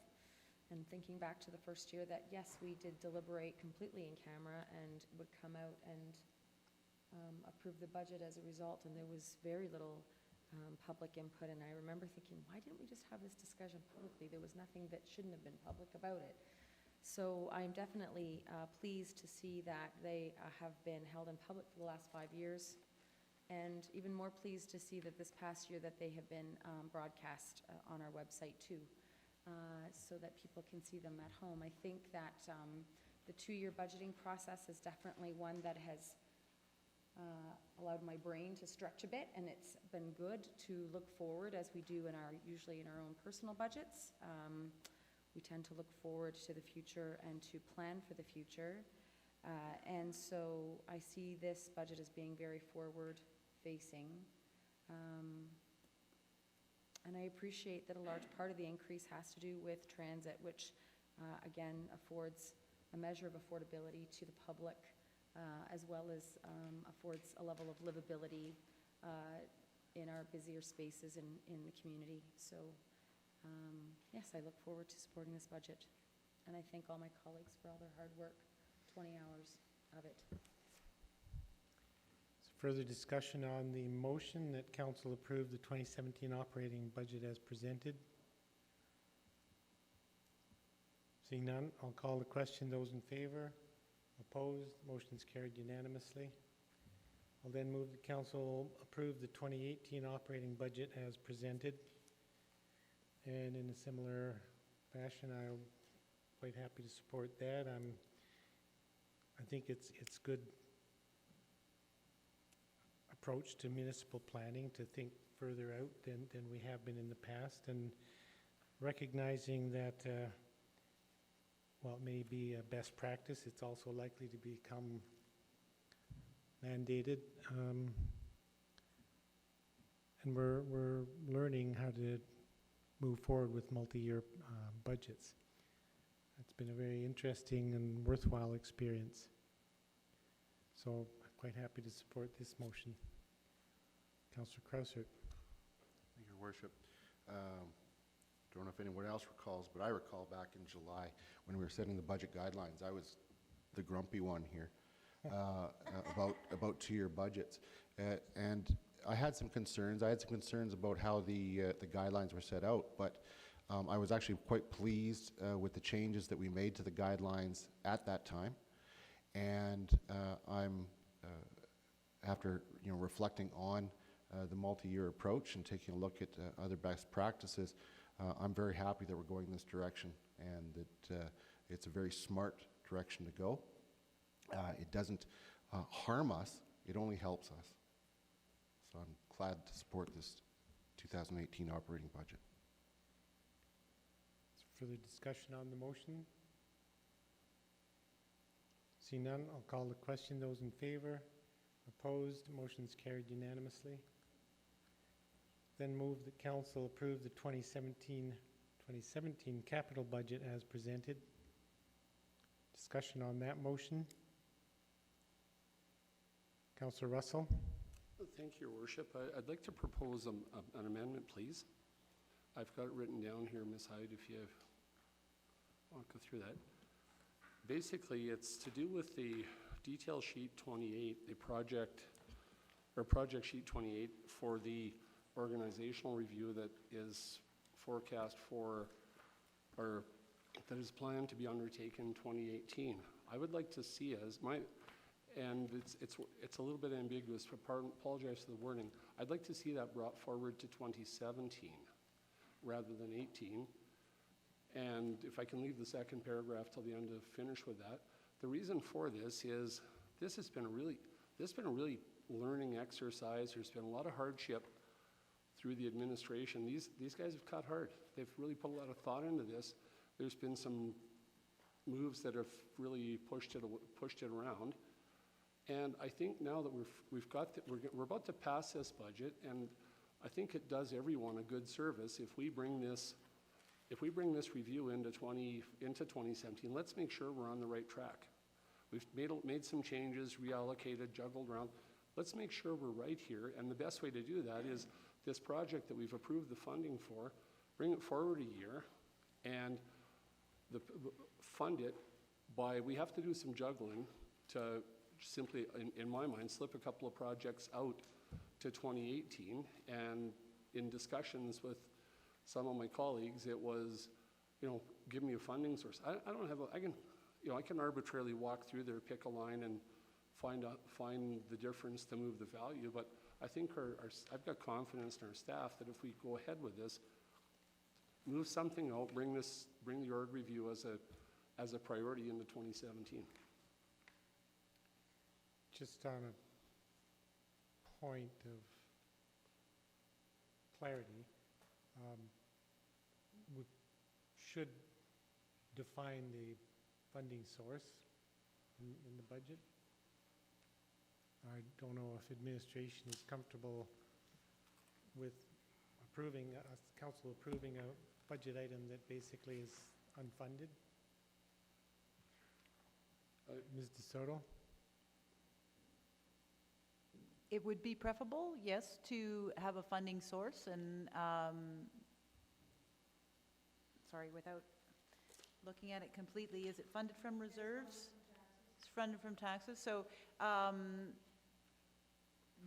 and thinking back to the first year that, yes, we did deliberate completely in camera and would come out and approve the budget as a result, and there was very little public input. And I remember thinking, why didn't we just have this discussion publicly? There was nothing that shouldn't have been public about it. So I'm definitely pleased to see that they have been held in public for the last 5 years, and even more pleased to see that this past year that they have been broadcast on our website too, so that people can see them at home. I think that the 2-year budgeting process is definitely one that has allowed my brain to stretch a bit, and it's been good to look forward as we do usually in our own personal budgets. We tend to look forward to the future and to plan for the future. And so I see this budget as being very forward-facing. And I appreciate that a large part of the increase has to do with transit, which again affords a measure of affordability to the public, as well as affords a level of livability in our busier spaces in the community. So yes, I look forward to supporting this budget. And I thank all my colleagues for all their hard work, 20 hours of it. Further discussion on the motion that Council approve the 2017 operating budget as presented? Seeing none, I'll call the question. Those in favor? Opposed? Motion's carried unanimously. I'll then move the Council approve the 2018 operating budget as presented. And in a similar fashion, I'm quite happy to support that. I think it's good approach to municipal planning to think further out than we have been in the past, and recognizing that while it may be a best practice, it's also likely to become mandated, and we're learning how to move forward with multi-year budgets. It's been a very interesting and worthwhile experience. So I'm quite happy to support this motion. Councillor Krausert. Thank you, Your Worship. Don't know if anyone else recalls, but I recall back in July when we were setting the budget guidelines. I was the grumpy one here about 2-year budgets, and I had some concerns. I had some concerns about how the guidelines were set out, but I was actually quite pleased with the changes that we made to the guidelines at that time, and I'm after reflecting on the multi-year approach and taking a look at other best practices, I'm very happy that we're going this direction, and that it's a very smart direction to go. It doesn't harm us, it only helps us. So I'm glad to support this 2018 operating budget. Further discussion on the motion? See none, I'll call the question. Those in favor? Opposed? Motion's carried unanimously. Then move that Council approve the 2017 capital budget as presented. Discussion on that motion? Councillor Russell. Thank you, Your Worship. I'd like to propose an amendment, please. I've got it written down here, Ms. Hyde, if you want to go through that. Basically, it's to do with the detail sheet 28, the project sheet 28 for the organizational review that is forecast for, or that is planned to be undertaken in 2018. I would like to see and it's a little bit ambiguous, so apologize for the wording. I'd like to see that brought forward to 2017 rather than 18. And if I can leave the second paragraph till the end to finish with that. The reason for this is this has been a really learning exercise. There's been a lot of hardship through the administration. These guys have cut hard. They've really put a lot of thought into this. There's been some moves that have really pushed it around. And I think now that we're about to pass this budget, and I think it does everyone a good service if we bring this review into 2017. Let's make sure we're on the right track. We've made some changes, reallocated, juggled around. Let's make sure we're right here, and the best way to do that is this project that we've approved the funding for, bring it forward a year, and fund it by, we have to do some juggling to simply, in my mind, slip a couple of projects out to 2018, and in discussions with some of my colleagues, it was, give me a funding source. I can arbitrarily walk through there, pick a line, and find the difference to move the value. But I think I've got confidence in our staff that if we go ahead with this, move something out, bring the org review as a priority into 2017. Just on a point of clarity, we should define the funding source in the budget. I don't know if administration is comfortable with council approving a budget item that basically is unfunded. Ms. DeSoto? It would be preferable, yes, to have a funding source and, sorry, without looking at it completely, is it funded from reserves? It's funded from taxes, so,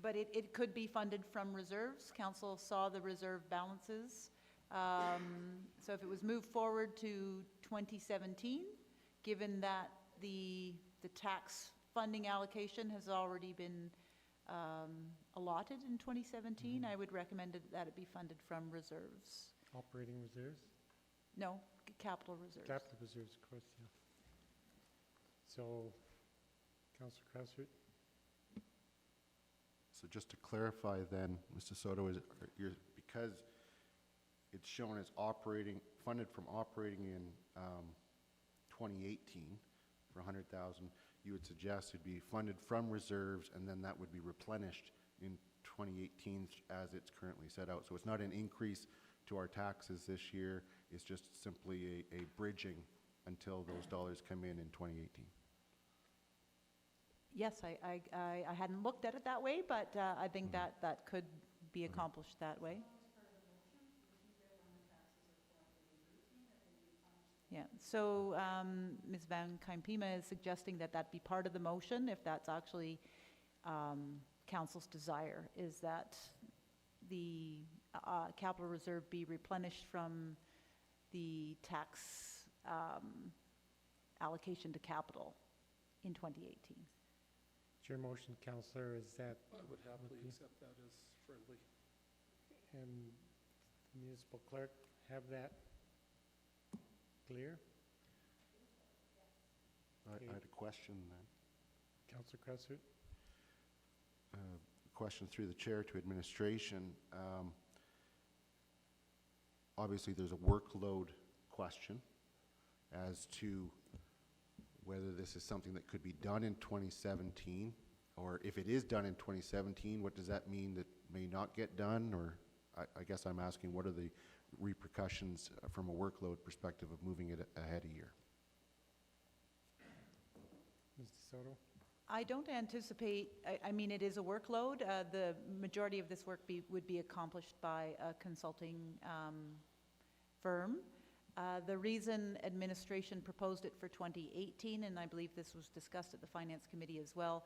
but it could be funded from reserves. Council saw the reserve balances. So if it was moved forward to 2017, given that the tax funding allocation has already been allotted in 2017, I would recommend that it be funded from reserves. Operating reserves? No, capital reserves. Capital reserves, of course, yeah. So, Councillor Krausert? So just to clarify then, Mr. Soto, because it's shown as funded from operating in 2018 for 100,000, you would suggest it'd be funded from reserves, and then that would be replenished in 2018 as it's currently set out. So it's not an increase to our taxes this year, it's just simply a bridging until those dollars come in 2018. Yes, I hadn't looked at it that way, but I think that could be accomplished that way. Yeah, so Ms. Van Kaimpima is suggesting that be part of the motion, if that's actually council's desire, is that the capital reserve be replenished from the tax allocation to capital in 2018. It's your motion, Councillor, is that? I would happily accept that as friendly. And the municipal clerk have that clear? I had a question then. Councillor Krausert? Question through the chair to administration. Obviously, there's a workload question as to whether this is something that could be done in 2017, or if it is done in 2017, what does that mean that may not get done? Or I guess I'm asking, what are the repercussions from a workload perspective of moving it ahead a year? Ms. DeSoto? I don't anticipate, I mean, it is a workload. The majority of this work would be accomplished by a consulting firm. The reason administration proposed it for 2018, and I believe this was discussed at the Finance Committee as well,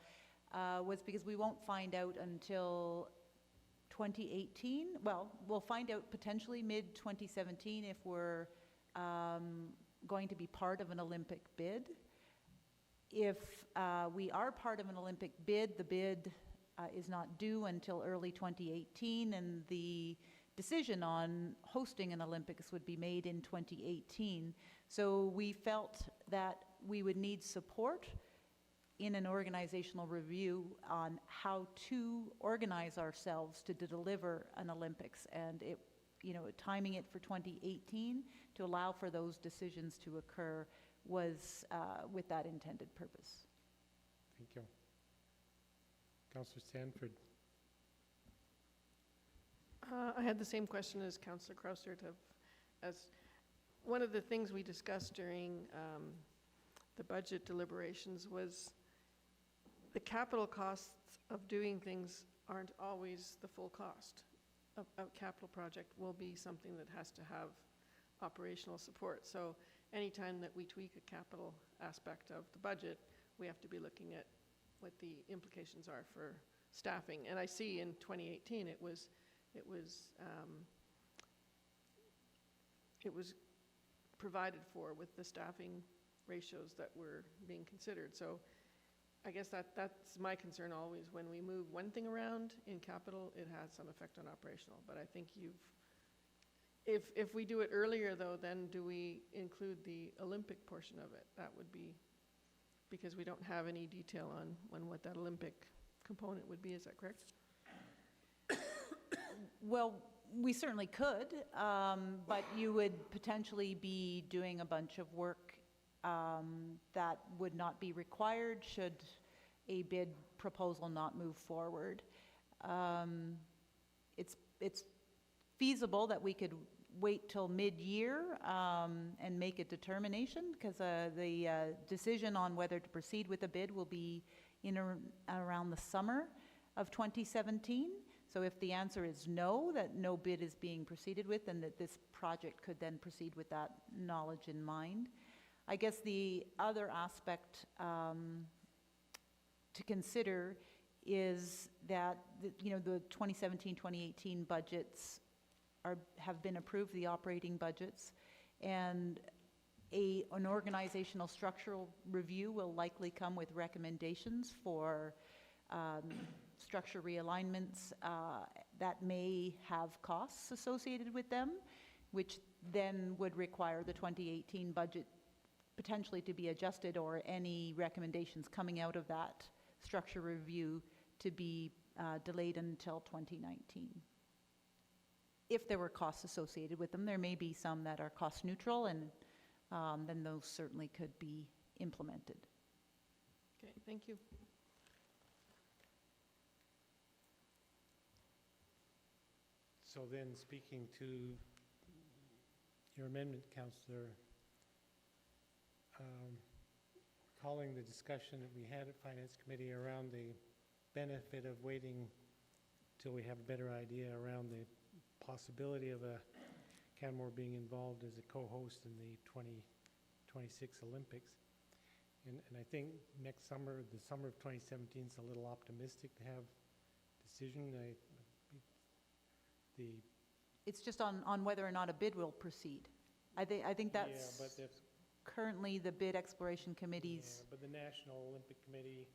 was because we won't find out until 2018. Well, we'll find out potentially mid-2017 if we're going to be part of an Olympic bid. If we are part of an Olympic bid, the bid is not due until early 2018, and the decision on hosting an Olympics would be made in 2018. So we felt that we would need support in an organizational review on how to organize ourselves to deliver an Olympics, and it, timing it for 2018 to allow for those decisions to occur was with that intended purpose. Thank you. Councillor Sanford? I had the same question as Councillor Krausert as one of the things we discussed during the budget deliberations was the capital costs of doing things aren't always the full cost. A capital project will be something that has to have operational support. So anytime that we tweak a capital aspect of the budget, we have to be looking at what the implications are for staffing. And I see in 2018 it was provided for with the staffing ratios that were being considered. So I guess that's my concern always. When we move one thing around in capital, it has some effect on operational. But I think if we do it earlier though, then do we include the Olympic portion of it? That would be, because we don't have any detail on what that Olympic component would be. Is that correct? Well, we certainly could, but you would potentially be doing a bunch of work that would not be required should a bid proposal not move forward. It's feasible that we could wait till mid-year and make a determination, because the decision on whether to proceed with a bid will be in around the summer of 2017. So if the answer is no, that no bid is being proceeded with, and that this project could then proceed with that knowledge in mind. I guess the other aspect to consider is that the 2017-2018 budgets have been approved, the operating budgets, and an organizational structural review will likely come with recommendations for structure realignments that may have costs associated with them, which then would require the 2018 budget potentially to be adjusted, or any recommendations coming out of that structure review to be delayed until 2019. If there were costs associated with them, there may be some that are cost neutral, and then those certainly could be implemented. Okay, thank you. So then, speaking to your amendment, Councillor, recalling the discussion that we had at Finance Committee around the benefit of waiting till we have a better idea around the possibility of Canmore being involved as a co-host in the 2026 Olympics. And I think next summer, the summer of 2017 is a little optimistic to have decision. It's just on whether or not a bid will proceed. I think that's currently the bid exploration committee's. Yeah, but the National Olympic Committee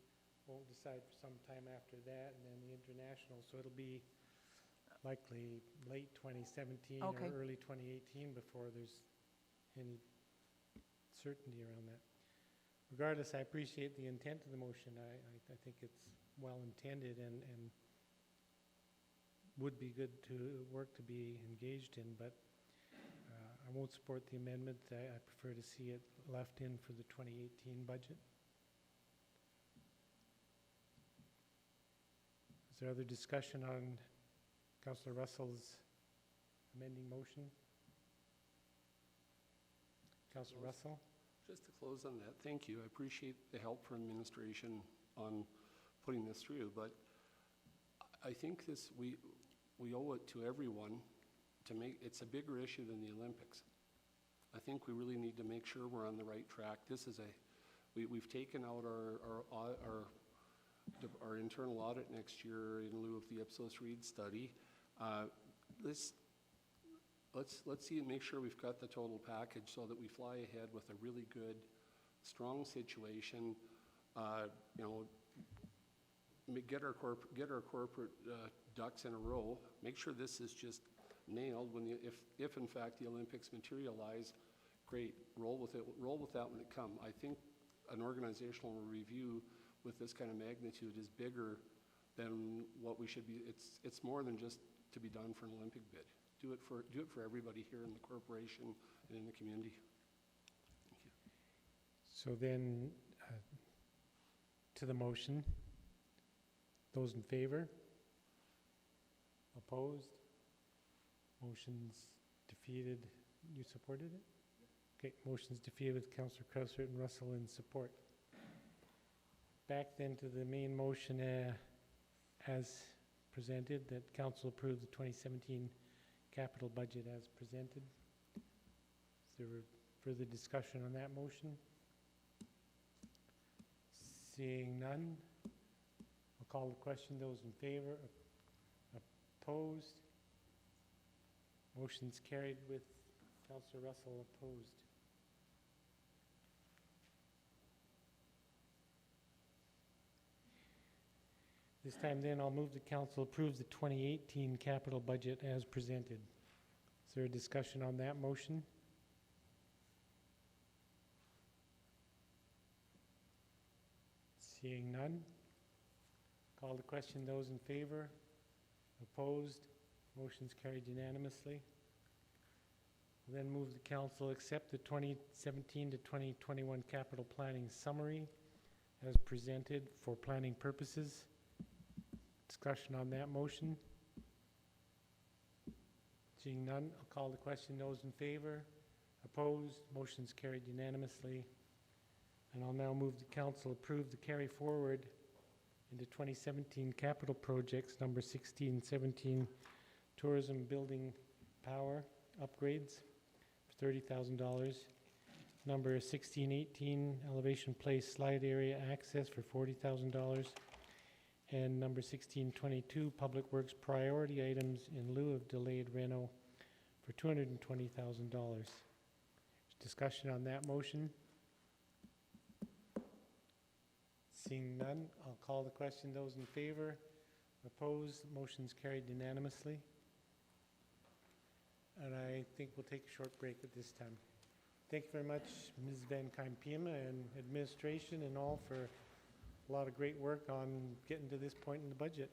won't decide for some time after that, and then the international, so it'll be likely late 2017 or early 2018 before there's any certainty around that. Regardless, I appreciate the intent of the motion. I think it's well intended and would be good to work to be engaged in, but I won't support the amendment. I prefer to see it left in for the 2018 budget. Is there other discussion on Councillor Russell's amending motion? Councillor Russell? Just to close on that, thank you. I appreciate the help from administration on putting this through, but I think we owe it to everyone to make, it's a bigger issue than the Olympics. I think we really need to make sure we're on the right track. This is we've taken out our internal audit next year in lieu of the Ipsos Reid study. Let's see and make sure we've got the total package so that we fly ahead with a really good, strong situation. Get our corporate ducks in a row. Make sure this is just nailed. If in fact the Olympics materialize, great. Roll with it. Roll with that when it comes. I think an organizational review with this kind of magnitude is bigger than what we should be. It's more than just to be done for an Olympic bid. Do it for everybody here in the corporation and in the community. Thank you. So then, to the motion. Those in favor? Opposed? Motion's defeated. You supported it? Okay, motion's defeated with Councillor Krausert and Russell in support. Back then to the main motion as presented, that council approve the 2017 capital budget as presented. Is there further discussion on that motion? Seeing none, I'll call the question. Those in favor? Opposed? Motion's carried with Councillor Russell opposed. This time then, I'll move the council approve the 2018 capital budget as presented. Is there a discussion on that motion? Seeing none, call the question. Those in favor? Opposed? Motion's carried unanimously. We'll then move the council accept the 2017 to 2021 capital planning summary as presented for planning purposes. Discussion on that motion. Seeing none, I'll call the question. Those in favor? Opposed? Motion's carried unanimously. And I'll now move the council approve the carry forward into 2017 capital projects number 1617 tourism building power upgrades for $30,000. Number 1618 elevation place slide area access for $40,000. And number 1622 public works priority items in lieu of delayed reno for $220,000. Discussion on that motion. Seeing none, I'll call the question. Those in favor? Opposed? Motion's carried unanimously. And I think we'll take a short break at this time. Thank you very much, Ms. Van Kuympema and administration and all for a lot of great work on getting to this point in the budget.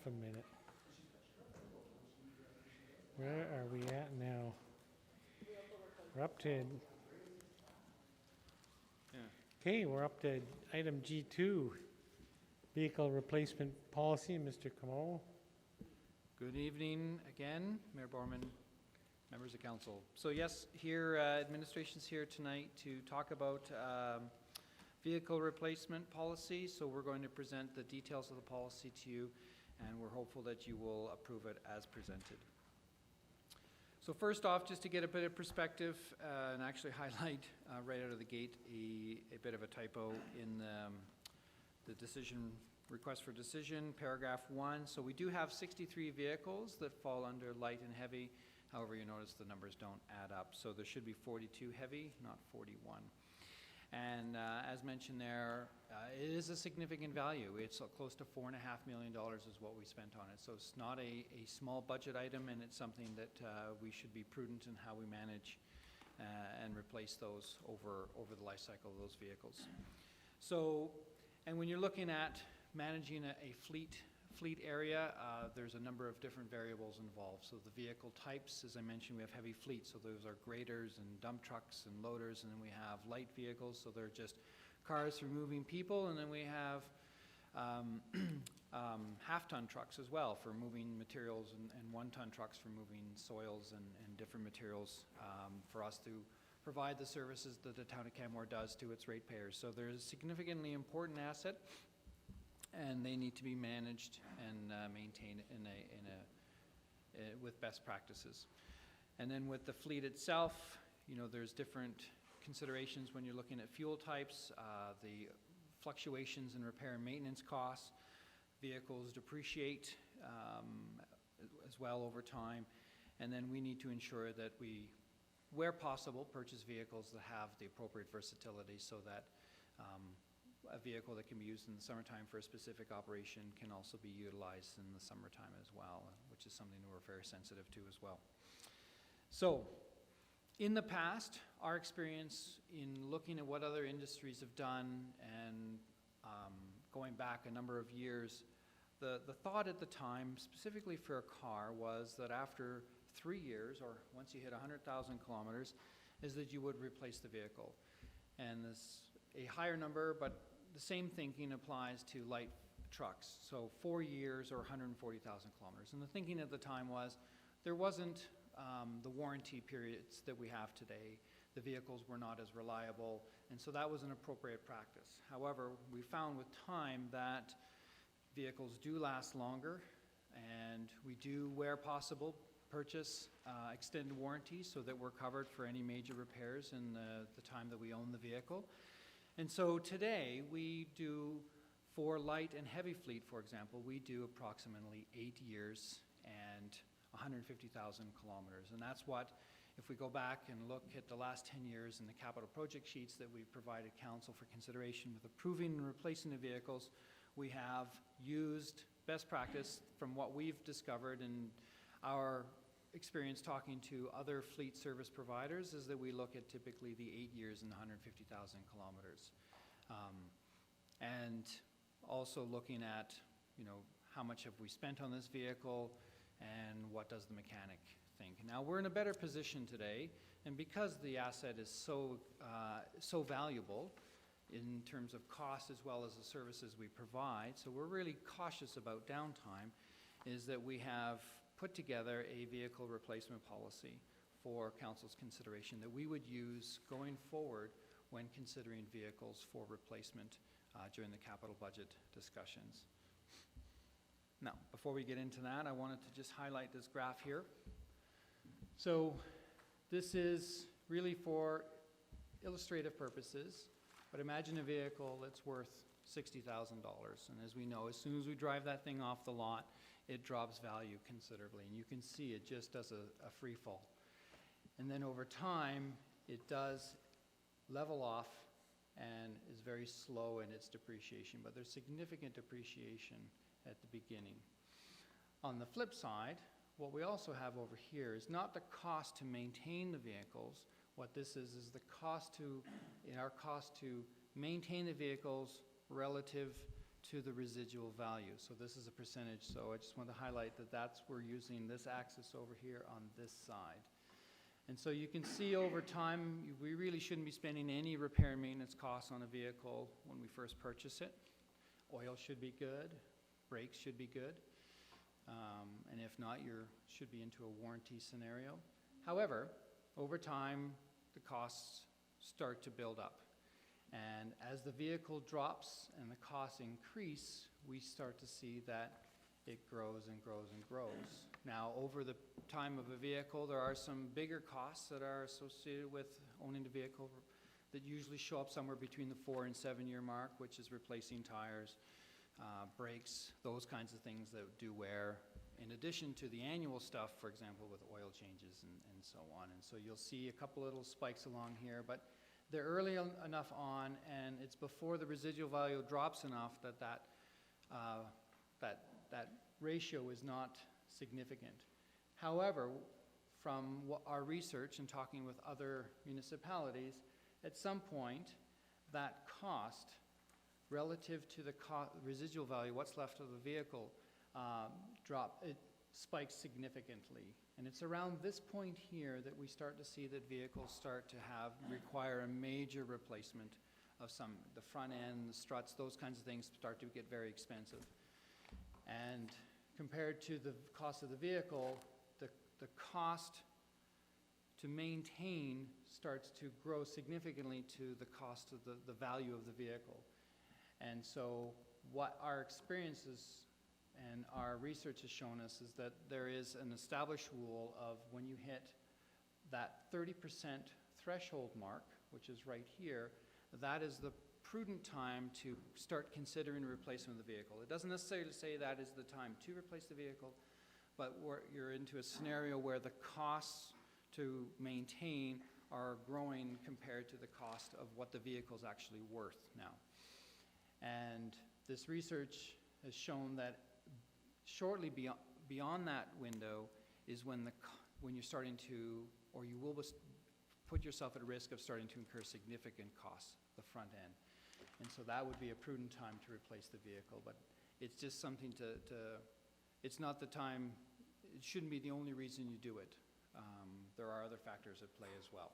a minute. Where are we at now? We're up to... Okay, we're up to item G2, vehicle replacement policy. Mr. Canmore. Good evening again, Mayor Borman, members of council. So yes, here, administration's here tonight to talk about vehicle replacement policy. So we're going to present the details of the policy to you, and we're hopeful that you will approve it as presented. So first off, just to get a bit of perspective and actually highlight right out of the gate a bit of a typo in the decision, request for decision, paragraph 1. So we do have 63 vehicles that fall under light and heavy. However, you notice the numbers don't add up. So there should be 42 heavy, not 41. And as mentioned there, it is a significant value. It's close to $4.5 million is what we spent on it. So it's not a small budget item, and it's something that we should be prudent in how we manage and replace those over the life cycle of those vehicles. So, and when you're looking at managing a fleet area, there's a number of different variables involved. So the vehicle types, as I mentioned, we have heavy fleet, so those are graders and dump trucks and loaders, and then we have light vehicles, so they're just cars for moving people, and then we have half-ton trucks as well for moving materials, and one-ton trucks for moving soils and different materials for us to provide the services that the town of Canmore does to its ratepayers. So there's a significantly important asset, and they need to be managed and maintained with best practices. And then with the fleet itself, you know, there's different considerations when you're looking at fuel types, the fluctuations in repair and maintenance costs. Vehicles depreciate as well over time, and then we need to ensure that we, where possible, purchase vehicles that have the appropriate versatility so that a vehicle that can be used in the summertime for a specific operation can also be utilized in the summertime as well, which is something we're very sensitive to as well. So, in the past, our experience in looking at what other industries have done and going back a number of years, the thought at the time, specifically for a car, was that after 3 years, or once you hit 100,000 kilometers, is that you would replace the vehicle. And this a higher number, but the same thinking applies to light trucks. So 4 years or 140,000 kilometers. And the thinking at the time was there wasn't the warranty periods that we have today. The vehicles were not as reliable, and so that was an appropriate practice. However, we found with time that vehicles do last longer, and we do, where possible, purchase extended warranties so that we're covered for any major repairs in the time that we own the vehicle. And so today we do, for light and heavy fleet, for example, we do approximately 8 years and 150,000 kilometers. And that's what, if we go back and look at the last 10 years in the capital project sheets that we've provided council for consideration with approving and replacing the vehicles, we have used best practice from what we've discovered in our experience talking to other fleet service providers, is that we look at typically the 8 years and 150,000 kilometers. And also looking at, you know, how much have we spent on this vehicle and what does the mechanic think. Now we're in a better position today, and because the asset is so valuable in terms of cost as well as the services we provide, so we're really cautious about downtime, is that we have put together a vehicle replacement policy for council's consideration that we would use going forward when considering vehicles for replacement during the capital budget discussions. Now, before we get into that, I wanted to just highlight this graph here. So this is really for illustrative purposes, but imagine a vehicle that's worth $60,000. And as we know, as soon as we drive that thing off the lot, it drops value considerably. And you can see it just does a free fall. And then over time, it does level off and is very slow in its depreciation, but there's significant depreciation at the beginning. On the flip side, what we also have over here is not the cost to maintain the vehicles. What this is the cost to maintain the vehicles relative to the residual value. So this is a percentage, so I just want to highlight that we're using this axis over here on this side. And so you can see over time, we really shouldn't be spending any repair and maintenance costs on a vehicle when we first purchase it. Oil should be good, brakes should be good, and if not, you should be into a warranty scenario. However, over time, the costs start to build up. And as the vehicle drops and the costs increase, we start to see that it grows and grows and grows. Now, over the time of a vehicle, there are some bigger costs that are associated with owning the vehicle that usually show up somewhere between the 4 and 7 year mark, which is replacing tires, brakes, those kinds of things that do wear, in addition to the annual stuff, for example, with oil changes and so on. And so you'll see a couple little spikes along here, but they're early enough on, and it's before the residual value drops enough that ratio is not significant. However, from our research and talking with other municipalities, at some point, that cost relative to the residual value, what's left of the vehicle, it spikes significantly. And it's around this point here that we start to see that vehicles start to require a major replacement of the front end, the struts, those kinds of things start to get very expensive. And compared to the cost of the vehicle, the cost to maintain starts to grow significantly to the cost of the value of the vehicle. And so what our experiences and our research has shown us is that there is an established rule of when you hit that 30% threshold mark, which is right here, that is the prudent time to start considering replacement of the vehicle. It doesn't necessarily say that is the time to replace the vehicle, but you're into a scenario where the costs to maintain are growing compared to the cost of what the vehicle is actually worth now. And this research has shown that shortly beyond that window is when you're starting to, or you will put yourself at risk of starting to incur significant costs, the front end. And so that would be a prudent time to replace the vehicle, but it's just something it's not the time, it shouldn't be the only reason you do it. There are other factors at play as well.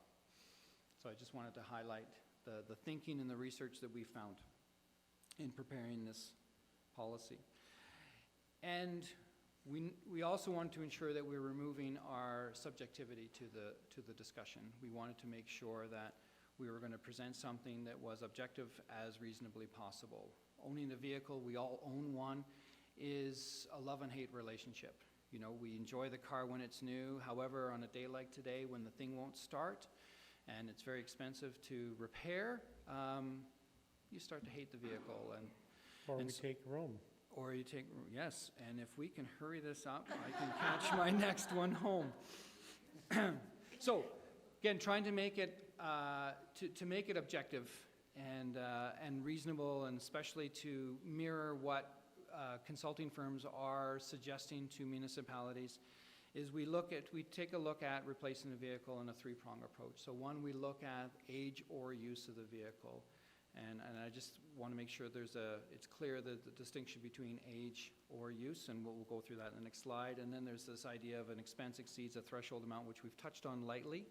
So I just wanted to highlight the thinking and the research that we found in preparing this policy. And we also wanted to ensure that we're removing our subjectivity to the discussion. We wanted to make sure that we were going to present something that was objective as reasonably possible. Owning a vehicle, we all own one, is a love and hate relationship. You know, we enjoy the car when it's new. However, on a day like today when the thing won't start and it's very expensive to repair, you start to hate the vehicle. Or we take Rome. Or you take, yes, and if we can hurry this up, I can catch my next one home. So, again, trying to make it to make it objective and reasonable, and especially to mirror what consulting firms are suggesting to municipalities, is we take a look at replacing a vehicle in a three-prong approach. So one, we look at age or use of the vehicle. And I just want to make sure it's clear the distinction between age or use, and we'll go through that in the next slide. And then there's this idea of an expense exceeds a threshold amount, which we've touched on lightly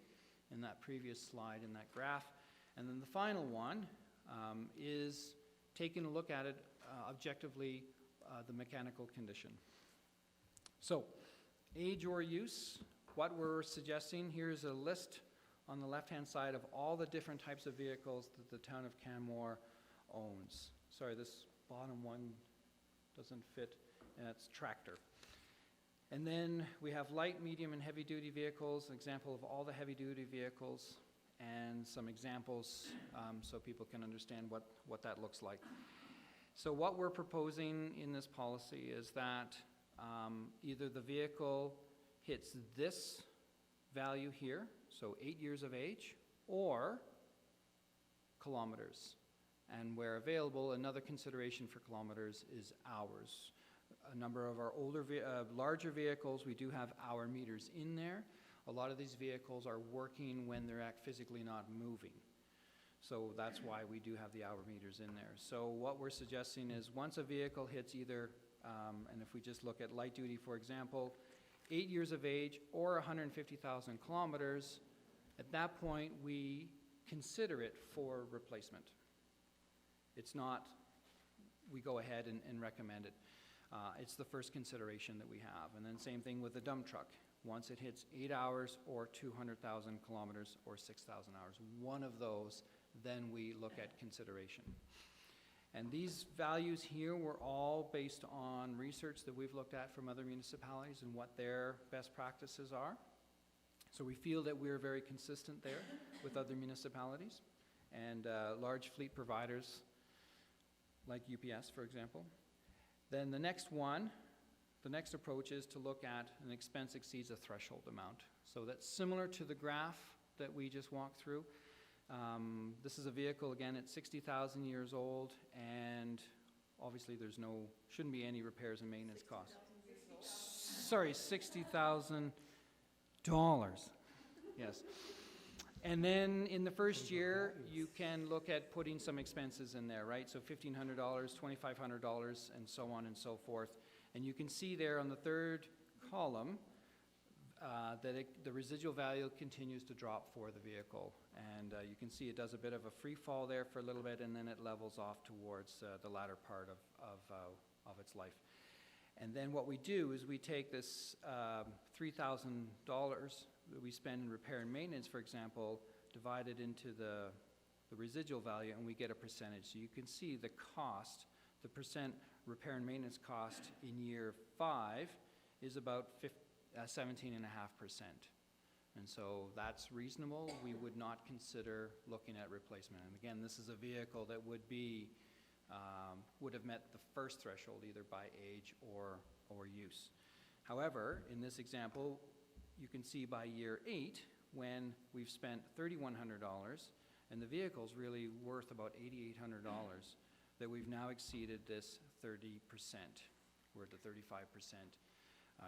in that previous slide in that graph. And then the final one is taking a look at it objectively, the mechanical condition. So, age or use, what we're suggesting, here's a list on the left-hand side of all the different types of vehicles that the town of Canmore owns. Sorry, this bottom one doesn't fit, and it's tractor. And then we have light, medium, and heavy-duty vehicles, an example of all the heavy-duty vehicles, and some examples so people can understand what that looks like. So what we're proposing in this policy is that either the vehicle hits this value here, so 8 years of age, or kilometers. And where available, another consideration for kilometers is hours. A number of our larger vehicles, we do have hour meters in there. A lot of these vehicles are working when they're physically not moving. So that's why we do have the hour meters in there. So what we're suggesting is once a vehicle hits either, and if we just look at light duty, for example, 8 years of age or 150,000 kilometers, at that point we consider it for replacement. It's not, we go ahead and recommend it. It's the first consideration that we have. And then same thing with the dump truck. Once it hits 8 hours or 200,000 kilometers or 6,000 hours, one of those, then we look at consideration. And these values here were all based on research that we've looked at from other municipalities and what their best practices are. So we feel that we're very consistent there with other municipalities and large fleet providers like UPS, for example. Then the next one, the next approach is to look at an expense exceeds a threshold amount. So that's similar to the graph that we just walked through. This is a vehicle, again, it's 60,000 years old, and obviously there's shouldn't be any repairs and maintenance costs. Sorry, $60,000. Yes. And then in the first year, you can look at putting some expenses in there, right? So $1,500, $2,500, and so on and so forth. And you can see there on the third column that the residual value continues to drop for the vehicle. And you can see it does a bit of a free fall there for a little bit, and then it levels off towards the latter part of its life. And then what we do is we take this $3,000 that we spend in repair and maintenance, for example, divide it into the residual value, and we get a percentage. So you can see the cost, the percent repair and maintenance cost in year 5 is about 17.5%. And so that's reasonable. We would not consider looking at replacement. And again, this is a vehicle that would have met the first threshold either by age or use. However, in this example, you can see by year 8, when we've spent $3,100 and the vehicle's really worth about $8,800, that we've now exceeded this 30%. We're at the 35%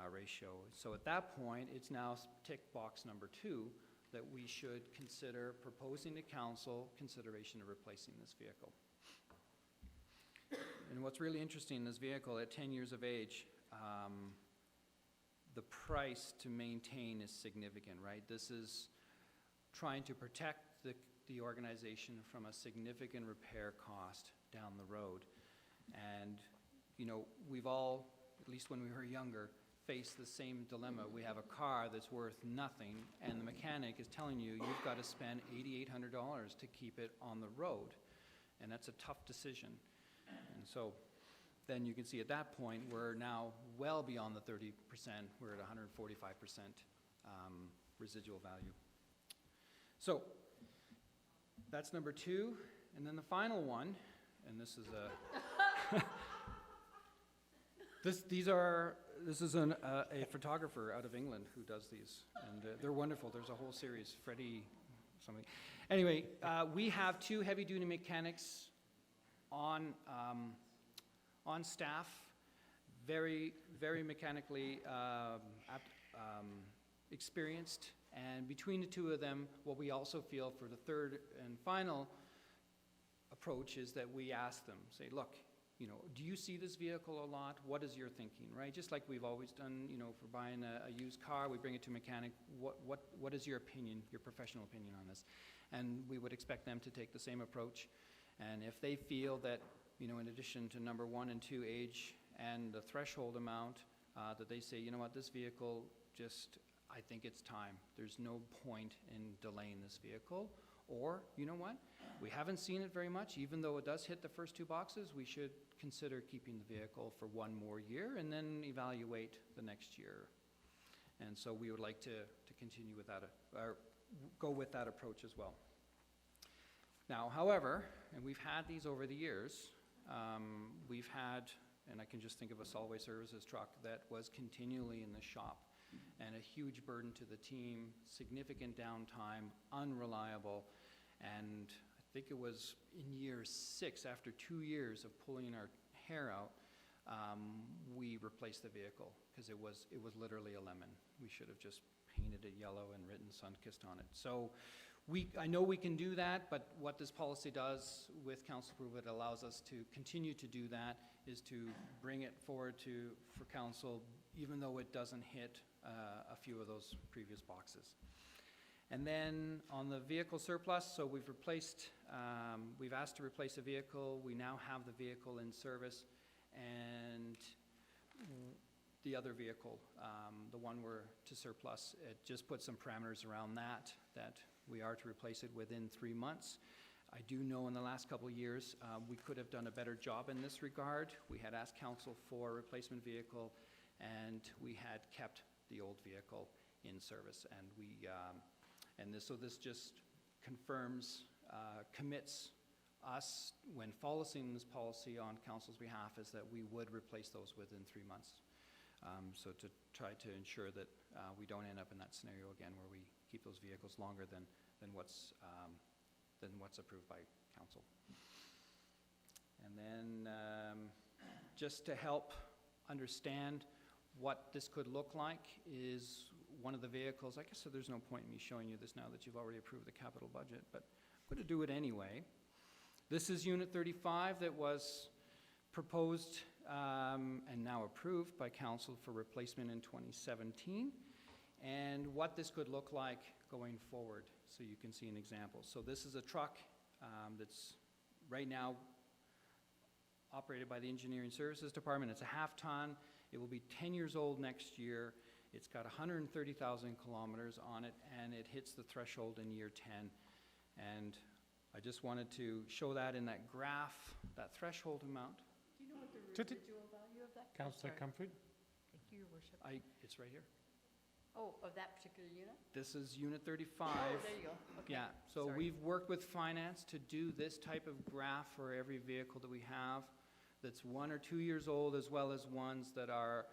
ratio. So at that point, it's now tick box number 2 that we should consider proposing to council consideration of replacing this vehicle. And what's really interesting in this vehicle at 10 years of age, the price to maintain is significant, right? This is trying to protect the organization from a significant repair cost down the road. And, you know, we've all, at least when we were younger, faced the same dilemma. We have a car that's worth nothing, and the mechanic is telling you you've got to spend $8,800 to keep it on the road. And that's a tough decision. And so then you can see at that point, we're now well beyond the 30%. We're at 145% residual value. So that's number 2. And then the final one, and this is a this is a photographer out of England who does these, and they're wonderful. There's a whole series, Freddie something. Anyway, we have 2 heavy-duty mechanics on staff, very mechanically experienced, and between the 2 of them, what we also feel for the third and final approach is that we ask them, say, look, you know, do you see this vehicle a lot? What is your thinking, right? Just like we've always done, you know, for buying a used car, we bring it to a mechanic. What is your opinion, your professional opinion on this? And we would expect them to take the same approach. And if they feel that, you know, in addition to number 1 and 2, age and the threshold amount, that they say, you know what, this vehicle just, I think it's time. There's no point in delaying this vehicle. Or, you know what, we haven't seen it very much. Even though it does hit the first 2 boxes, we should consider keeping the vehicle for 1 more year and then evaluate the next year. And so we would like to continue with that, or go with that approach as well. Now, however, and we've had these over the years, we've had, and I can just think of a solid waste services truck that was continually in the shop, and a huge burden to the team, significant downtime, unreliable, and I think it was in year 6, after 2 years of pulling our hair out, we replaced the vehicle because it was literally a lemon. We should have just painted it yellow and written Sunkist on it. So I know we can do that, but what this policy does with council approval, it allows us to continue to do that, is to bring it forward for council, even though it doesn't hit a few of those previous boxes. And then on the vehicle surplus, so we've asked to replace a vehicle. We now have the vehicle in service, and the other vehicle, the one we're to surplus, it just puts some parameters around that we are to replace it within 3 months. I do know in the last couple of years, we could have done a better job in this regard. We had asked council for a replacement vehicle, and we had kept the old vehicle in service. And so this just confirms, commits us, when following this policy on council's behalf, is that we would replace those within 3 months. So to try to ensure that we don't end up in that scenario again where we keep those vehicles longer than what's approved by council. And then just to help understand what this could look like is one of the vehicles. I guess so there's no point in me showing you this now that you've already approved the capital budget, but I'm going to do it anyway. This is Unit 35 that was proposed and now approved by council for replacement in 2017, and what this could look like going forward, so you can see an example. So this is a truck that's right now operated by the Engineering Services Department. It's a half-ton. It will be 10 years old next year. It's got 130,000 kilometers on it, and it hits the threshold in year 10. And I just wanted to show that in that graph, that threshold amount. Do you know what the residual value of that? Councillor Comfort? Thank you, Your Worship. It's right here. Oh, of that particular unit? This is Unit 35. Oh, there you go. Okay. Yeah, so Sorry. we've worked with finance to do this type of graph for every vehicle that we have that's 1 or 2 years old, as well as ones that are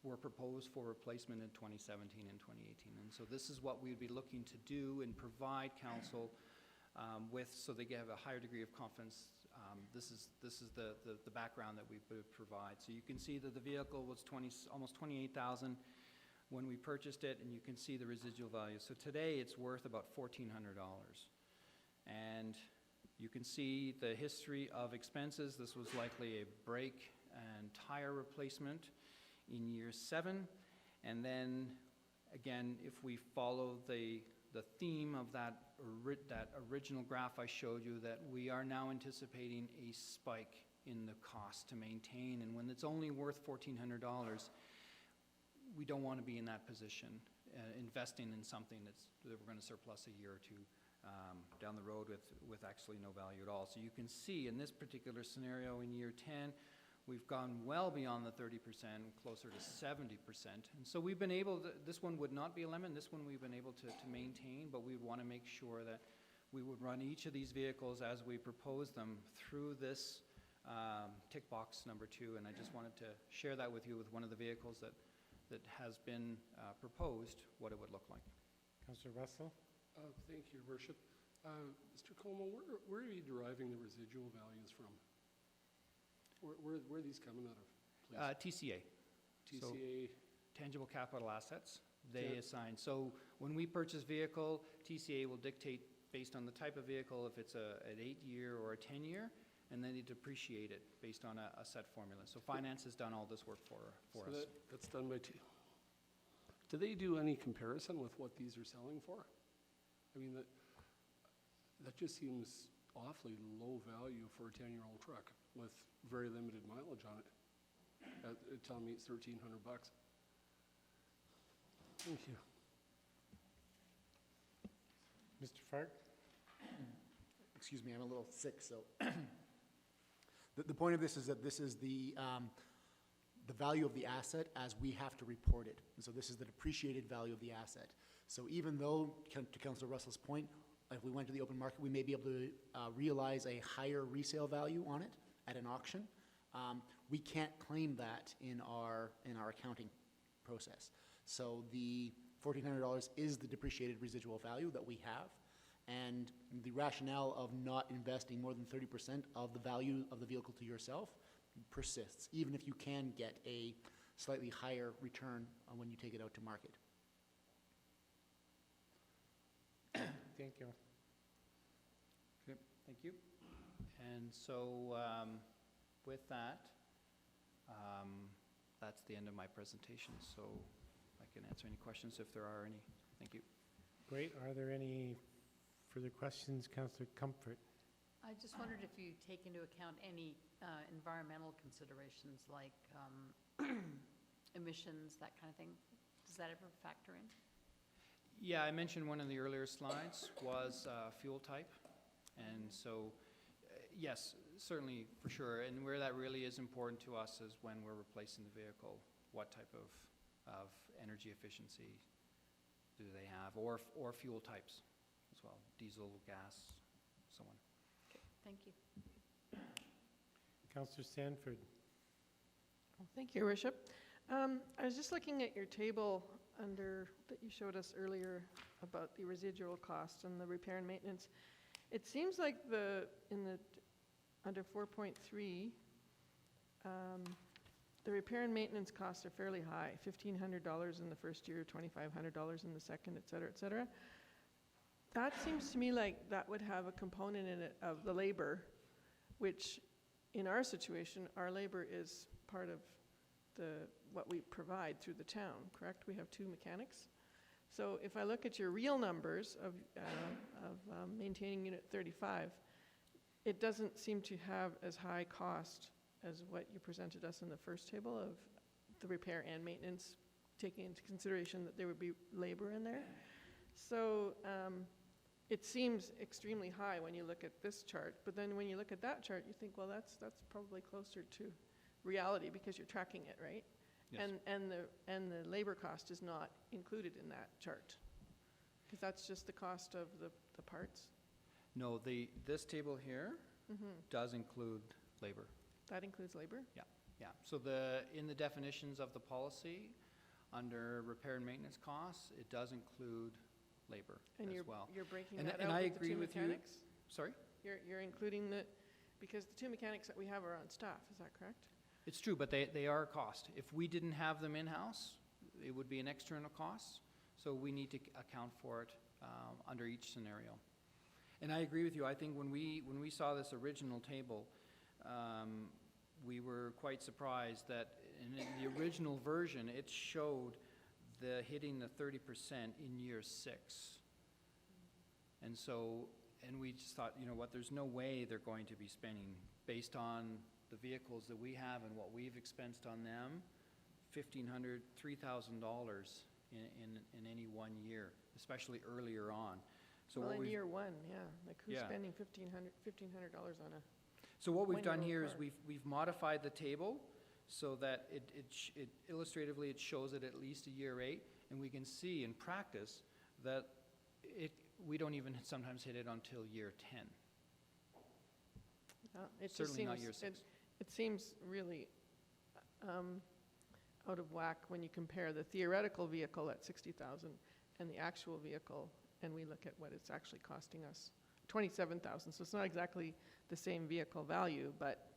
were proposed for replacement in 2017 and 2018. And so this is what we'd be looking to do and provide council with, so they have a higher degree of confidence. This is the background that we would provide. So you can see that the vehicle was almost 28,000 when we purchased it, and you can see the residual value. So today it's worth about $1,400. And you can see the history of expenses. This was likely a brake and tire replacement in year 7. And then again, if we follow the theme of that original graph I showed you, that we are now anticipating a spike in the cost to maintain. And when it's only worth $1,400, we don't want to be in that position, investing in something that we're going to surplus a year or two down the road with actually no value at all. So you can see in this particular scenario in year 10, we've gone well beyond the 30%, closer to 70%. And so we've been able to, this one would not be a lemon, this one we've been able to maintain, but we would want to make sure that we would run each of these vehicles as we propose them through this tick box number 2. And I just wanted to share that with you with one of the vehicles that has been proposed, what it would look like. Councillor Russell? Thank you, Your Worship. Mr. Como, where are you deriving the residual values from? Where are these coming out of, please? TCA. TCA? So, tangible capital assets, they assign. So when we purchase vehicle, TCA will dictate based on the type of vehicle, if it's an 8-year or a 10-year, and then they depreciate it based on a set formula. So finance has done all this work for us. That's done by do they do any comparison with what these are selling for? I mean, that just seems awfully low value for a 10-year-old truck with very limited mileage on it. Tell me it's $1,300. Thank you. Mr. Fark? Excuse me, I'm a little sick, so. The point of this is that this is the value of the asset as we have to report it. And so this is the depreciated value of the asset. So even though, to Councillor Russell's point, if we went to the open market, we may be able to realize a higher resale value on it at an auction. We can't claim that in our accounting process. So the $1,400 is the depreciated residual value that we have, and the rationale of not investing more than 30% of the value of the vehicle to yourself persists, even if you can get a slightly higher return when you take it out to market. thank you. Okay, thank you. And so, with that, that's the end of my presentation, so I can answer any questions if there are any. Thank you. Great. Are there any further questions, Councillor Comfort? I just wondered if you take into account any environmental considerations like emissions, that kind of thing. Does that ever factor in? Yeah, I mentioned one of the earlier slides was fuel type. And so, yes, certainly, for sure. And where that really is important to us is when we're replacing the vehicle, what type of energy efficiency do they have, or fuel types as well, diesel, gas, so on. Okay, thank you. Councillor Sanford. Well, thank you, Your Worship. I was just looking at your table that you showed us earlier about the residual cost and the repair and maintenance. It seems like under 4.3, the repair and maintenance costs are fairly high, $1,500 in the first year, $2,500 in the second, et cetera, et cetera. That seems to me like that would have a component in it of the labor, which in our situation, our labor is part of what we provide through the town, correct? We have 2 mechanics. So if I look at your real numbers of maintaining Unit 35, it doesn't seem to have as high cost as what you presented us in the first table of the repair and maintenance, taking into consideration that there would be labor in there. So it seems extremely high when you look at this chart, but then when you look at that chart, you think, well, that's probably closer to reality because you're tracking it, right? Yes. And the labor cost is not included in that chart, because that's just the cost of the parts. No, this table here does include labor. That includes labor? Yeah, yeah. So in the definitions of the policy, under repair and maintenance costs, it does include labor as well. You're breaking And that and out I with agree the 2 with you. mechanics? Sorry? You're including because the 2 mechanics that we have are on staff, is that correct? It's true, but they are a cost. If we didn't have them in-house, it would be an external cost. So we need to account for it under each scenario. And I agree with you. I think when we saw this original table, we were quite surprised that in the original version, it showed hitting the 30% in year 6. And we just thought, you know what, there's no way they're going to be spending, based on the vehicles that we have and what we've expensed on them, $1,500, $3,000 in any one year, especially earlier on. So well, in year 1, yeah. Like who's spending $1,500 on a So what we've done here is car? we've modified the table so that it illustratively it shows it at least a year 8, and we can see in practice that we don't even sometimes hit it until year 10. It Certainly just not seems, year 6. It seems really out of whack when you compare the theoretical vehicle at $60,000 and the actual vehicle, and we look at what it's actually costing us, $27,000. So it's not exactly the same vehicle value, but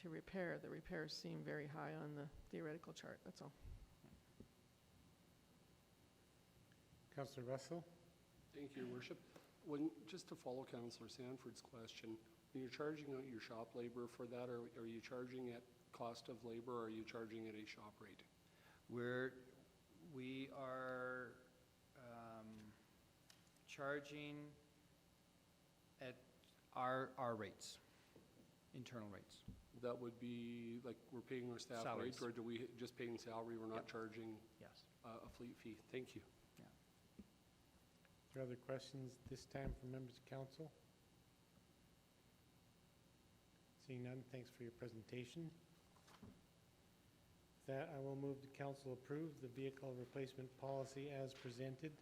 to repair, the repairs seem very high on the theoretical chart. That's all. Councillor Russell. Thank you, Your Worship. Just to follow Councillor Sanford's question, when you're charging out your shop labor for that, are you charging at cost of labor, or are you charging at a shop rate? We are charging at our rates, internal rates. That would be, like, we're paying our staff Salaries. rates, or do we just paying salary, we're not charging Yes. a fleet fee? Thank you. Are there other questions this time from members of council? Seeing none, thanks for your presentation. With that, I will move the council approve the vehicle replacement policy as presented.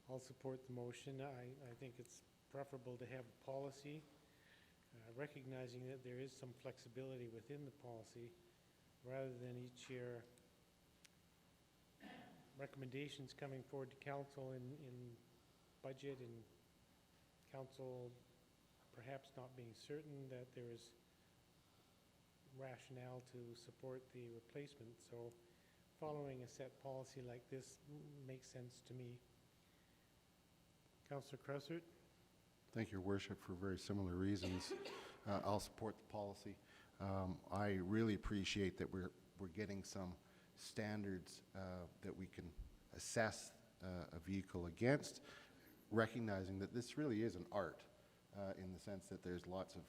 I'll support the motion. I think it's preferable to have a policy, recognizing that there is some flexibility within the policy, rather than each year recommendations coming forward to council in budget, and council perhaps not being certain that there is rationale to support the replacement. So following a set policy like this makes sense to me. Councillor Cressert? Thank you, Your Worship, for very similar reasons. I'll support the policy. I really appreciate that we're getting some standards that we can assess a vehicle against, recognizing that this really is an art in the sense that there's lots of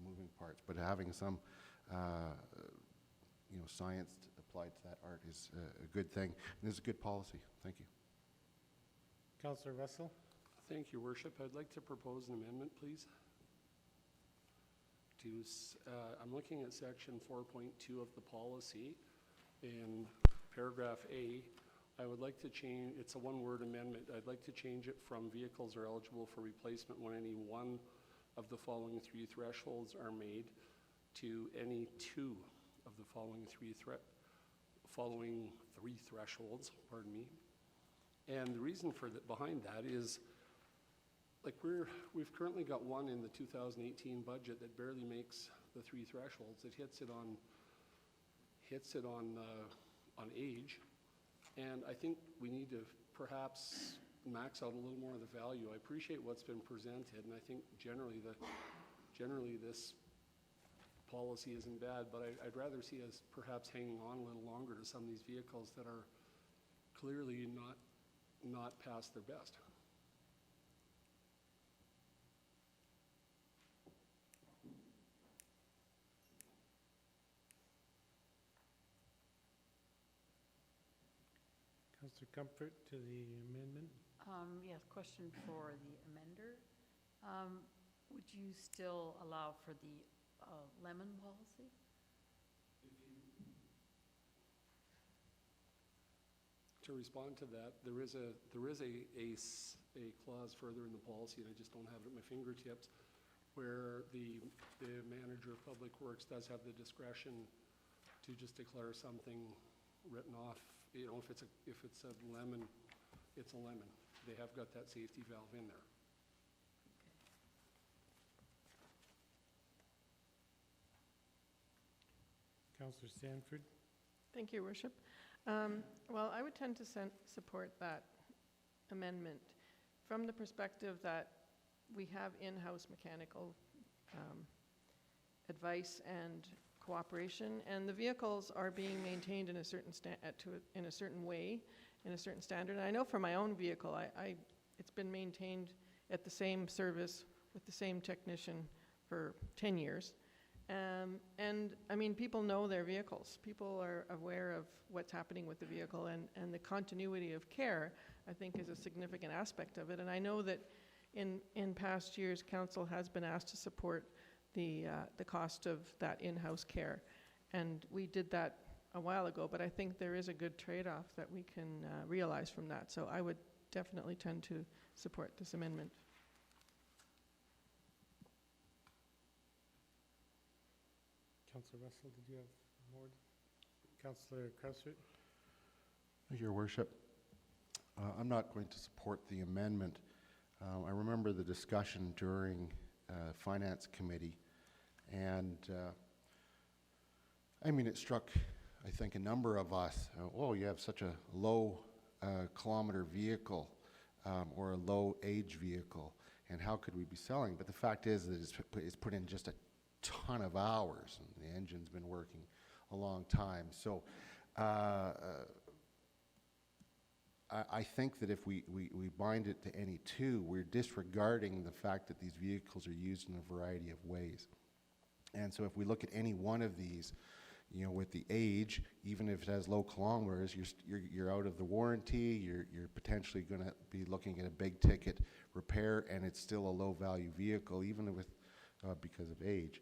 moving parts, but having some science applied to that art is a good thing. And this is a good policy. Thank you. Councillor Russell? Thank you, Worship. I'd like to propose an amendment, please. I'm looking at section 4.2 of the policy. In paragraph A, I would like to change, it's a one-word amendment. I'd like to change it from vehicles are eligible for replacement when any one of the following three thresholds are made to any two of the following three thresholds, pardon me. And the reason for behind that is, like, we've currently got one in the 2018 budget that barely makes the three thresholds. It hits it on age, and I think we need to perhaps max out a little more of the value. I appreciate what's been presented, and I think generally this policy isn't bad, but I'd rather see us perhaps hanging on a little longer to some of these vehicles that are clearly not past their best. Councillor Comfort to the amendment? Yes, question for the amender. Would you still allow for the lemon policy? To respond to that, there is a clause further in the policy, and I just don't have it at my fingertips, where the manager of public works does have the discretion to just declare something written off. You know, if it's a lemon, it's a lemon. They have got that safety valve in there. Councillor Stanford? Thank you, Your Worship. Well, I would tend to support that amendment from the perspective that we have in-house mechanical advice and cooperation, and the vehicles are being maintained in a certain in a certain way, in a certain standard. And I know for my own vehicle, it's been maintained at the same service with the same technician for 10 years. And I mean, people know their vehicles. People are aware of what's happening with the vehicle, and the continuity of care, I think, is a significant aspect of it. And I know that in past years, council has been asked to support the cost of that in-house care. And we did that a while ago, but I think there is a good trade-off that we can realize from that. So I would definitely tend to support this amendment. Councillor Russell, did you have more? Councillor Cressert? Thank you, Your Worship. I'm not going to support the amendment. I remember the discussion during Finance Committee, and I mean, it struck, I think, a number of us, oh, you have such a low kilometer vehicle or a low age vehicle, and how could we be selling? But the fact is that it's put in just a ton of hours, and the engine's been working a long time. So I think that if we bind it to any two, we're disregarding the fact that these vehicles are used in a variety of ways. And so if we look at any one of these, you know, with the age, even if it has low kilometers, you're out of the warranty, you're potentially going to be looking at a big ticket repair, and it's still a low value vehicle, even with because of age.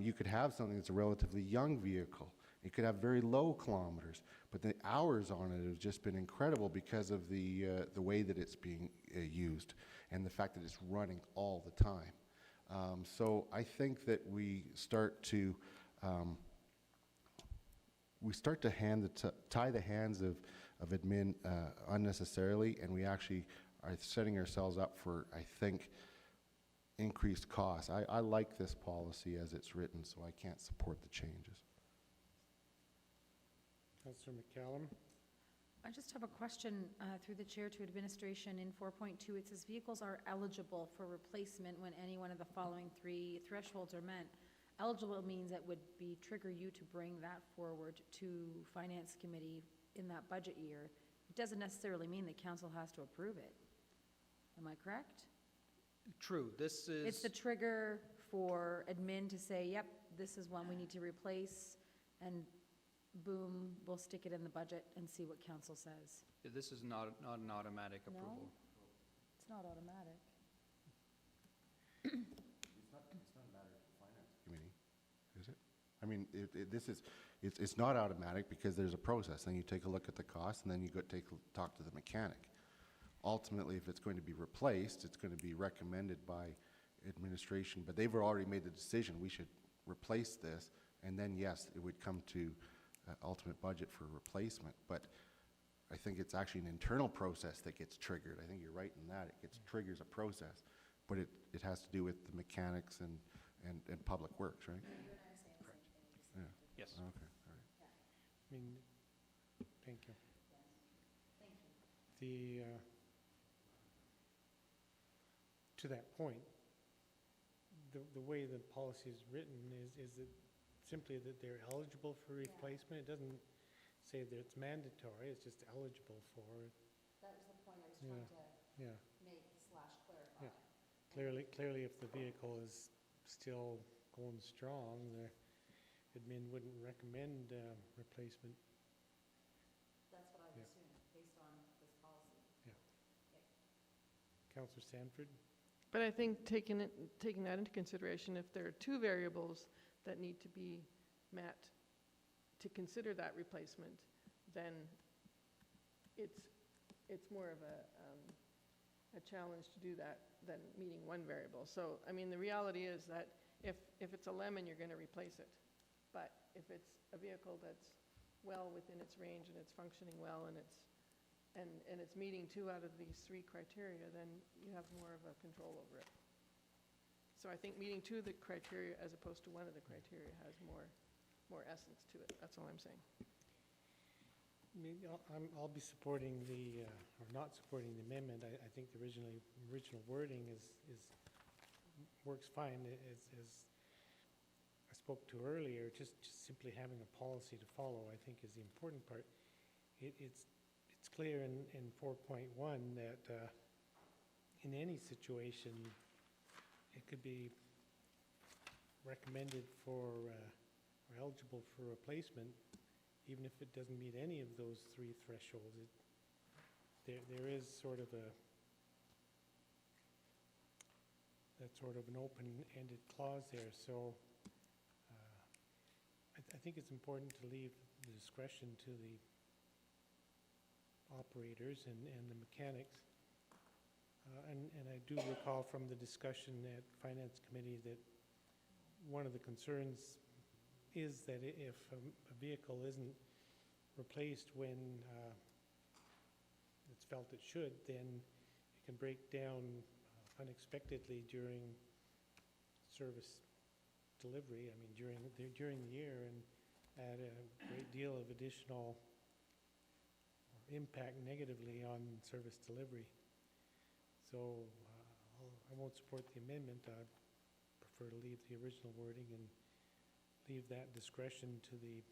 You could have something that's a relatively young vehicle. It could have very low kilometers, but the hours on it have just been incredible because of the way that it's being used and the fact that it's running all the time. So I think that we start to tie the hands of admin unnecessarily, and we actually are setting ourselves up for, I think, increased costs. I like this policy as it's written, so I can't support the changes. Councillor McCallum? I just have a question through the chair to administration. In 4.2, it says vehicles are eligible for replacement when any one of the following three thresholds are met. Eligible means it would be trigger you to bring that forward to Finance Committee in that budget year. It doesn't necessarily mean that council has to approve it. Am I correct? True, this is. It's the trigger for admin to say, yep, this is one we need to replace, and boom, we'll stick it in the budget and see what council says. This is not an automatic No? approval. It's not automatic. It's not a matter of the finance committee, is it? I mean, it's not automatic because there's a process. Then you take a look at the cost, and then you go talk to the mechanic. Ultimately, if it's going to be replaced, it's going to be recommended by administration, but they've already made the decision, we should replace this, and then yes, it would come to ultimate budget for replacement. But I think it's actually an internal process that gets triggered. I think you're right in that. It triggers a process, but it has to do with the mechanics and public works, right? Yeah. Yes. Okay, all right. I mean, thank you. The, to that point, the way the policy is written is it simply that they're eligible for replacement? It doesn't say that it's mandatory, it's just eligible for it. That was the point I was Yeah. trying Yeah. to make / clarify. Yeah. Clearly, if the vehicle is still going strong, the admin wouldn't recommend replacement. That's what I Yeah. assumed, based on this policy. Councillor Sanford? But I think taking that into consideration, if there are two variables that need to be met to consider that replacement, then it's more of a challenge to do that than meeting one variable. So, I mean, the reality is that if it's a lemon, you're going to replace it. But if it's a vehicle that's well within its range and it's functioning well and it's meeting 2 out of these 3 criteria, then you have more of a control over it. So I think meeting 2 of the criteria as opposed to 1 of the criteria has more essence to it. That's all I'm saying. I mean, I'll be supporting or not supporting the amendment. I think the original wording works fine. As I spoke to earlier, just simply having a policy to follow, I think, is the important part. It's clear in 4.1 that in any situation, it could be recommended for or eligible for replacement, even if it doesn't meet any of those 3 thresholds. There is sort of an open-ended clause there. So I think it's important to leave the discretion to the operators and the mechanics. And I do recall from the discussion at Finance Committee that one of the concerns is that if a vehicle isn't replaced when it's felt it should, then it can break down unexpectedly during service delivery. I mean, during the year, and add a great deal of additional impact negatively on service delivery. So I won't support the amendment. I prefer to leave the original wording and leave that discretion to the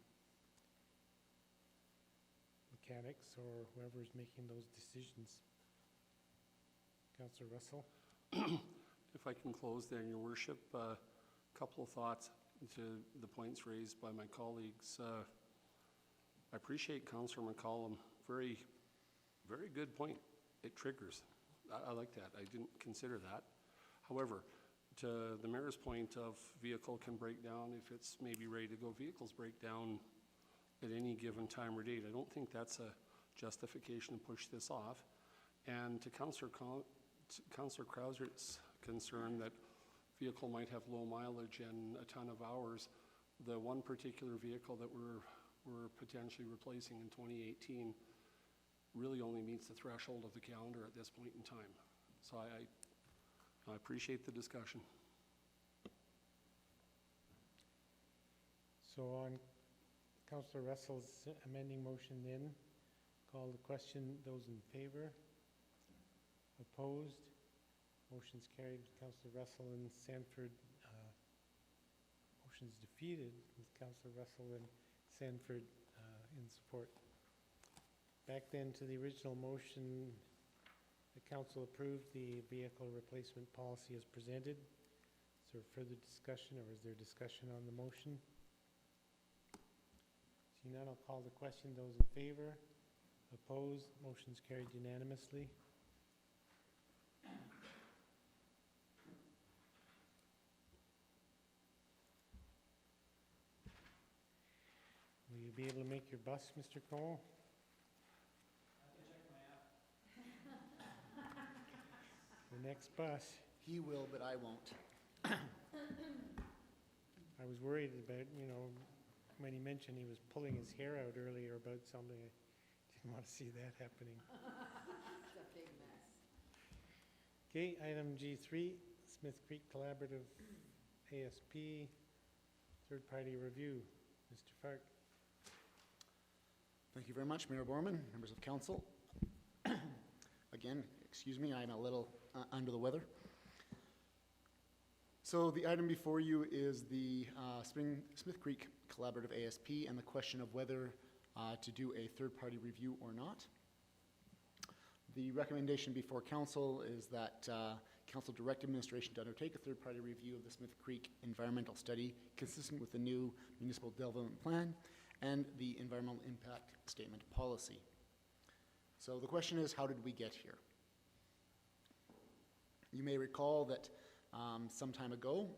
mechanics or whoever's making those decisions. Councillor Russell? If I can close there, Your Worship, a couple of thoughts to the points raised by my colleagues. I appreciate Councillor McCollum. Very, very good point. It triggers. I like that. I didn't consider that. However, to the mayor's point of vehicle can break down if it's maybe ready to go, vehicles break down at any given time or date. I don't think that's a justification to push this off. And to Councillor Krauser's concern that vehicle might have low mileage and a ton of hours, the one particular vehicle that we're potentially replacing in 2018 really only meets the threshold of the calendar at this point in time. So I appreciate the discussion. So on Councillor Russell's amending motion then, Call the question. Those in favor? Opposed? Motion's carried with Councillor Russell and Sanford. Motion's defeated with Councillor Russell and Sanford in support. Back then to the original motion, the council approved the vehicle replacement policy as presented. Is there further discussion, or is there discussion on the motion? Seeing none, I'll call the question. Those in favor? Opposed? Motion's carried unanimously. Will you be able to make your bus, Mr. Cole? The next bus. He will, but I won't. I was worried about, when he mentioned he was pulling his hair out earlier about something. I didn't want to see that happening. It's a big mess. Okay, item G3, Smith Creek Collaborative ASP, third-party review. Mr. Fark. Thank you very much, Mayor Borman, members of council. Again, excuse me, I'm a little under the weather. So the item before you is the Smith Creek Collaborative ASP and the question of whether to do a third-party review or not. The recommendation before council is that council direct administration to undertake a third-party review of the Smith Creek environmental study consistent with the new municipal development plan and the environmental impact statement policy. So the question is, how did we get here? You may recall that some time ago,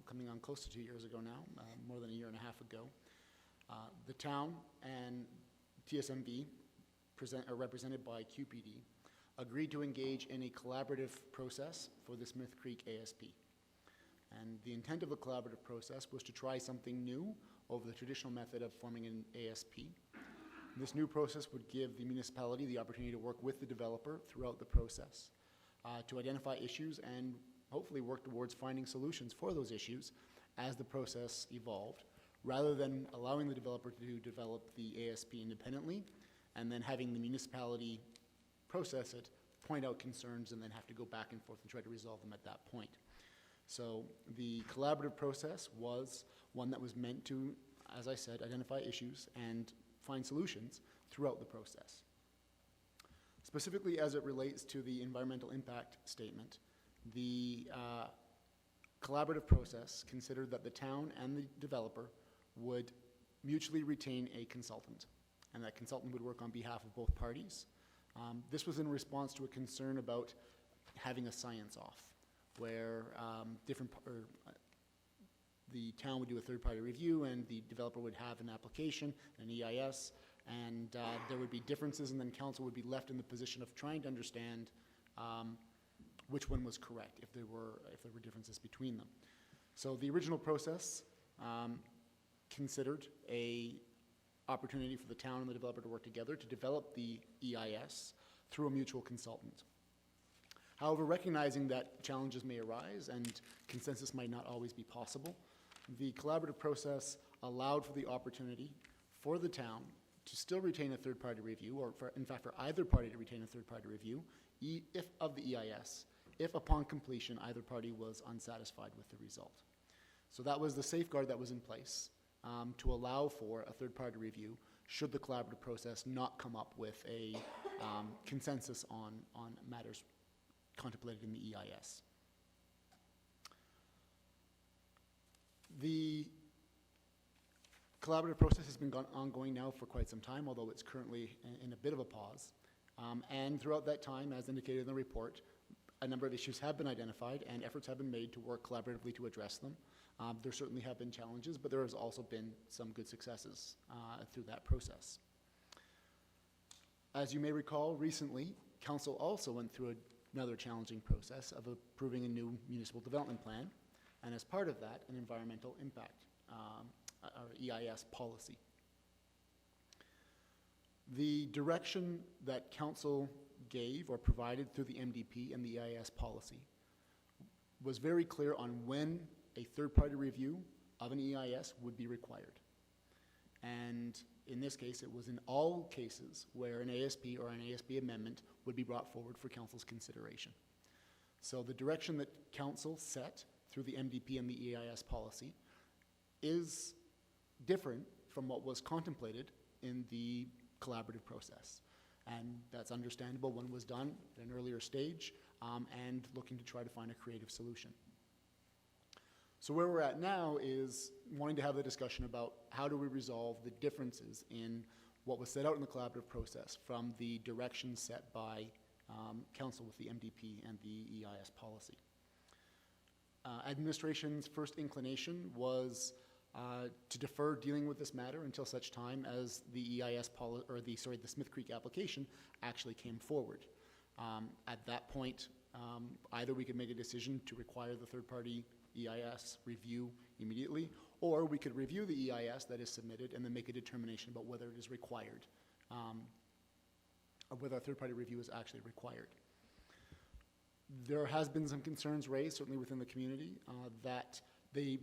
coming on close to 2 years ago now, more than a year and a half ago, the town and TSMB, represented by QPD, agreed to engage in a collaborative process for the Smith Creek ASP. And the intent of the collaborative process was to try something new over the traditional method of forming an ASP. This new process would give the municipality the opportunity to work with the developer throughout the process to identify issues and hopefully work towards finding solutions for those issues as the process evolved, rather than allowing the developer to develop the ASP independently and then having the municipality process it, point out concerns, and then have to go back and forth and try to resolve them at that point. So the collaborative process was one that was meant to, as I said, identify issues and find solutions throughout the process. Specifically as it relates to the environmental impact statement, the collaborative process considered that the town and the developer would mutually retain a consultant, and that consultant would work on behalf of both parties. This was in response to a concern about having a science off, where the town would do a third-party review and the developer would have an application, an EIS, and there would be differences, and then council would be left in the position of trying to understand which one was correct, if there were differences between them. So the original process considered a opportunity for the town and the developer to work together to develop the EIS through a mutual consultant. However, recognizing that challenges may arise and consensus might not always be possible, the collaborative process allowed for the opportunity for the town to still retain a third-party review, or in fact for either party to retain a third-party review of the EIS, if upon completion either party was unsatisfied with the result. So that was the safeguard that was in place to allow for a third-party review should the collaborative process not come up with a consensus on matters contemplated in the EIS. The collaborative process has been ongoing now for quite some time, although it's currently in a bit of a pause. And throughout that time, as indicated in the report, a number of issues have been identified and efforts have been made to work collaboratively to address them. There certainly have been challenges, but there has also been some good successes through that process. As you may recall, recently, council also went through another challenging process of approving a new municipal development plan, and as part of that, an environmental impact, or EIS policy. The direction that council gave or provided through the MDP and the EIS policy was very clear on when a third-party review of an EIS would be required. And in this case, it was in all cases where an ASP or an ASP amendment would be brought forward for council's consideration. So the direction that council set through the MDP and the EIS policy is different from what was contemplated in the collaborative process. And that's understandable. One was done at an earlier stage and looking to try to find a creative solution. So where we're at now is wanting to have the discussion about how do we resolve the differences in what was set out in the collaborative process from the direction set by council with the MDP and the EIS policy. Administration's first inclination was to defer dealing with this matter until such time as the EIS the Smith Creek application actually came forward. At that point, either we could make a decision to require the third-party EIS review immediately, or we could review the EIS that is submitted and then make a determination about whether it is required, or whether a third-party review is actually required. There has been some concerns raised, certainly within the community, that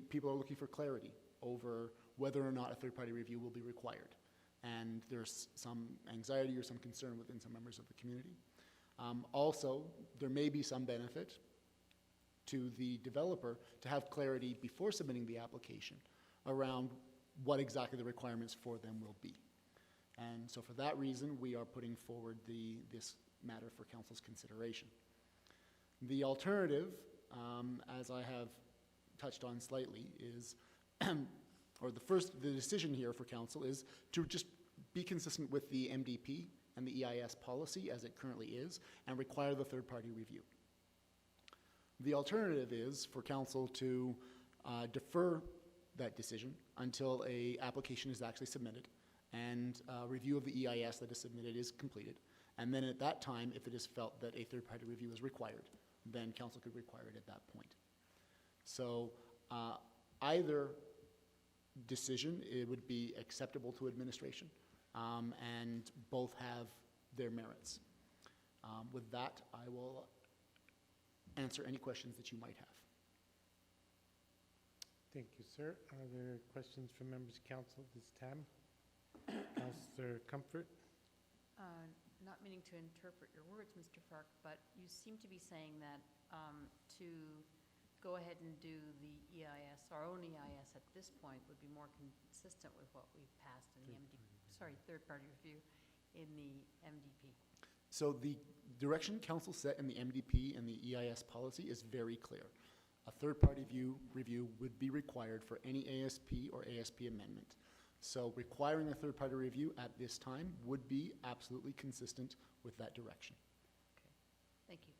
people are looking for clarity over whether or not a third-party review will be required. And there's some anxiety or some concern within some members of the community. Also, there may be some benefit to the developer to have clarity before submitting the application around what exactly the requirements for them will be. And so for that reason, we are putting forward this matter for council's consideration. The alternative, as I have touched on slightly, is, or the decision here for council is to just be consistent with the MDP and the EIS policy as it currently is and require the third-party review. The alternative is for council to defer that decision until an application is actually submitted and review of the EIS that is submitted is completed. And then at that time, if it is felt that a third-party review is required, then council could require it at that point. So either decision, it would be acceptable to administration, and both have their merits. With that, I will answer any questions that you might have. Thank you, sir. Are there questions from members of council at this time? Councillor Comfort? Not meaning to interpret your words, Mr. Fark, but you seem to be saying that to go ahead and do the EIS, our own EIS at this point, would be more consistent with what we've passed in the third-party review in the MDP. So the direction council set in the MDP and the EIS policy is very clear. A third-party review would be required for any ASP or ASP amendment. So requiring a third-party review at this time would be absolutely consistent with that direction. Okay, thank you.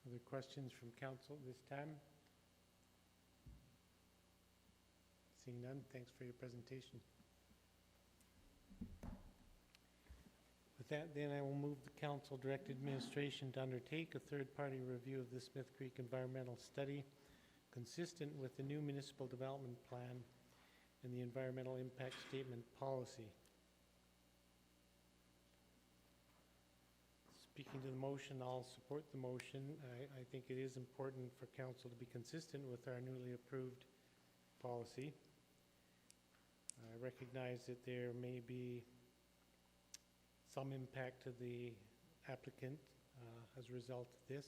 Other questions from council this time? Seeing none, thanks for your presentation. With that, then I will move the council direct administration to undertake a third-party review of the Smith Creek environmental study consistent with the new municipal development plan and the environmental impact statement policy. Speaking to the motion, I'll support the motion. I think it is important for council to be consistent with our newly approved policy. I recognize that there may be some impact to the applicant as a result of this.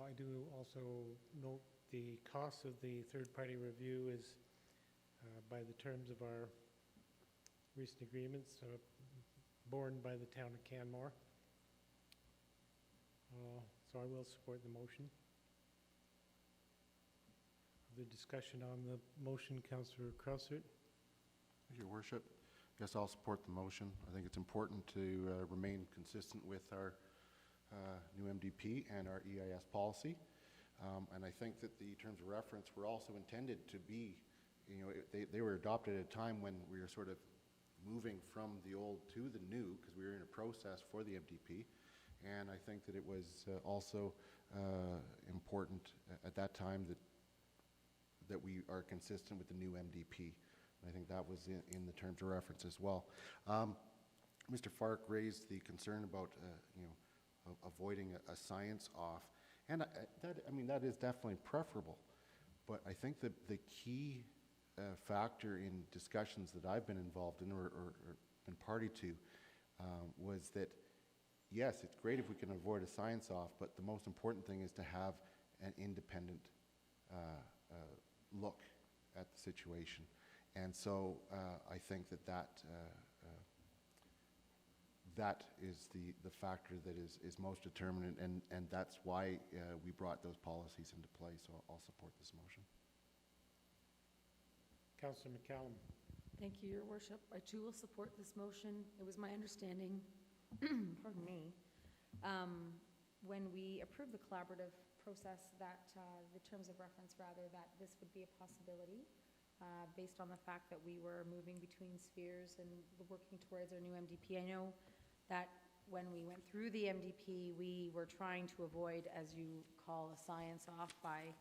I do also note the cost of the third-party review is by the terms of our recent agreements borne by the town of Canmore. So I will support the motion. The discussion on the motion, Councillor Krausert. Your Worship, yes, I'll support the motion. I think it's important to remain consistent with our new MDP and our EIS policy. And I think that the terms of reference were also intended to be, they were adopted at a time when we were sort of moving from the old to the new, because we were in a process for the MDP. And I think that it was also important at that time that we are consistent with the new MDP. And I think that was in the terms of reference as well. Mr. Fark raised the concern about avoiding a science off, and that is definitely preferable. But I think that the key factor in discussions that I've been involved in or been party to was that, yes, it's great if we can avoid a science off, but the most important thing is to have an independent look at the situation. And so I think that that is the factor that is most determinant, and that's why we brought those policies into play. So I'll support this motion. Councillor McCallum. Thank you, Your Worship. I too will support this motion. It was my understanding, pardon me, when we approved the collaborative process that, the terms of reference rather, that this would be a possibility based on the fact that we were moving between spheres and working towards our new MDP. I know that when we went through the MDP, we were trying to avoid, as you call, a science off by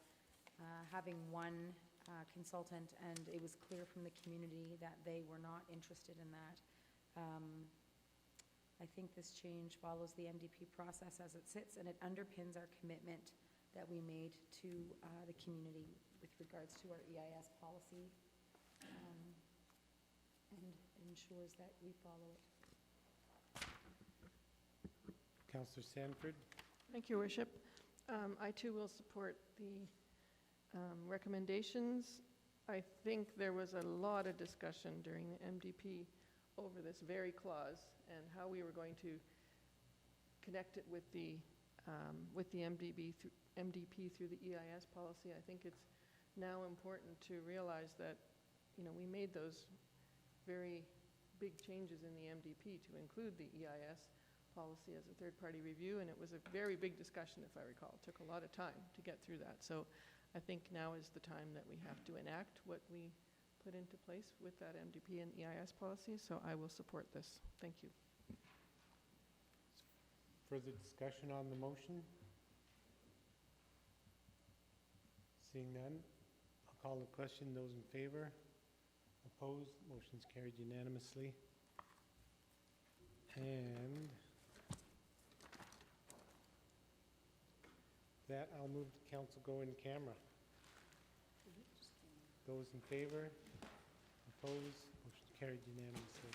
having one consultant, and it was clear from the community that they were not interested in that. I think this change follows the MDP process as it sits, and it underpins our commitment that we made to the community with regards to our EIS policy, and ensures that we follow it. Councillor Sanford. Thank you, Worship. I too will support the recommendations. I think there was a lot of discussion during the MDP over this very clause and how we were going to connect it with the MDP through the EIS policy. I think it's now important to realize that, you know, we made those very big changes in the MDP to include the EIS policy as a third-party review, and it was a very big discussion, if I recall. It took a lot of time to get through that. So I think now is the time that we have to enact what we put into place with that MDP and EIS policy, so I will support this. Thank you. Further discussion on the motion? Seeing none, I'll call the question. Those in favor? Opposed? Motion's carried unanimously. And that, I'll move to council go in camera. Those in favor? Opposed? Motion carried unanimously.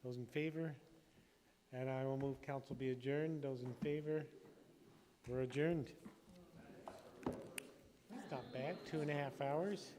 Those in favor? And I will move council be adjourned. Those in favor? We're adjourned. That's not bad, 2.5 hours.